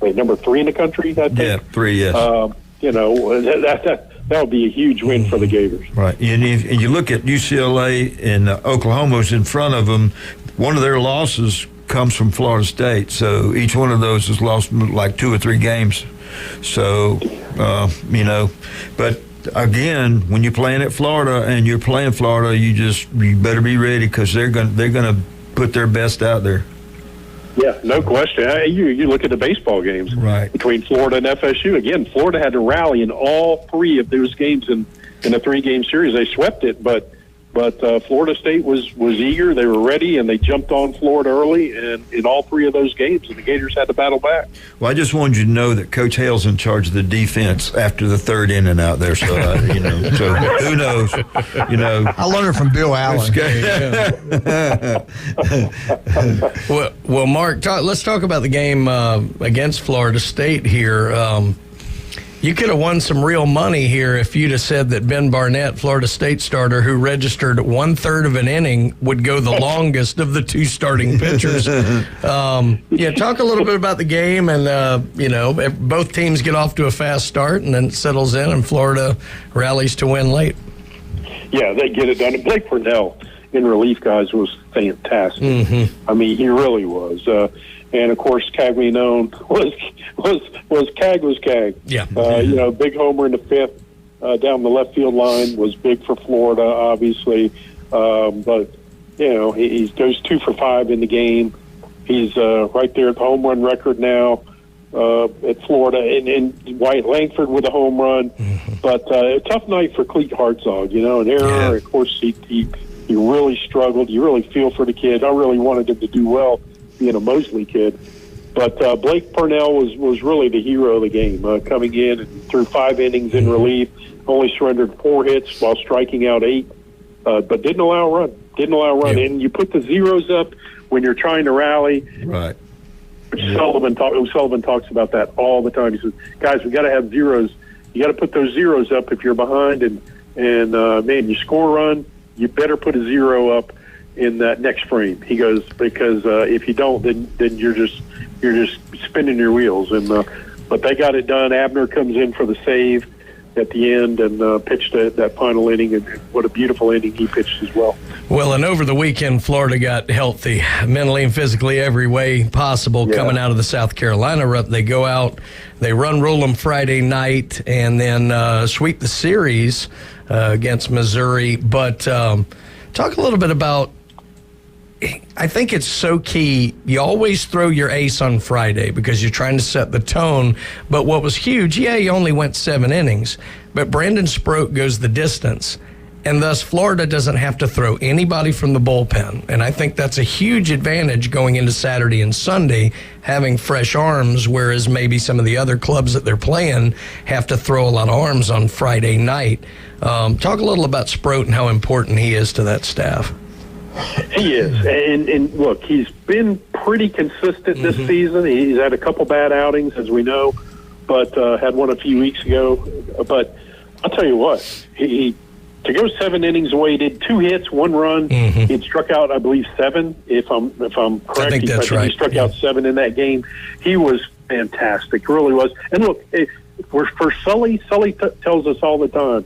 number 3 in the country, I think. Yeah, 3, yes. That would be a huge win for the Gators. Right. And you look at UCLA and Oklahoma's in front of them, one of their losses comes from Florida State. So each one of those has lost like 2 or 3 games. So, but again, when you're playing at Florida and you're playing Florida, you better be ready because they're gonna put their best out there. Yeah, no question. You look at the baseball games between Florida and FSU. Again, Florida had to rally in all 3 of those games in a 3-game series. They swept it, but Florida State was eager. They were ready, and they jumped on Florida early, and in all 3 of those games, and the Gators had to battle back. Well, I just wanted you to know that Coach Hale's in charge of the defense after the 3rd inning out there. So, so who knows? I learned it from Bill Allen. Well, Mark, let's talk about the game against Florida State here. You could have won some real money here if you'd have said that Ben Barnett, Florida State starter, who registered 1/3 of an inning, would go the longest of the 2 starting pitchers. Talk a little bit about the game, and both teams get off to a fast start, and then it settles in, and Florida rallies to win late. Yeah, they get it done. And Blake Purnell in relief, guys, was fantastic. Mm-hmm. I mean, he really was. And of course, Caglianone was Cag. Yeah. Big homer in the 5th down the left field line was big for Florida, obviously. But he goes 2 for 5 in the game. He's right there at the home run record now at Florida, and Wyatt Langford with a home run. Mm-hmm. But a tough night for Cleet Hartzog. An error. Yeah. Of course, he really struggled. You really feel for the kid. I really wanted him to do well, being a Mosley kid. But Blake Purnell was really the hero of the game, coming in and threw 5 innings in relief, only surrendered 4 hits while striking out 8, but didn't allow a run. Yeah. And you put the zeros up when you're trying to rally. Right. Sullivan talks about that all the time. He says, guys, we got to have zeros. You got to put those zeros up if you're behind, and man, you score a run, you better put a 0 up in that next frame. He goes, because if you don't, then you're just spinning your wheels. And but they got it done. Abner comes in for the save at the end and pitched that final inning, and what a beautiful inning he pitched as well. Well, and over the weekend, Florida got healthy, mentally and physically, every way possible, coming out of the South Carolina rut. They go out, they rule them Friday night, and then sweep the series against Missouri. But talk a little bit about, I think it's so key. You always throw your ace on Friday because you're trying to set the tone. But what was huge, he only went 7 innings, but Brandon Sproat goes the distance. And thus, Florida doesn't have to throw anybody from the bullpen. And I think that's a huge advantage going into Saturday and Sunday, having fresh arms, whereas maybe some of the other clubs that they're playing have to throw a lot of arms on Friday night. Talk a little about Sproat and how important he is to that staff. He is. And look, he's been pretty consistent this season. He's had a couple bad outings, as we know, but had one a few weeks ago. But I'll tell you what, he to go 7 innings away, he did 2 hits, 1 run. He'd struck out, I believe, 7. If I'm correct, I think that's right. He struck out 7 in that game. He was fantastic, really was. And look, for Sully tells us all the time,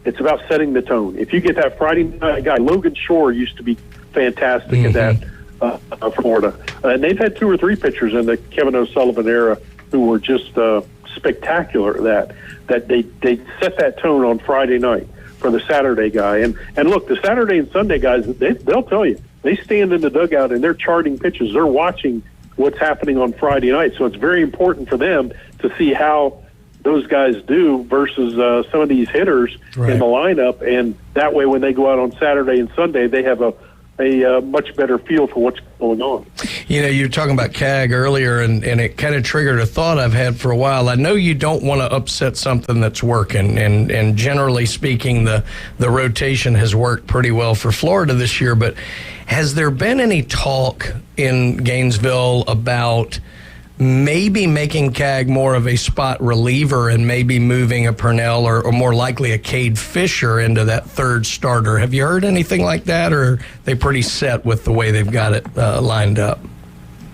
it's about setting the tone. If you get that Friday night guy, Logan Shore used to be fantastic at that Florida. And they've had 2 or 3 pitchers in the Kevin O'Sullivan era who were just spectacular at that they set that tone on Friday night for the Saturday guy. And look, the Saturday and Sunday guys, they'll tell you, they stand in the dugout and they're charting pitches. They're watching what's happening on Friday night. So it's very important for them to see how those guys do versus some of these hitters in the lineup. And that way, when they go out on Saturday and Sunday, they have a much better feel for what's going on. You know, you were talking about CAG earlier, and it kind of triggered a thought I've had for a while. I know you don't want to upset something that's working, and generally speaking, the rotation has worked pretty well for Florida this year, but has there been any talk in Gainesville about maybe making CAG more of a spot reliever and maybe moving a Purnell or more likely a Cade Fisher into that third starter? Have you heard anything like that, or are they pretty set with the way they've got it lined up?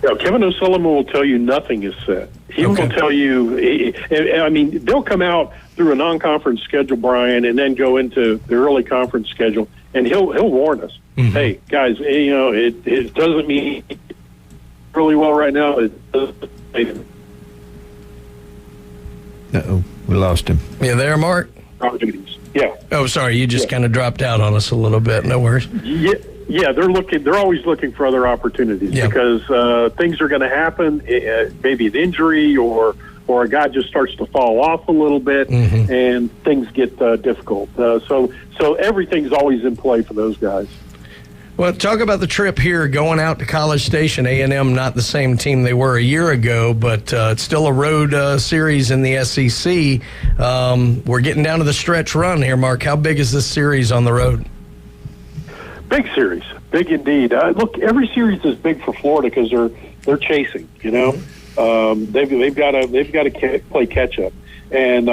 Yeah, Kevin O'Sullivan will tell you nothing is set. He will tell you, I mean, they'll come out through a non-conference schedule, Brian, and then go into the early conference schedule, and he'll warn us. Hey, guys, you know, it doesn't mean really well right now. Uh-oh, we lost him. You there, Mark? Yeah. Oh, sorry, you just kind of dropped out on us a little bit. No worries. Yeah, they're always looking for other opportunities because things are going to happen. Maybe an injury or a guy just starts to fall off a little bit, and things get difficult. So everything's always in play for those guys. Well, talk about the trip here, going out to College Station. A&M, not the same team they were a year ago, but it's still a road series in the SEC. We're getting down to the stretch run here, Mark. How big is this series on the road? Big series, big indeed. Look, every series is big for Florida because they're chasing. You know, they've got to play catch up, and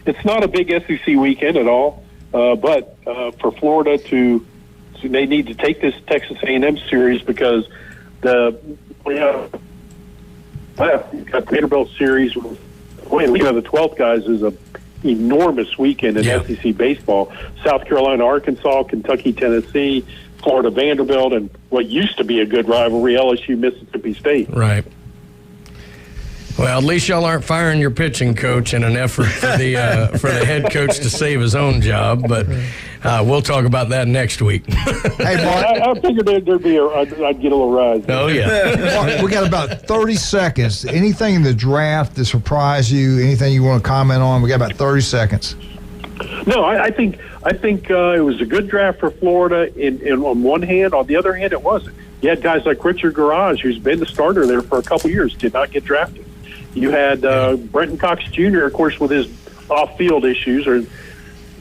it's not a big SEC weekend at all. But for Florida they need to take this Texas A&M series because we have got Vanderbilt series. The 12th guys is a enormous weekend in SEC baseball. South Carolina, Arkansas, Kentucky, Tennessee, Florida, Vanderbilt, and what used to be a good rivalry, LSU, Mississippi State. Right. Well, at least y'all aren't firing your pitching coach in an effort for the head coach to save his own job, but we'll talk about that next week. Hey, Mark. I figured I'd get a little rise. Oh, yeah. Mark, we got about 30 seconds. Anything in the draft that surprised you? Anything you want to comment on? We got about 30 seconds. No, I think it was a good draft for Florida on one hand. On the other hand, it wasn't. You had guys like Richard Garage, who's been the starter there for a couple years, did not get drafted. You had Brenton Cox Jr., of course, with his off-field issues,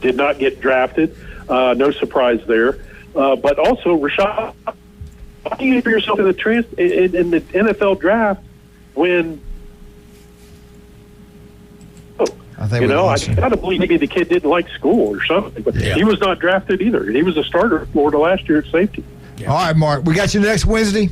did not get drafted. No surprise there. But also, Rashad, how do you for yourself in the NFL draft when? I think I got to believe maybe the kid didn't like school or something, but he was not drafted either. He was a starter at Florida last year at safety. Yeah. All right, Mark, we got you next Wednesday.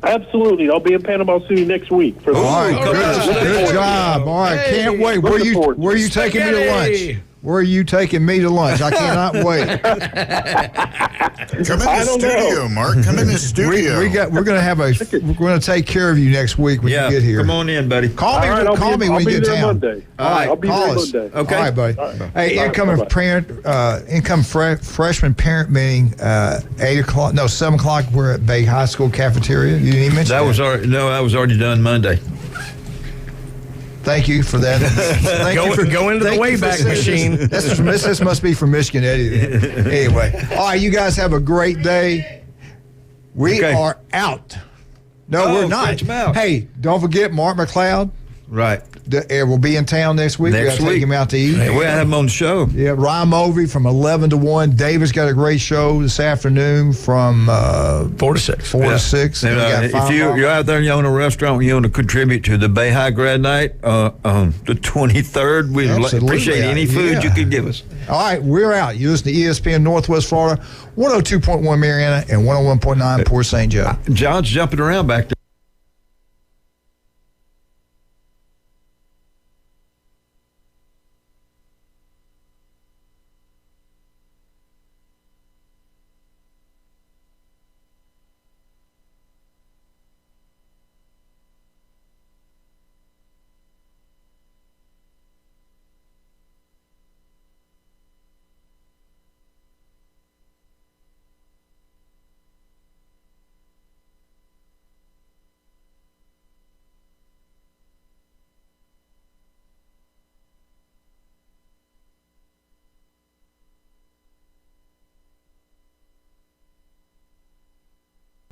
Absolutely. I'll be in Panama City next week. All right, good job. All right, can't wait. Where are you taking me to lunch? Where are you taking me to lunch? I cannot wait. Come in the studio, Mark. Come in the studio. We're going to take care of you next week when you get here. Come on in, buddy. Call me when you get in town. Monday. All right, I'll be there Monday. Okay. All right, buddy. Hey, incoming freshman parent meeting 7 o'clock. We're at Bay High School cafeteria. You didn't even mention that. That was already done Monday. Thank you for that. Go into the Wayback Machine. This must be from Michigan Eddie. Anyway, all right, you guys have a great day. We are out. No, we're not. Hey, don't forget Mark McLeod. Right. Will be in town next week. We got to take him out to eat. Hey, we'll have him on the show. Yeah, Ryan Mulvey from 11 to 1. David's got a great show this afternoon from 4 to 6. 4 to 6. And, if you're out there and you own a restaurant and you want to contribute to the Bay High Grad Night on the 23rd, we'd appreciate any food you could give us. All right, we're out. You listen to ESPN Northwest Florida, 102.1 Mariana and 101.9 Port St. Joe. John's jumping around back there.